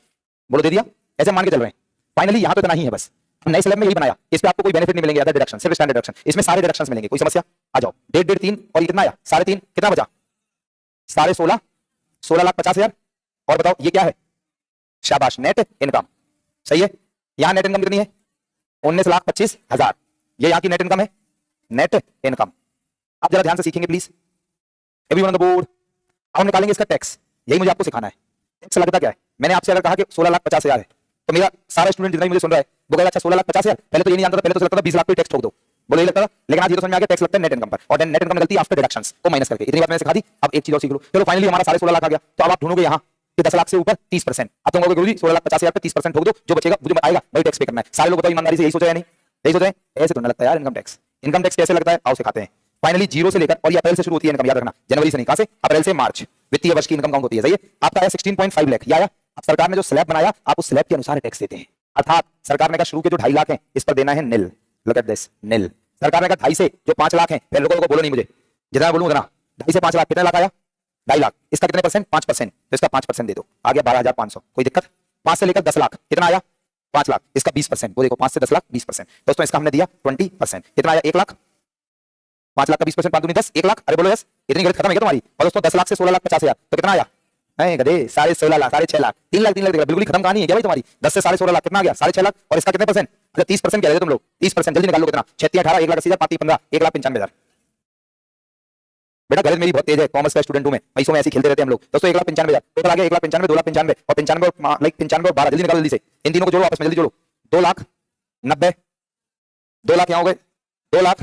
S1: बोलो दे दिया, ऐसे मान के चल रहे हैं। फाइनली यहाँ तो इतना ही है बस। नए स्लैब में यही बनाया, इस पे आपको कोई बेनिफिट नहीं मिलेंगे, अदर डिडक्शन, सिर्फ स्टैंडर्ड डिडक्शन, इसमें सारे डिडक्शंस मिलेंगे। कोई समस्या? आ जाओ। 1.5 3 और ये कितना आया 3.5, कितना बचा 16.5, 16,50,000। और बताओ ये क्या है? शाबाश, नेट इनकम। सही है। यहां नेट इनकम कितनी है? 19,25,000। ये यहां की नेट इनकम है, नेट इनकम। आप जरा ध्यान से सीखेंगे please, everyone on the board. अब हम निकालेंगे इसका टैक्स, यही मुझे आपको सिखाना है। टैक्स लगता क्या है? मैंने आपसे अगर कहा कि 16,50,000 है तो मेरा सारा स्टूडेंट जितना भी मुझे सुन रहा है वो कहेगा अच्छा 16,50,000। पहले तो ये नहीं जानता था, पहले तो लगता था 20 लाख पे टैक्स ठोक दो, बोलो ये लगता था। लेकिन आज ये तो समझ में आ गया टैक्स लगता है नेट इनकम पर, और नेट इनकम निकलती है आफ्टर डिडक्शंस को माइनस करके। इतनी बात मैंने सिखा दी। अब एक चीज और सीख लो। चलो फाइनली हमारा 16.5 लाख आ गया। तो अब आप ढूंढोगे यहाँ कि 10 लाख से ऊपर 30%। अब तुम कहोगे गुरुजी 16,50,000 पे 30% ठोक दो, जो बचेगा मुझे आएगा वही टैक्स पे करना है। सारे लोग बताओ ईमानदारी से यही सोचा है नहीं? यही सोचा है? ऐसे तो नहीं लगता यार इनकम टैक्स। इनकम टैक्स कैसे लगता है आओ सिखाते हैं। फाइनली 0 से लेकर, और ये अप्रैल से शुरू होती है इनकम, याद रखना, जनवरी से नहीं, कहां से? अप्रैल से मार्च वित्तीय वर्ष की इनकम काउंट होती है। सही है। आपका आया 16.5 लाख, या आया। अब सरकार ने जो स्लैब बनाया आप उस स्लैब के अनुसार टैक्स देते हैं। अर्थात सरकार ने कहा शुरू के जो 2.5 लाख हैं इस पर देना है निल। लुक एट दिस, निल। सरकार ने कहा 2.5 से जो 5 लाख हैं, फिर लोगों को बोलो नहीं, मुझे जितना बोलूं उतना। 2.5 से 5 लाख कितना लाख आया? 2.5 लाख। इसका कितने परसेंट? 5%। तो इसका 5% दे दो, आ गया 12,500। कोई दिक्कत? 5 से लेकर 10 लाख कितना आया? 5 लाख। इसका 20%, वो देखो 5 से 10 लाख 20%। दोस्तों इसका हमने दिया 20%। कितना आया? 1 लाख। 5 लाख का 20%, 5 दूनी 10, 1 लाख। अरे बोलो यस, इतनी गलत खत्म है क्या तुम्हारी? और दोस्तों 10 लाख से 16,50,000 तो कितना आया? गधे 16.5 लाख, 6.5 लाख, 3 लाख, 3 लाख। बिल्कुल ही खत्म कहानी है क्या भाई तुम्हारी? 10 से 16.5 लाख कितना आ गया? 6.5 लाख। और इसका कितने परसेंट? अच्छा 30% कह रहे थे तुम लोग। 30% जल्दी निकाल लो कितना? 36 18 1,80,000 5 15 1,95,000। बेटा गणित मेरी बहुत तेज है, कॉमर्स का स्टूडेंट हूं मैं, पैसों में ऐसे खेलते रहते हैं हम लोग। दोस्तों 1,95,000 टोटल आ गया। 1,95,000 2,95,000 और 95 लाइक 95 और 12 जल्दी निकालो जल्दी से। इन तीनों को जोड़ो आपस में, जल्दी जोड़ो। 2,90,000 2 लाख यहाँ हो गए 2 लाख।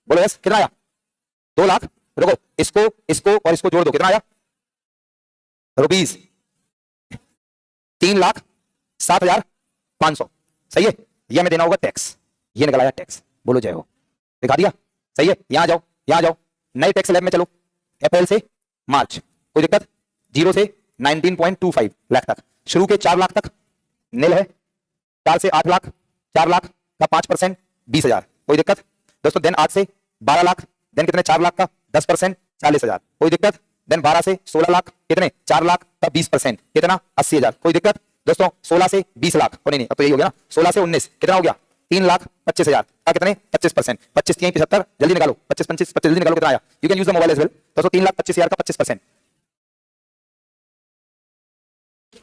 S1: बोलो यस, कितना आया? 2 लाख। रुको, इसको इसको और इसको जोड़ दो, कितना आया? रुपीज 3,07,500। सही है। ये हमें देना होगा टैक्स। ये निकल आया टैक्स, बोलो जय हो। दिखा दिया? सही है। यहां जाओ, यहां जाओ, नए टैक्स स्लैब में चलो। अप्रैल से मार्च, कोई दिक्कत? 0 से 19.25 लाख तक, शुरू के 4 लाख तक निल है। 4 से 8 लाख, 4 लाख का 5% 20,000, कोई दिक्कत? दोस्तों देन 8 से 12 लाख, देन कितने? 4 लाख का 10% 40,000, कोई दिक्कत? देन 12 से 16 लाख, कितने? 4 लाख का 20% कितना? 80,000, कोई दिक्कत? दोस्तों 16 से 20 लाख, नहीं अब तो यही हो गया ना। 16 से 19 कितना हो गया? 3,25,000 का कितने? 25%। 25 3 75, जल्दी निकालो। 25 25 25 जल्दी निकालो, कितना आया? You can use the mobile as well. दोस्तों 3,25,000 का 25%।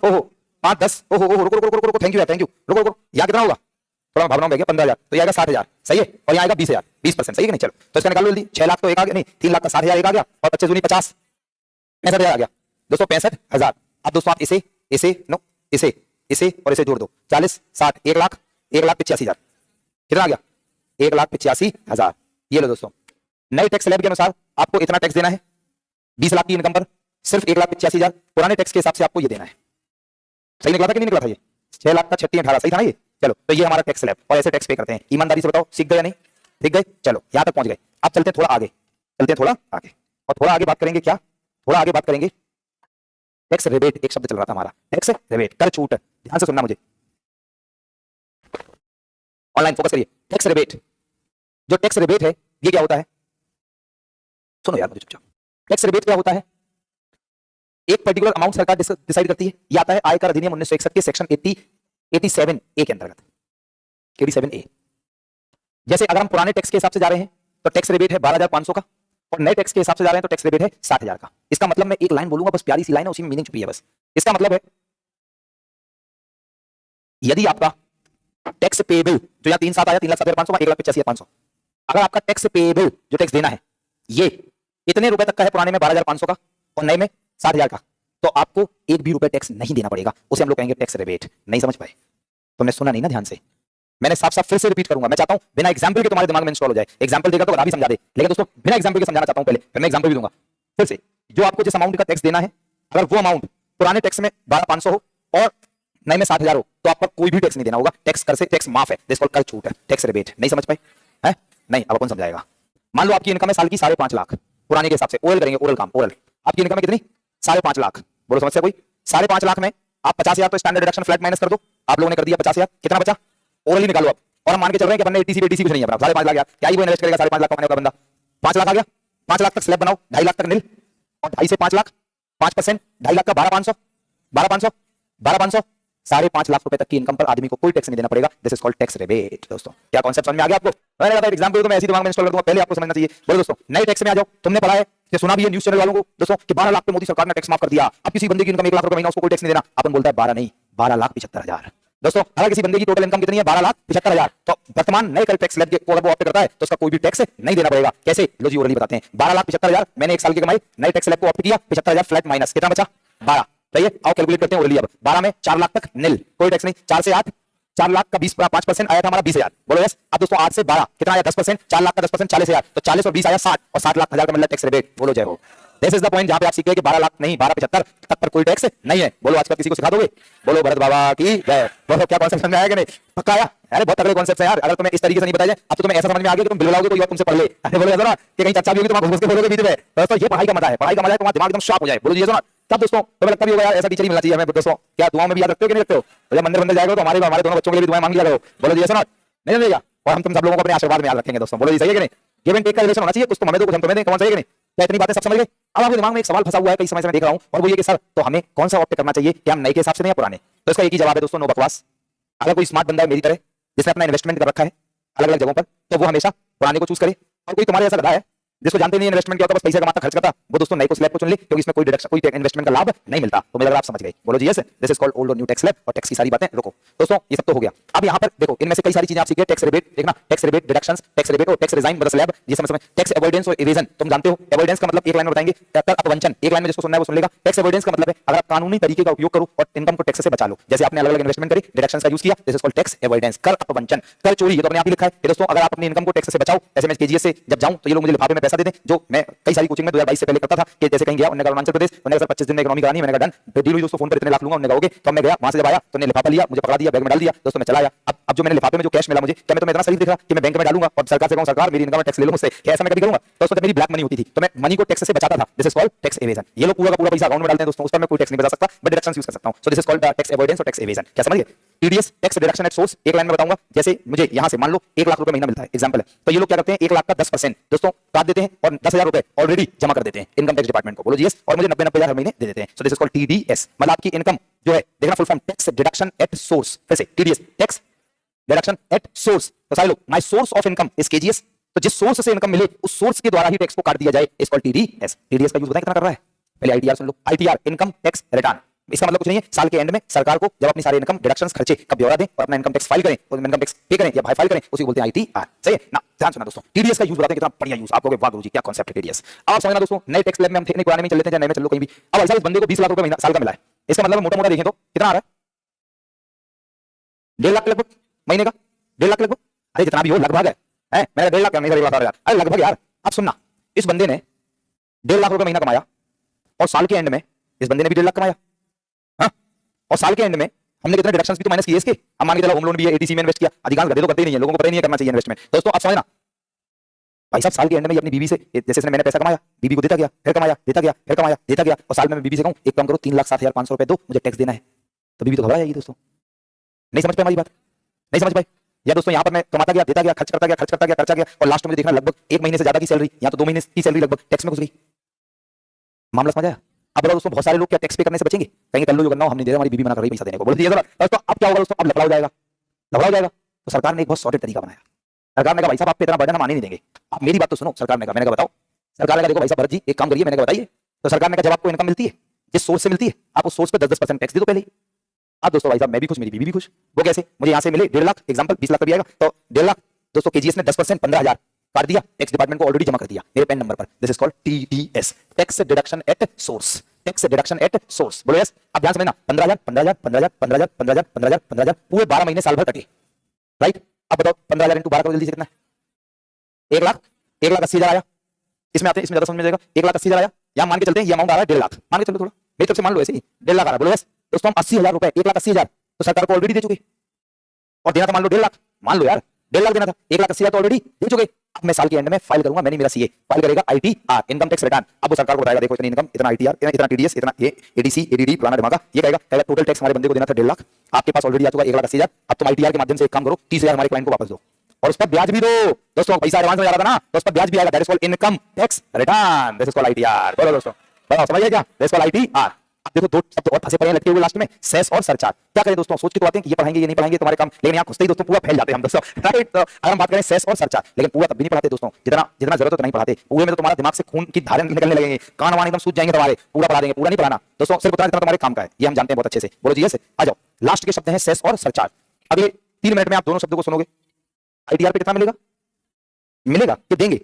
S1: ओहो 5 10, ओहो ओहो, रुको रुको रुको, थैंक यू यार, थैंक यू। रुको रुको, यहाँ कितना होगा? थोड़ा भावना में 15,000 तो ये आएगा 60,000। सही है। और यहाँ आएगा 20,000, 20%। सही है कि नहीं? चलो तो इसका निकालो जल्दी। 6 लाख तो एक आ गया, नहीं 3 लाख का 60,000 एक आ गया, और 25 दूनी 50, 65,000 आ गया। दोस्तों 65,000। अब दोस्तों आप इसे इसे नो इसे इसे और इसे जोड़ दो। 40 60 1 लाख, 1,85,000 कितना आ गया? 1,85,000। ये लो दोस्तों, नए टैक्स स्लैब के अनुसार आपको इतना टैक्स देना है। 20 लाख की इनकम पर सिर्फ 1,85,000। पुराने टैक्स के हिसाब से आपको ये देना है। सही निकला था कि नहीं निकला था? ये 6 लाख का 36 18 सही था ना ये? चलो तो ये हमारा टैक्स स्लैब, और ऐसे टैक्स पे करते हैं। ईमानदारी से बताओ सीख गए या नहीं? सीख गए? चलो यहां तक पहुंच गए। अब चलते हैं थोड़ा आगे, चलते हैं थोड़ा आगे, और थोड़ा आगे बात करेंगे। क्या थोड़ा आगे बात करेंगे? टैक्स रिबेट एक शब्द चल रहा था हमारा, टैक्स रिबेट, कर छूट। ध्यान से सुनना मुझे, ऑनलाइन फोकस करिए। टैक्स रिबेट, जो टैक्स रिबेट है ये क्या होता है? सुनो यार मुझे चुपचाप। टैक्स रिबेट क्या होता है? एक पर्टिकुलर अमाउंट सरकार डिसाइड करती है। ये आता है आयकर अधिनियम 1961 के सेक्शन 87A के अंतर्गत। 87A। जैसे अगर हम पुराने टैक्स के हिसाब से जा रहे हैं तो टैक्स रिबेट है 12,500 का, और नए टैक्स के हिसाब से जा रहे हैं तो टैक्स रिबेट है 60,000 का। इसका मतलब मैं एक लाइन बोलूंगा, बस प्यारी सी लाइन है, उसी में मीनिंग छुपी है बस। इसका मतलब है यदि आपका टैक्स पेएबल, जो यहाँ 3 7 आया, 3,07,500 का 1,85,500, अगर आपका टैक्स पेएबल जो टैक्स देना है ये इतने रुपए तक का है, पुराने में 12,500 का और नए में 60,000 का, तो आपको एक भी रुपए टैक्स नहीं देना पड़ेगा। उसे हम लोग कहेंगे टैक्स रिबेट। नहीं समझ पाए? तुमने सुना नहीं ना ध्यान से? मैंने साफ साफ फिर से रिपीट करूंगा। मैं चाहता हूं बिना एग्जांपल के तुम्हारे दिमाग में इंस्टॉल हो जाए। एग्जांपल देगा तो आधा भी समझा दे, लेकिन दोस्तों बिना एग्जांपल के समझाना चाहता हूं पहले, फिर मैं एग्जांपल भी दूंगा। फिर से, जो आपको जिस अमाउंट का टैक्स देना है, अगर वो अमाउंट पुराने टैक्स में 12,500 हो और नए में 60,000 हो, तो आपका कोई भी टैक्स नहीं देना होगा। टैक्स कर से टैक्स माफ है, दिस कॉल्ड कर छूट है, टैक्स रिबेट। नहीं समझ पाए? है नहीं? अब अपन समझाएगा। मान लो आपकी इनकम है साल की 5.5 लाख, पुराने के हिसाब से। ओरल करेंगे, ओरल काम, ओरल। आपकी इनकम है कितनी? 5.5 लाख, बोलो समस्या कोई? 5.5 लाख में आप 50,000 तो स्टैंडर्ड डिडक्शन फ्लैट माइनस कर दो, आप लोगों ने कर दिया 50,000, कितना बचा? ओरली निकालो अब, और हम मान के चल रहे हैं कि अपने एटीसी कुछ नहीं है, 5.5 लाख यार, क्या ही वो इन्वेस्ट करेगा 5.5 लाख कमाने का बंदा? 5 लाख आ गया, 5 लाख तक स्लैब बनाओ, 2.5 लाख तक नील, और 2.5 से 5 लाख, 5%, 2.5 लाख का 12,500, 12,500, 12,500, 5.5 लाख रुपए तक की इनकम पर आदमी को कोई टैक्स नहीं देना पड़ेगा। This is called tax rebate. दोस्तों क्या कॉन्सेप्ट समझ में आ गया आपको? मैंने कहा एग्जांपल तो मैं ऐसे दिमाग में इंस्टॉल कर दूंगा, पहले आपको समझना चाहिए। बोलो दोस्तों, नए टैक्स में आ जाओ। तुमने पढ़ा है कि सुना भी है न्यूज़ चैनल वालों को दोस्तों कि 12 लाख पे मोदी सरकार ने टैक्स माफ कर दिया, अब किसी बंदे की इनकम 1 लाख रुपए महीना उसको कोई टैक्स नहीं देना। अपन बोलता है 12 नहीं, 12,75,000। दोस्तों अगर किसी बंदे की टोटल इनकम कितनी है? 12,75,000, तो वर्तमान नए टैक्स स्लैब को अगर वो ऑप्ट करता है तो उसका कोई भी टैक्स नहीं देना पड़ेगा। कैसे? लो जी ओरली बताते हैं। 12,75,000 मैंने 1 साल की कमाई, नए टैक्स स्लैब को ऑप्ट किया, 75,000 फ्लैट माइनस, कितना बचा? 12। सही है, आओ कैलकुलेट करते हैं ओरली। अब 12 में 4 लाख तक नील, कोई टैक्स नहीं। 4 से 8, 4 लाख का 5% आया था हमारा 20,000, बोलो यस। अब दोस्तों 8 से 12 कितना आया? 10%, 4 लाख का 10% 40,000, तो 40 और 20 आया 60, और 60 लाख हजार का मिल रहा टैक्स रिबेट, बोलो जय हो। दिस इज द पॉइंट जहां पे आप सीख गए कि 12 लाख नहीं 12,75 तक पर कोई टैक्स नहीं है। बोलो आजकल किसी को सिखा दोगे? बोलो भरत बाबा की जय। बोलो क्या कॉन्सेप्ट समझ में आया कि नहीं? पक्का आया? अरे बहुत तगड़े कॉन्सेप्ट है यार। अगर तुम्हें इस तरीके से नहीं बताया जाए, अब तो तुम्हें ऐसा समझ में आ गया कि तुम बिल लाओगे कोई और तुमसे पढ़ ले। अरे बोलो जरा कि कहीं चर्चा भी होगी तो घुस के बोलोगे बीच में। दोस्तों ये पढ़ाई का मजा है, पढ़ाई का मजा है, तुम्हारा दिमाग एकदम शार्प हो जाए। बोलो जी सुना। तब दोस्तों तुम्हें लगता भी होगा यार ऐसा टीचर ही मिलना चाहिए हमें। दोस्तों क्या दुआओं में भी याद रखते हो कि नहीं रखते हो? तो जब मंदिर जाएगा तो हमारे दोनों बच्चों के लिए भी दुआएं मांग लिया करो। बोलो जी सुना, नहीं मिलेगा, और हम तुम सब लोगों को अपने आशीर्वाद में याद रखेंगे। दोस्तों बोलो जी सही है कि नहीं? गिव एंड टेक का रिलेशन होना चाहिए, कुछ तुम हमें दो कुछ हम तुम्हें दें, कौन सही है कि नहीं? क्या इतनी बातें सब समझ गए? अब आपके दिमाग में एक सवाल फंसा हुआ है, कई समय से मैं देख रहा हूं, और वो ये कि सर तो हमें कौन सा ऑप्ट करना चाहिए, क्या हम नए के हिसाब से नहीं या पुराने? तो इसका एक ही जवाब है दोस्तों, नो बकवास। अगर कोई स्मार्ट बंदा है मेरी तरह जिसने अपना इन्वेस्टमेंट कर रखा है अलग अलग जगहों पर, तो वो हमेशा पुराने को चूज करे। और कोई तुम्हारे ऐसा गधा है जिसको जानते नहीं इन्वेस्टमेंट क्या होता है, बस पैसा कमाता खर्च करता, वो दोस्तों नए को स्लैब को चुन ले, क्योंकि इसमें कोई डिडक्शन कोई इन्वेस्टमेंट का लाभ नहीं मिलता। तो मुझे लग रहा है आप समझ गए। बोलो जी yes, this is called old और न्यू टैक्स स्लैब, और टैक्स की सारी बातें रुको दोस्तों, ये सब तो हो गया। अब यहाँ पर देखो इनमें से कई सारी चीजें आप सीखे। टैक्स रिबेट देखना, tax rebate, deductions, tax rebate और टैक्स रिजाइन मतलब स्लैब, ये समझ। टैक्स अवॉइडेंस और इवेजन तुम जानते हो। अवॉइडेंस का मतलब एक लाइन में बताएंगे, कर अपवंचन, एक लाइन में जिसको सुनना है वो सुन लेगा। टैक्स अवॉइडेंस का मतलब है अगर आप कानूनी तरीके का उपयोग करो और इनकम को टैक्स से बचा लो, जैसे आपने अलग अलग इन्वेस्टमेंट करी, डिडक्शंस का यूज किया, this is called tax avoidance. कर अपवंचन, कर चोरी, ये तो अपने आप ही लिखा है कि दोस्तों अगर आप अपनी इनकम को टैक्स से बचाओ, जैसे मैं केजीएस से जब जाऊं तो ये लोग मुझे लिफाफे में पैसा दे दें, जो मैं कई सारी कोचिंग में 2022 से पहले करता था कि जैसे कहीं गया, उन्होंने कहा अरुणाचल प्रदेश, उन्होंने कहा 25 दिन में इकोनॉमी करानी है, मैंने कहा डन, डील हुई दोस्तों, फोन पर इतने लाख लूंगा, उन्होंने कहा ओके। तो मैं गया, वहां से जब आया तो उन्होंने लिफाफा लिया, मुझे पकड़ा दिया, बैग में डाल दिया दोस्तों, मैं चला आया। अब जो मैंने लिफाफे में जो कैश मिला मुझे, क्या मैं तुम्हें इतना सही दिख रहा कि मैं बैंक में डालूंगा और सरकार से कहूं सरकार मेरी इनकम में टैक्स ले लो मुझसे, क्या ऐसा मैं कभी करूंगा? दोस्तों जब मेरी ब्लैक मनी होती थी तो मैं मनी को टैक्स से बचाता था, this is called tax evasion. ये लोग पूरा का पूरा पैसा अकाउंट में डालते हैं दोस्तों, उस पर मैं कोई टैक्स नहीं बचा सकता, बट डिडक्शंस यूज कर सकता हूं। सो this is called tax avoidance और टैक्स एवेजन। क्या समझ गए? TDS tax deduction at source, एक लाइन में बताऊंगा। जैसे मुझे यहां से मान लो 1 लाख रुपए महीना मिलता है, एग्जांपल है, तो ये लोग क्या करते हैं 1 लाख का 10% दोस्तों काट देते हैं और 10,000 रुपए ऑलरेडी जमा कर देते हैं इनकम टैक्स डिपार्टमेंट को। बोलो जी यस, और मुझे 90,000 हर महीने दे देते हैं। सो दिस इज कॉल्ड टीडीएस, मतलब आपकी इनकम जो है देखना full form tax deduction at source. फिर से TDS tax deduction at source. तो सारे लोग my source of income is KGS, तो जिस सोर्स से इनकम मिले उस सोर्स के द्वारा ही टैक्स को काट दिया जाए, इज कॉल्ड टीडीएस। टीडीएस का यूज बताएं कितना कर रहा है? पहले आईटीआर सुन लो, आईटीआर इनकम टैक्स रिटर्न। इसका मतलब कुछ नहीं है, साल के एंड में सरकार को जब अपनी सारी इनकम डिडक्शंस खर्चे का ब्यौरा दें और अपना इनकम टैक्स फाइल करें, और इनकम टैक्स पे करें या भाई फाइल करें, उसी को बोलते हैं आईटीआर। सही है ना? ध्यान सुना दोस्तों, टीडीएस का यूज बताते हैं कितना बढ़िया यूज। आप लोग वाह गुरुजी क्या कांसेप्ट है टीडीएस। अब आप समझना दोस्तों, नए टैक्स स्लैब में हम थे नहीं, पुराने में चल लेते हैं, नए में चल लो कहीं भी। अब ऐसा इस बंदे को 20 लाख रुपए महीना साल का मिला है, इसका मतलब मोटा मोटा देखें तो कितना आ रहा है? 1.5 लाख लगभग महीने का, 1.5 लाख लगभग। अरे जितना भी हो लगभग है, मेरा 1.5 लाख नहीं, 1.5 लाख। अरे लगभग यार। अब सुनना, इस बंदे ने 1.5 लाख रुपए महीना कमाया और साल के एंड में इस बंदे ने भी 1.5 लाख कमाया, हाँ? और साल के एंड में हमने कितने डिडक्शंस भी तो माइनस किए इसके। अब मान के चलो होम लोन भी है, एटीसी में इन्वेस्ट किया, अधिकांश गधे तो करते ही नहीं है, लोगों को पता ही नहीं करना चाहिए इन्वेस्टमेंट। दोस्तों आप समझना भाई साहब, साल के एंड में अपनी बीवी से, जैसे इसने मैंने पैसा कमाया, बीवी को देता गया, फिर कमाया, देता गया, फिर कमाया, देता गया, और साल में मैं बीवी से कहूं एक काम करो 3,60,500 रुपए दो, मुझे टैक्स देना है, तो बीवी तो घबरा जाएगी दोस्तों। नहीं समझ पाए हमारी बात? नहीं समझ पाए? या दोस्तों यहाँ पर मैं कमाता गया, देता गया, खर्च करता गया, खर्च करता गया, खर्चा गया, और लास्ट में देखना लगभग 1 महीने से ज्यादा की सैलरी या तो 2 महीने की सैलरी लगभग टैक्स में घुस गई। मामला समझ आया? अब बताओ दोस्तों, बहुत सारे लोग क्या टैक्स पे करने से बचेंगे? कहीं कर लो जो करना हो, हमने दे, हमारी बीवी मना कर रही पैसा देने को, बोलती है दोस्तों अब क्या होगा दोस्तों? अब लफड़ा हो जाएगा, लफड़ा हो जाएगा। तो सरकार ने एक बहुत सॉर्टेड तरीका बनाया। सरकार ने कहा भाई साहब आप पे इतना बर्डन हम आने नहीं देंगे, आप मेरी बात तो सुनो। सरकार ने कहा, मैंने कहा बताओ। सरकार ने कहा देखो भाई साहब भरत जी एक काम करिए, मैंने कहा बताइए। तो सरकार ने कहा जब आपको इनकम मिलती है जिस सोर्स से मिलती है, आप उस सोर्स पे 10% टैक्स दे दो पहले। अब दोस्तों भाई साहब मैं भी खुश, मेरी बीवी भी खुश। वो कैसे? मुझे यहाँ से मिले 1.5 लाख, एग्जाम्पल 20 लाख का भी आएगा, तो 1.5 लाख दोस्तों केजीएस ने 10% 15,000 काट दिया, टैक्स डिपार्टमेंट को ऑलरेडी जमा कर दिया मेरे पेन नंबर पर। This is called TDS, tax deduction at source, tax deduction at source. बोलो यस। अब ध्यान समझना, 15,000 15,000 15,000 15,000 15,000 15,000 15,000 पूरे 12 महीने साल भर कटे, राइट? अब बताओ 15,000 इंटू 12 करो जल्दी से कितना है? 1 लाख, 1,80,000 आया। इसमें आते हैं, इसमें ज्यादा समझ में जाएगा। 1,80,000 आया, या मान के चलते हैं ये अमाउंट आ रहा है 1.5 लाख, मान के चलो थोड़ा मेरी तरफ से मान लो ऐसे ही 1.5 लाख आ रहा है। बोलो यस दोस्तों, हम 80,000 रुपए, 1,80,000 तो सरकार को ऑलरेडी दे चुके, और देना था मान लो 1.5 लाख, मान लो यार 1.5 लाख देना था, 1,80,000 तो ऑलरेडी दे चुके। अब मैं साल के एंड में फाइल करूंगा, मैंने मेरा सीए फाइल करेगा आईटीआर, इनकम टैक्स रिटर्न। अब वो सरकार को बताएगा देखो इतनी इनकम, इतना आईटीआर, इतना टीडीएस, इतना ये एडीसी एडीडी पुराना दिमागा, ये कहेगा टोटल टैक्स हमारे बंदे को देना था 1.5 लाख, आपके पास ऑलरेडी आ चुका 1,80,000। अब तुम आईटीआर के माध्यम से एक काम करो, 30,000 हमारे क्लाइंट को वापस दो और उस पर ब्याज भी दो। दोस्तों पैसा एडवांस में जा रहा था ना, तो उस पर ब्याज भी आएगा। That is called income tax return, this is called ITR. बोलो दोस्तों, बताओ समझ गए क्या? This is called ITR. अब देखो दो शब्द और फंसे पड़े हैं लटके हुए लास्ट में, सेस और सरचार्ज। क्या करें दोस्तों, सोच के तो आते हैं कि ये पढ़ाएंगे ये नहीं पढ़ाएंगे तुम्हारे काम, लेकिन यहाँ घुसते ही दोस्तों पूरा फैल जाते हैं हम दोस्तों, राइट। तो अगर हम बात करें सेस और सरचार्ज, लेकिन पूरा तब भी नहीं पढ़ाते दोस्तों, जितना जितना जरूरत है उतना नहीं पढ़ाते। पूरे में तो तुम्हारा दिमाग से खून की धारे निकलने लगेंगे, कान वान एकदम सूज जाएंगे तुम्हारे, पूरा पढ़ा देंगे। पूरा नहीं पढ़ाना दोस्तों, सिर्फ उतना जितना तुम्हारे काम का है, ये हम जानते हैं बहुत अच्छे से। बोलो जी यस, आ जाओ। लास्ट के शब्द हैं सेस और सरचार्ज। अब ये 3 मिनट में आप दोनों शब्दों को सुनोगे। आईटीआर पे कितना मिलेगा, मिलेगा कि देंगे,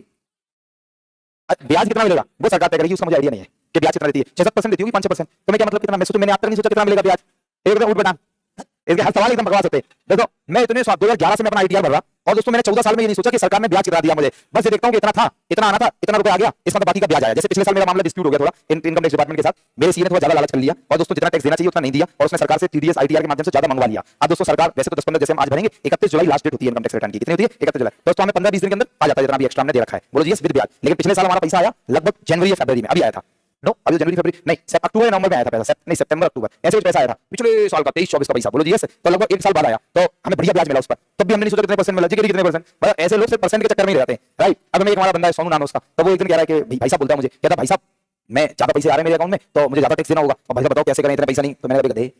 S1: ब्याज कितना मिलेगा वो सरकार तय करेगी, उसका मुझे आइडिया नहीं है कि ब्याज कितना देती है। 6-7% देती होगी, 5-6%। तो मैं क्या मतलब कितना, मैंने आज तक नहीं सोचा कितना मिलेगा ब्याज। एक उठ बैठा, इसके हर सवाल एकदम बकवास होते हैं। देखो मैं इतने 2011 से मैं अपना आईटीआर भर रहा, और दोस्तों मैंने 14 साल में ये नहीं सोचा कि सरकार ने ब्याज कितना दिया मुझे। बस ये देखता हूं कि इतना था, इतना आना था, इतना रुपया आ गया, इसका तो बाकी का ब्याज आया। जैसे पिछले साल मेरा मामला डिस्प्यूट हो गया थोड़ा इनकम टैक्स डिपार्टमेंट के साथ, मेरे सीए ने थोड़ा ज्यादा लालच कर लिया और दोस्तों जितना टैक्स देना चाहिए उतना नहीं दिया, और उसने सरकार से टीडीएस आईटीआर के माध्यम से ज्यादा मंगवा लिया। अब दोस्तों सरकार वैसे तो 10-15 जैसे हम आज भरेंगे, 31 जुलाई लास्ट डेट होती है इनकम टैक्स रिटर्न की। कितनी होती है? 31 जुलाई। दोस्तों हमें 15-20 दिन के अंदर आ जाता है जितना भी एक्स्ट्रा हमने दे रखा है। बोलो जी विद ब्याज। लेकिन पिछले साल हमारा पैसा आया लगभग जनवरी या फरवरी में, अभी आया था। नो अभी जनवरी फरवरी नहीं, अक्टूबर नवंबर में आया था पैसा, नहीं सितंबर अक्टूबर ऐसे ही पैसा आया था पिछले साल का 23-24 का पैसा। बोलो जी यस। तो लगभग 1 साल बाद आया, तो हमें बढ़िया ब्याज मिला उस पर। तब भी हमने नहीं सोचा कितने परसेंट मिला, जी कितने परसेंट। मतलब ऐसे लोग सिर्फ परसेंट के चक्कर में ही रहते हैं, राइट। अब मैं एक हमारा बंदा है सोनू नाम है उसका, तो वो एक दिन कह रहा है कि भाई साहब बोलता है मुझे, कहता भाई साहब मैं ज्यादा पैसे आ रहे हैं मेरे अकाउंट में, तो मुझे ज्यादा टैक्स देना होगा। और भाई साहब बताओ कैसे करें, इतना पैसा नहीं। तो मैंने कहा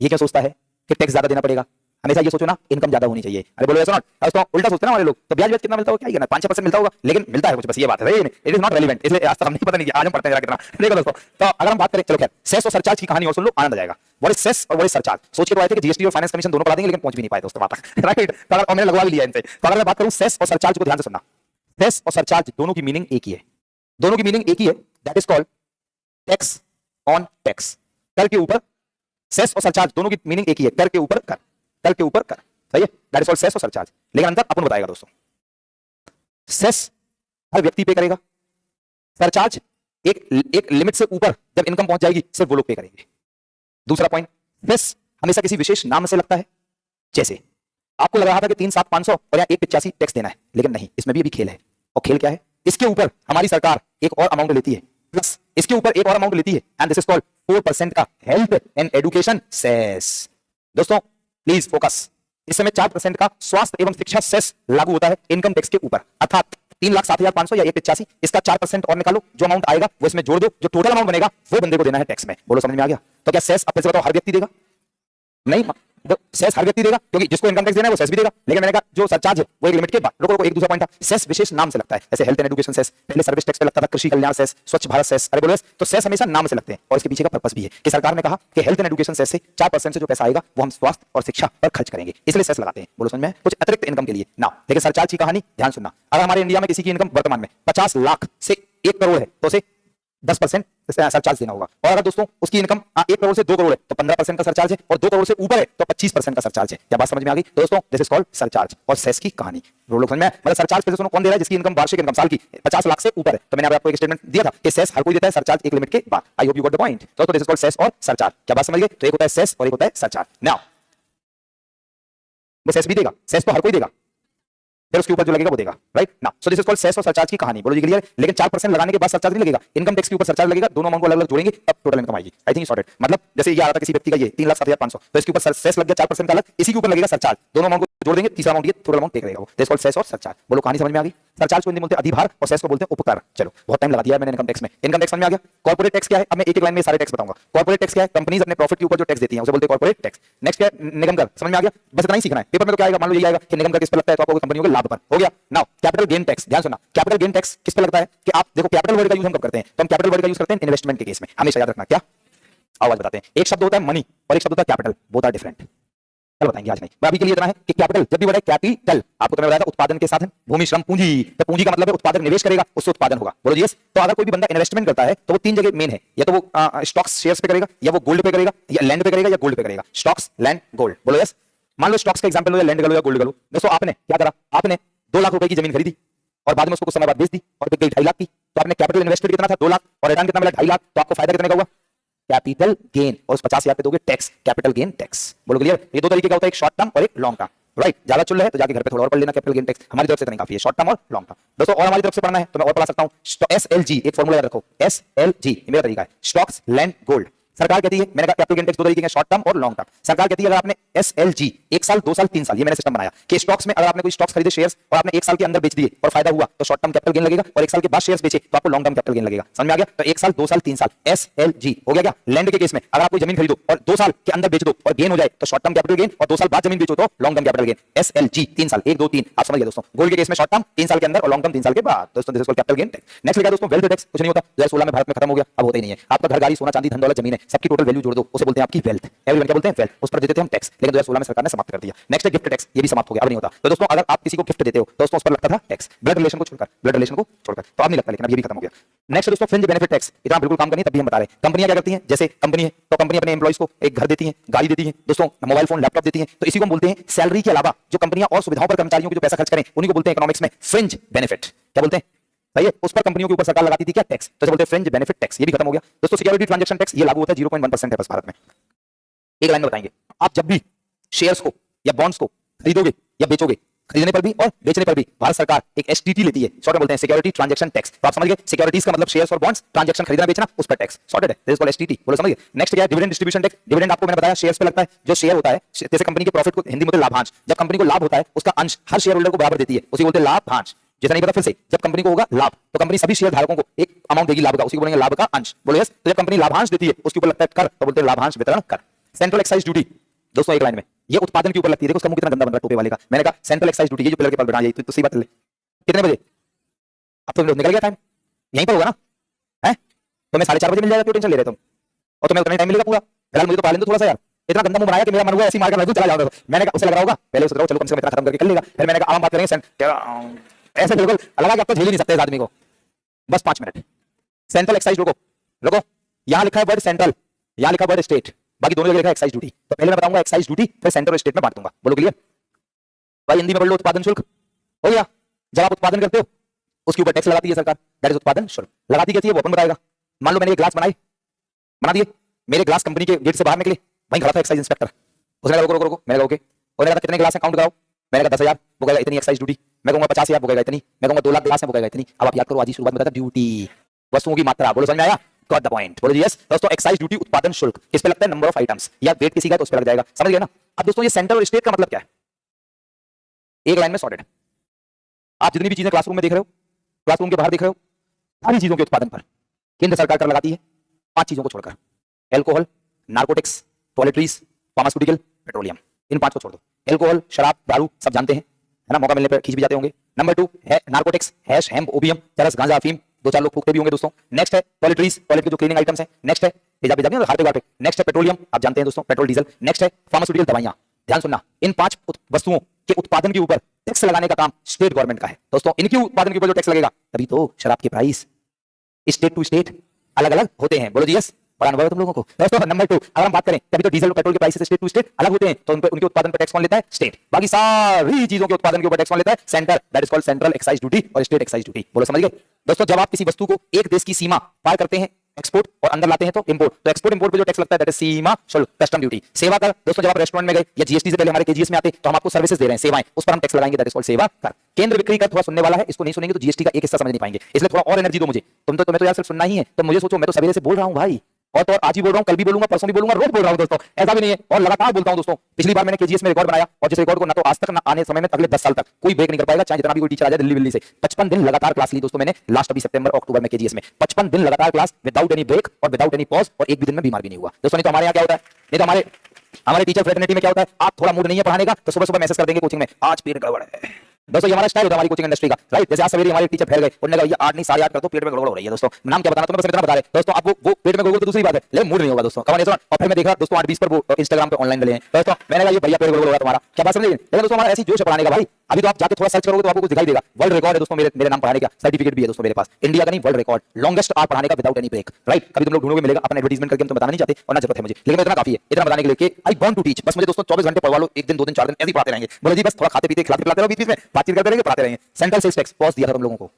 S1: ये क्या सोचता है कि टैक्स ज्यादा देना पड़ेगा, हमेशा ये सोचो ना इनकम ज्यादा होनी चाहिए। अरे बोलो ऐसा नॉट, दोस्तों उल्टा सोचते हैं ना हमारे लोग। तो ब्याज कितना मिलता होगा, क्या करना, 5-6% मिलता होगा, लेकिन मिलता है कुछ, बस ये बात है। इट इज नॉट रेलेवेंट, इसलिए आज तक हम नहीं पता नहीं, आज हम पढ़ते हैं कितना। देखो दोस्तों, तो अगर हम बात करें, चलो खैर सेस और सरचार्ज की कहानी और सुन लो, आनंद आ जाएगा। व्हाट इज सेस और व्हाट इज सरचार्ज। सोच के तो आए थे कि जीएसटी और फाइनेंस कमीशन दोनों पढ़ा देंगे, लेकिन पहुंच भी नहीं पाए दोस्तों वहां तक, राइट। तो अगर मैंने लगवा भी लिया इनसे, तो अगर मैं बात करूं सेस और सरचार्ज को ध्यान से सुनना। सेस और सरचार्ज दोनों की मीनिंग एक ही है, दोनों की मीनिंग एक ही है। That is called tax on tax, कर के ऊपर। सेस और सरचार्ज दोनों की मीनिंग एक ही है, कर के ऊपर कर, कर के ऊपर कर, सही है। दैट इज कॉल्ड सेस और सरचार्ज। लेकिन अंतर अपन बताएगा दोस्तों। सेस हर व्यक्ति पे करेगा, सरचार्ज एक लिमिट से ऊपर जब इनकम पहुंच जाएगी सिर्फ वो लोग पे करेंगे। दूसरा पॉइंट, सेस हमेशा किसी विशेष नाम से लगता है। जैसे आपको लग रहा था कि 3,7,500 और यहाँ 1,85 टैक्स देना है, लेकिन नहीं, इसमें भी अभी खेल है। और खेल क्या है, इसके ऊपर हमारी सरकार एक और अमाउंट लेती है, प्लस इसके ऊपर एक और अमाउंट लेती है, एंड दिस इज कॉल्ड 4% का हेल्थ एंड एजुकेशन सेस। दोस्तों प्लीज फोकस, इस समय 4% का स्वास्थ्य एवं शिक्षा सेस लागू होता है इनकम टैक्स के ऊपर। अर्थात 3,07,500 या 1,85, इसका 4% और निकालो, जो अमाउंट आएगा वो इसमें जोड़ दो, जो टोटल अमाउंट बनेगा वो बंदे को देना है टैक्स में। बोलो समझ में आ गया। तो क्या सेस अपने से बताओ हर व्यक्ति देगा? नहीं, तो सेस हर व्यक्ति देगा, क्योंकि जिसको इनकम टैक्स देना है वो सेस भी देगा। लेकिन मैंने कहा जो सरचार्ज है वो एक लिमिट के बाद। रुको एक दूसरा पॉइंट था, सेस विशेष नाम से लगता है। जैसे हेल्थ एंड एजुकेशन सेस पहले सर्विस टैक्स पे लगता था, कृषि कल्याण सेस, स्वच्छ भारत सेस। अरे बोलो, तो सेस हमेशा नाम से लगते हैं, और इसके पीछे का पर्पस भी है कि सरकार ने कहा कि हेल्थ एंड एजुकेशन सेस से 4% से जो पैसा आएगा वो हम स्वास्थ्य और शिक्षा पर खर्च करेंगे, इसलिए सेस लगाते हैं। बोलो समझ में, कुछ अतिरिक्त इनकम के लिए ना। लेकिन सरचार्ज की कहानी ध्यान सुनना। अगर हमारे इंडिया में किसी की इनकम वर्तमान में 50 लाख से 1 करोड़ है, तो उसे 10% सरचार्ज देना होगा। और अगर दोस्तों उसकी इनकम 1 करोड़ से 2 करोड़ है तो 15% का सरचार्ज है, और 2 करोड़ से ऊपर है तो 25% का सरचार्ज है। क्या बात समझ में आ गई? तो दोस्तों दिस इज कॉल्ड सरचार्ज और सेस की कहानी। लोग समझ में, मतलब सरचार्ज पे सुनो कौन दे रहा है, जिसकी इनकम वार्षिक इनकम साल की 50 लाख से ऊपर है। तो मैंने आपको एक स्टेटमेंट दिया था कि सेस हर कोई देता है, सरचार्ज एक लिमिट के बाद। I hope you got the point. तो दिस इज कॉल्ड सेस और सरचार्ज। क्या बात समझ गए? तो एक होता है सेस और एक होता है सरचार्ज। नाउ वो सेस भी देगा, सेस तो हर कोई देगा, फिर उसके ऊपर जो लगेगा वो देगा, राइट ना। So this is called cess और सरचार्ज की कहानी। बोलो जी क्लियर? लेकिन 4% लगाने के बाद सरचार्ज नहीं लगेगा, इनकम टैक्स के ऊपर सरचार्ज लगेगा। दोनों अमाउंट को अलग अलग जोड़ेंगे तब टोटल इनकम आएगी। I think sorted. मतलब जैसे ये आ रहा था किसी व्यक्ति का ये 3,07,500, तो इसके ऊपर सेस लग गया 4% का अलग, इसी के ऊपर लगेगा सरचार्ज। दोनों अमाउंट को जोड़ देंगे, तीसरा अमाउंट ये टोटल अमाउंट पे करेगा वो। दिस इज कॉल्ड सेस और सरचार्ज। बोलो कहानी समझ में आ गई? सरचार्ज को हिंदी में बोलते हैं अधिभार और सेस को बोलते हैं उपकर। चलो बहुत टाइम लगा दिया मैंने इनकम टैक्स में। इनकम टैक्स समझ में आ गया? कॉर्पोरेट टैक्स क्या है? अब मैं एक एक लाइन में सारे टैक्स बताऊंगा। कॉर्पोरेट टैक्स क्या है? कंपनीज अपने प्रॉफिट के ऊपर जो टैक्स देती हैं उसे बोलते हैं कॉर्पोरेट टैक्स। नेक्स्ट क्या है? निगम कर। समझ में आ गया? बस इतना ही सीखना है। पेपर में तो क्या आएगा, मान लो ये आएगा कि निगम कर किस पे लगता है, तो आपको कंपनियों के लाभ पर हो गया। नाउ कैपिटल गेन टैक्स, ध्यान सुनना। कैपिटल गेन टैक्स किस पे लगता है कि आप देखो कैपिटल वर्ड का यूज हम कब करते हैं, तो हम कैपिटल वर्ड का यूज करते हैं इन्वेस्टमेंट के केस में। हमेशा याद रखना। क्या आवाज बताते हैं, एक शब्द होता है मनी और एक शब्द होता है कैपिटल, बोथ आर डिफरेंट। कल बताएंगे, आज नहीं। मैं अभी के लिए इतना है कि कैपिटल जब भी बढ़े, कैपिटल आपको मैंने बताया था उत्पादन के साधन, भूमि श्रम पूंजी। तो पूंजी का मतलब है उत्पादक निवेश करेगा उससे उत्पादन होगा। बोलो यस। तो अगर कोई भी बंदा इन्वेस्टमेंट करता है तो वो 3 जगह मेन है, या तो वो स्टॉक्स शेयर्स पे करेगा, या वो गोल्ड पे करेगा, या लैंड पे करेगा, या गोल्ड पे करेगा। Stocks, land, gold. बोलो यस। मान लो स्टॉक्स का एग्जांपल लो, या लैंड का लो, या गोल्ड का लो। दोस्तों आपने क्या करा, आपने 2 लाख रुपए की जमीन खरीदी और बाद में उसको कुछ समय बाद बेच दी और बिक गई 2.5 लाख की। तो आपने कैपिटल इन्वेस्टेड कितना था, 2 लाख, और रिटर्न कितना मिला, 2.5 लाख। तो आपको फायदा कितने का हुआ? Capital gain. और उस 50,000 पे दोगे टैक्स, कैपिटल गेन टैक्स। बोलो क्लियर? ये 2 तरीके का होता है, एक शॉर्ट टर्म और एक लॉन्ग टर्म। राइट, ज्यादा चुल है तो जाके घर पे थोड़ा और पढ़ लेना कैपिटल गेन टैक्स। हमारी तरफ से इतना काफी है, शॉर्ट टर्म और लॉन्ग टर्म। दोस्तों और हमारी तरफ से पढ़ना है तो मैं और पढ़ा सकता हूं। SLG एक फॉर्मूला याद रखो, SLG मेरा तरीका है, स्टॉक्स, लैंड, गोल्ड। सरकार कहती है, मैंने कहा कैपिटल गेन टैक्स दो तरीके के, शॉर्ट टर्म और लॉन्ग टर्म। सरकार कहती है अगर आपने SLG 1 साल 2 साल 3 साल, ये मैंने सिस्टम बनाया कि स्टॉक्स में अगर आपने कोई स्टॉक्स खरीदे शेयर्स और आपने 1 साल के अंदर बेच दिए और फायदा हुआ तो शॉर्ट टर्म कैपिटल गेन लगेगा, और 1 साल के बाद शेयर्स बेचे तो आपको लॉन्ग टर्म कैपिटल गेन लगेगा। समझ में आ गया? तो 1 साल 2 साल 3 साल SLG हो गया क्या? लैंड के केस में अगर आप कोई जमीन खरीदो और 2 साल के अंदर बेच दो और गेन हो जाए तो शॉर्ट टर्म कैपिटल गेन, और 2 साल बाद जमीन बेचो तो long term capital gain. SLG 3 साल, 1 2 3, आप समझ गए दोस्तों। गोल्ड के केस में शॉर्ट टर्म 3 साल के अंदर और लॉन्ग टर्म 3 साल के बाद। दोस्तों this is called capital gain tax. Next लिखा दोस्तों वेल्थ टैक्स। कुछ नहीं होता, 2016 में भारत में खत्म हो गया, अब होता ही नहीं है। आपका घर, गाड़ी, सोना, चांदी, धन दौलत, जमीन है, सबकी टोटल वैल्यू जोड़ दो, उसे बोलते हैं आपकी वेल्थ। एवरीवन क्या बोलते हैं? वेल्थ। उस पर देते थे हम टैक्स, लेकिन 2016 में सरकार ने समाप्त कर दिया। नेक्स्ट है गिफ्ट टैक्स, ये भी समाप्त हो गया, अब नहीं होता। तो दोस्तों अगर आप किसी को गिफ्ट देते हो दोस्तों उस पर लगता था टैक्स, ब्लड रिलेशन को छोड़कर, ब्लड रिलेशन को छोड़कर, तो अब नहीं लगता, लेकिन अब ये भी खत्म हो गया। नेक्स्ट दोस्तों फ्रिंज बेनिफिट टैक्स, इतना बिल्कुल काम करनी है तब भी हम बता रहे हैं। कंपनियां क्या करती हैं, जैसे कंपनी है तो कंपनी अपने एम्प्लॉइज को एक घर देती है, गाड़ी देती है, दोस्तों मोबाइल फोन लैपटॉप देती है, तो इसी को हम बोलते हैं सैलरी के अलावा जो कंपनियां और सुविधाओं पर कर्मचारियों को जो पैसा खर्च करें उन्हीं को बोलते हैं इकोनॉमिक्स में फ्रिंज बेनिफिट। क्या बोलते हैं? सही है, उस पर कंपनियों के ऊपर सरकार लगाती थी क्या? टैक्स, तो बोलते हैं फ्रिंज बेनिफिट टैक्स, ये भी खत्म हो गया। दोस्तों सिक्योरिटी ट्रांजैक्शन टैक्स ये लागू होता है, 0.1% है बस भारत में। एक लाइन में बताएंगे, आप जब भी शेयर्स को या बॉन्ड्स को खरीदोगे या बेचोगे, खरीदने पर भी और बेचने पर भी भारत सरकार एक STT लेती है, शॉर्ट में बोलते हैं सिक्योरिटी ट्रांजैक्शन टैक्स। तो आप समझ गए, सिक्योरिटीज का मतलब शेयर्स और बॉन्ड्स, ट्रांजैक्शन खरीदना बेचना, उस पर टैक्स सॉर्टेड है, दिस इज कॉल्ड STT। बोलो समझ गए? नेक्स्ट क्या है? Dividend distribution tax. डिविडेंड आपको मैंने बताया शेयर्स पे लगता है, जो शेयर होता है जैसे कंपनी के प्रॉफिट को हिंदी में बोलते हैं लाभांश। जब कंपनी को लाभ होता है उसका अंश हर शेयर होल्डर को बराबर देती है, उसी बोलते हैं लाभांश। जैसा नहीं पता फिर से, जब कंपनी को होगा लाभ तो कंपनी सभी शेयर धारकों को एक अमाउंट देगी लाभ का, उसी को बोलेंगे लाभ का अंश। बोलो यस। तो जब कंपनी लाभांश देती है उसके ऊपर लगता है कर, तो बोलते हैं लाभांश वितरण कर। सेंट्रल एक्साइज ड्यूटी दोस्तों एक लाइन में, ये उत्पादन के ऊपर लगती है। देखो उसका मुंह कितना गंदा बन रहा है टोपे वाले का। मैंने कहा सेंट्रल एक्साइज ड्यूटी, ये जो पिलर के पास बैठा है, तो सही बात है। कितने बजे? अब तो निकल गया टाइम, यहीं पर होगा ना? है तो मैं 4:30 बजे मिल जाएगा, क्यों टेंशन ले रहे तुम? और तुम्हें उतना टाइम मिलेगा पूरा। फिलहाल मुझे तो पालन दो थोड़ा सा यार, इतना गंदा मुंह बनाया कि मेरा मन हुआ ऐसी मार कर चला जाऊंगा। मैंने कहा उसे लग रहा होगा पहले उसे चलो कम से कम इतना खत्म करके कर लेगा। फिर मैंने कहा आम बात करेंगे, ऐसे बिल्कुल लगा कि अब तो झेल ही नहीं सकते इस आदमी को। बस 5 मिनट। सेंट्रल एक्साइज रोको, रोको। यहां लिखा है वर्ड सेंट्रल, यहां लिखा है वर्ड स्टेट, बाकी दोनों जगह लिखा है एक्साइज ड्यूटी। तो पहले मैं बताऊंगा एक्साइज ड्यूटी, फिर सेंटर और स्टेट में बांट दूंगा। बोलो क्लियर? भाई हिंदी में पढ़ लो, उत्पादन शुल्क हो गया। जब आप उत्पादन करते हो उसके ऊपर टैक्स लगाती है सरकार, दैट इज उत्पादन शुल्क। लगाती कैसी है वो अपन बताएगा। मान लो मैंने एक ग्लास बनाए, बना दिए, मेरे ग्लास कंपनी के गेट से बाहर निकले, वहीं खड़ा था एक्साइज इंस्पेक्टर, उसने रोको रोको रोको, मैंने कहा ओके। उसने कहा कितने ग्लास हैं काउंट कराओ, मैंने कहा 10,000, वो कहेगा इतनी एक्साइज ड्यूटी। मैं कहूंगा 50,000, वो कहेगा इतनी। मैं कहूंगा 2 लाख ग्लास है, वो कहेगा इतनी। अब आप याद करो, आज ही शुरुआत में बताया ड्यूटी, वस्तुओं की मात्रा। बोलो समझ में आया? Got the point. बोलो यस। दोस्तों एक्साइज ड्यूटी उत्पादन शुल्क, किस पे लगता है? नंबर ऑफ आइटम्स, या वेट किसी का तो उस पे लग जाएगा। समझ गए ना? अब दोस्तों ये सेंटर और स्टेट का मतलब क्या है, एक लाइन में सॉर्टेड। आप जितनी भी चीजें क्लासरूम में देख रहे हो, क्लासरूम के बाहर देख रहे हो, सारी चीजों के उत्पादन पर केंद्र सरकार कर लगाती है, 5 चीजों को छोड़कर। Alcohol, narcotics, toiletries, pharmaceutical, petroleum, इन 5 को छोड़ दो। एल्कोहल, शराब, दारू सब जानते हैं, है ना? मौका मिलने पर खींच भी जाते होंगे। नंबर 2 है नार्कोटिक्स, हैश, हेम्प, ओपियम, चरस, गांजा, अफीम, 2-4 लोग फूकते भी होंगे दोस्तों। नेक्स्ट है टॉयलेटरीज, टॉयलेट के जो क्लीनिंग आइटम्स हैं। नेक्स्ट है तेजाब तेजाब हाथ पे गाटे। नेक्स्ट है पेट्रोलियम, आप जानते हैं दोस्तों पेट्रोल डीजल। नेक्स्ट है फार्मास्यूटिकल दवाइयां। ध्यान सुनना, इन 5 वस्तुओं के उत्पादन के ऊपर टैक्स लगाने का काम स्टेट गवर्नमेंट का है। दोस्तों इनके उत्पादन के ऊपर जो टैक्स लगेगा, तभी तो शराब के प्राइस स्टेट टू स्टेट अलग अलग होते हैं। बोलो जी यस। बड़ा अनुभव है तुम लोगों को। दोस्तों नंबर 2 अगर हम बात करें, तभी तो डीजल और पेट्रोल के प्राइसेस स्टेट टू स्टेट अलग होते हैं, तो उनके उत्पादन पर टैक्स कौन लेता है? स्टेट। बाकी सारी चीजों के उत्पादन के ऊपर टैक्स कौन लेता है? Centre, that is called central excise duty और स्टेट एक्साइज ड्यूटी। बोलो समझ गए? दोस्तों जब आप किसी वस्तु को एक देश की सीमा पार करते हैं एक्सपोर्ट, और अंदर लाते हैं तो इंपोर्ट, तो एक्सपोर्ट इंपोर्ट पे जो टैक्स लगता है दैट इज सीमा शुल्क, कस्टम ड्यूटी। सेवा कर, दोस्तों जब आप रेस्टोरेंट में गए या जीएसटी से पहले हमारे केजीएस में आते तो हम आपको सर्विसेज दे रहे हैं, सेवाएं, उस पर हम टैक्स लगाएंगे, दैट इज कॉल्ड सेवा कर। केंद्र बिक्री कर थोड़ा सुनने वाला है, इसको नहीं सुनेंगे तो जीएसटी का एक हिस्सा समझ नहीं पाएंगे, इसलिए थोड़ा और एनर्जी दो मुझे। तुम्हें तो यार सिर्फ सुनना ही है, तो मुझे सोचो, मैं तो सवेरे से बोल रहा हूं भाई, और तो आज भी बोल रहा हूं, कल भी बोलूंगा, परसों भी बोलूंगा, रोज बोल रहा हूं दोस्तों, ऐसा भी नहीं है, और लगातार बोलता हूं दोस्तों। पिछली बार मैंने केजीएस में रिकॉर्ड बनाया, और जिस रिकॉर्ड को ना तो आज तक ना आने समय में अगले 10 साल तक कोई ब्रेक नहीं कर पाएगा, चाहे जितना भी कोई टीचर आ जाए दिल्ली दिल्ली से। 55 दिन लगातार क्लास ली दोस्तों मैंने, लास्ट अभी सितंबर अक्टूबर में केजीएस में 55 दिन लगातार क्लास, विदाउट एनी ब्रेक और विदाउट एनी पॉज, और एक भी दिन में बीमार भी नहीं हुआ दोस्तों। नहीं तो हमारे यहाँ क्या होता है, नहीं तो हमारे टीचर फ्रेटर्निटी में क्या होता है, आप थोड़ा मूड नहीं है पढ़ाने का तो सुबह सुबह मैसेज कर देंगे कोचिंग में, आज पेट गड़बड़ है। दोस्तों ये हमारा स्टाइल होता है हमारी कोचिंग इंडस्ट्री का, राइट? जैसे आज सवेरे हमारे टीचर फैल गए, उन्होंने कहा ये 8 नहीं 8.5 कर दो, पेट में गड़बड़ हो रही है। दोस्तों नाम क्या बताना, तुम्हें बस इतना बता रहे दोस्तों, आपको वो पेट में गड़बड़ तो दूसरी बात है, लेकिन मूड नहीं होगा दोस्तों। कमाने सुना, और फिर मैं देख रहा दोस्तों 8:20 पर वो इंस्टाग्राम पे ऑनलाइन मिले हैं दोस्तों, मैंने कहा ये भैया पेट गड़बड़ हो रहा है तुम्हारा, क्या बात समझे? लेकिन दोस्तों हमारा ऐसी जोश है पढ़ाने का भाई, अभी तो आप जाके थोड़ा सर्च करोगे तो आपको कुछ दिखाई देगा, वर्ल्ड रिकॉर्ड है दोस्तों मेरे नाम पढ़ाने का, सर्टिफिकेट भी है दोस्तों मेरे पास, इंडिया का नहीं वर्ल्ड रिकॉर्ड, लॉन्गेस्ट आवर पढ़ाने का विदाउट एनी ब्रेक, राइट? कभी तुम लोग ढूंढोगे मिलेगा, अपना एडवर्टाइजमेंट करके हम तो बताना नहीं चाहते और ना जरूरत है मुझे, लेकिन इतना काफी है, इतना बताने के लिए कि आई वांट टू टीच। बस मुझे दोस्तों 24 घंटे पढ़वा लो, 1 दिन 2 दिन 4 दिन ऐसे ही पढ़ाते रहेंगे। बोलो जी बस थोड़ा खाते पीते खिलाते पिलाते रहो, बीच में बातचीत करते रहेंगे, पढ़ाते रहेंगे। सेंट्रल सेल्स टैक्स पॉज दिया था तुम लोगों को,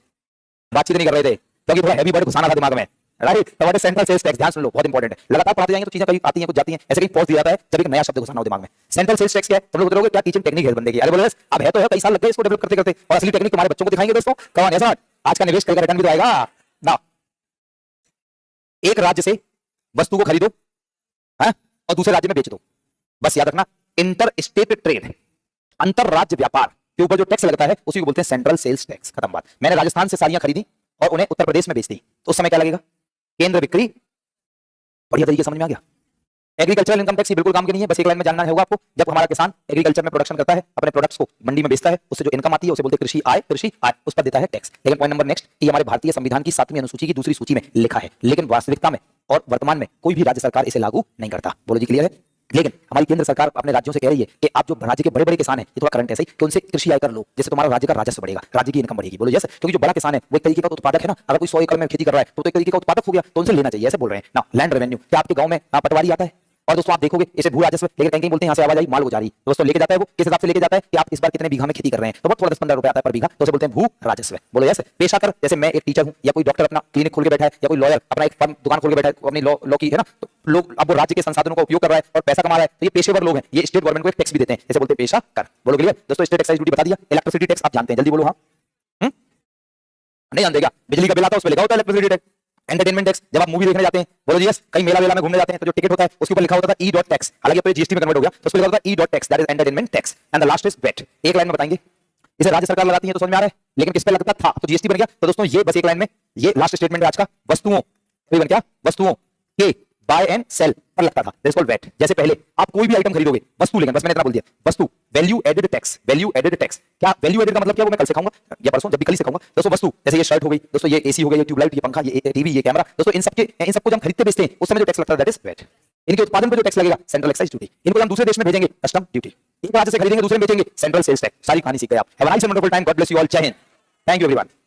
S1: बातचीत नहीं कर रहे थे क्योंकि थोड़ा हैवी वर्ड घुसाना था दिमाग में, राइट? तो what is central sales tax? ध्यान सुन लो, बहुत इंपॉर्टेंट है। लगातार पढ़ाते जाएंगे तो चीजें कभी आती हैं, कुछ जाती हैं, ऐसे कहीं पॉज दिया जाता है, जब एक नया शब्द घुसाना हो दिमाग में। सेंट्रल सेल्स टैक्स क्या है? तुम लोग बोलोगे क्या टीचिंग टेक्निक है बंदे की? अरे बोलो अब है तो है, कई साल लग गए इसको डेवलप करते करते, और असली टेक्निक तुम्हारे बच्चों को दिखाएंगे दोस्तों। कौन है? आज का निवेश कल का रिटर्न भी तो आएगा ना। एक राज्य से वस्तु को खरीदो है और दूसरे राज्य में बेच दो, बस याद रखना इंटर स्टेट ट्रेड, अंतर राज्य व्यापार के ऊपर जो टैक्स लगता है उसी को बोलते हैं सेंट्रल सेल्स टैक्स। खत्म बात। मैंने राजस्थान से साड़ियां खरीदी और उन्हें उत्तर प्रदेश में बेच दी, तो उस समय क्या लगेगा? केंद्र बिक्री। बढ़िया तरीके समझ में आ गया? एग्रीकल्चरल इनकम टैक्स बिल्कुल काम के नहीं है, बस एक लाइन में जानना होगा आपको। जब हमारा किसान एग्रीकल्चर में प्रोडक्शन करता है, अपने प्रोडक्ट्स को मंडी में बेचता है, उससे जो इनकम आती है उसे बोलते हैं कृषि आय। कृषि आय उस पर देता है टैक्स। लेकिन पॉइंट नंबर नेक्स्ट, ये हमारे भारतीय संविधान की 7वीं अनुसूची की दूसरी सूची में लिखा है, लेकिन वास्तविकता में और वर्तमान में कोई भी राज्य सरकार इसे लागू नहीं करता। बोलो जी क्लियर है? लेकिन हमारी केंद्र सरकार अपने राज्यों से कह रही है कि आप जो राज्य के बड़े बड़े किसान हैं, ये थोड़ा करंट ऐसे ही कि उनसे कृषि आय कर लो, जैसे तुम्हारा राज्य का राजस्व बढ़ेगा, राज्य की इनकम बढ़ेगी। बोलो यस? क्योंकि जो बड़ा किसान है वो एक तरीके का उत्पादक है ना। अगर कोई 100 एकड़ में खेती कर रहा है तो एक तरीके का उत्पादक हो गया, तो उनसे लेना चाहिए, ऐसे बोल रहे हैं ना। लैंड रेवेन्यू, क्या आपके गांव में पटवारी आता है? और दोस्तों आप देखोगे इसे भू राजस्व, लेकिन कहीं बोलते हैं यहाँ से आवाज आई माल गुजारी, दोस्तों लेके जाता है वो किस हिसाब से लेके जाता है कि आप इस बार कितने बीघा में खेती कर रहे हैं, तो बहुत थोड़ा 10-15 रुपए आता है पर बीघा, तो उसे बोलते हैं भू राजस्व। बोलो यस? पेशा कर, जैसे मैं एक टीचर हूं या कोई डॉक्टर अपना क्लिनिक खोल के बैठा है या कोई लॉयर अपना एक फर्म दुकान खोल के बैठा है अपनी लॉ की है ना, तो लोग अब वो राज्य के संसाधनों का उपयोग कर रहा है और पैसा कमा रहा है, तो ये पेशेवर लोग हैं, ये स्टेट गवर्नमेंट को एक टैक्स भी देते हैं, जैसे बोलते हैं पेशा कर। बोलो क्लियर दोस्तों? स्टेट एक्साइज ड्यूटी बता दिया। इलेक्ट्रिसिटी टैक्स आप जानते हैं, जल्दी बोलो। हाँ नहीं जानते क्या? बिजली का बिल आता है उस पर लिखा होता है इलेक्ट्रिसिटी टैक्स। एंटरटेनमेंट टैक्स, जब आप मूवी देखने जाते हैं, बोलो जी यस, कहीं मेला वेला में घूमने जाते हैं तो जो टिकट होता है उसके ऊपर लिखा होता था ई डॉट टैक्स, हालांकि अब तो जीएसटी में कन्वर्ट हो गया, तो उस पर लिखा होता है E dot tax, that is entertainment tax. And the last is VAT. एक लाइन में बताएंगे, इसे राज्य सरकार लगाती है तो समझ में आ रहा है, लेकिन किस पे लगता था? तो जीएसटी बन गया। तो दोस्तों ये बस एक लाइन में, ये लास्ट स्टेटमेंट है आज का, वस्तुओं बन क्या? वस्तुओं के बाय एंड सेल पर लगता था, दैट्स कॉल्ड वेट। जैसे पहले आप कोई भी आइटम खरीदोगे, वस्तु, लेकिन बस मैंने इतना बोल दिया, वस्तु value added tax. Value added tax क्या? वैल्यू एडेड का मतलब क्या? वो मैं कल सिखाऊंगा या परसों, जब भी कल सिखाऊंगा दोस्तों। वस्तु जैसे ये शर्ट हो गई दोस्तों, ये एसी हो गया, ये ट्यूबलाइट, ये पंखा, ये टीवी, ये कैमरा, दोस्तों इन सबको जब हम खरीदते बेचते हैं उस समय जो टैक्स लगता है दैट इज वेट। इनके उत्पादन पर जो टैक्स लगेगा सेंट्रल एक्साइज ड्यूटी। इनको हम दूसरे देश में भेजेंगे कस्टम ड्यूटी। एक राज्य से खरीदेंगे दूसरे में बेचेंगे सेंट्रल सेल्स टैक्स। सारी कहानी सीख गए आप। Have a nice and wonderful time. God bless you all. जय हिंद। Thank you everyone.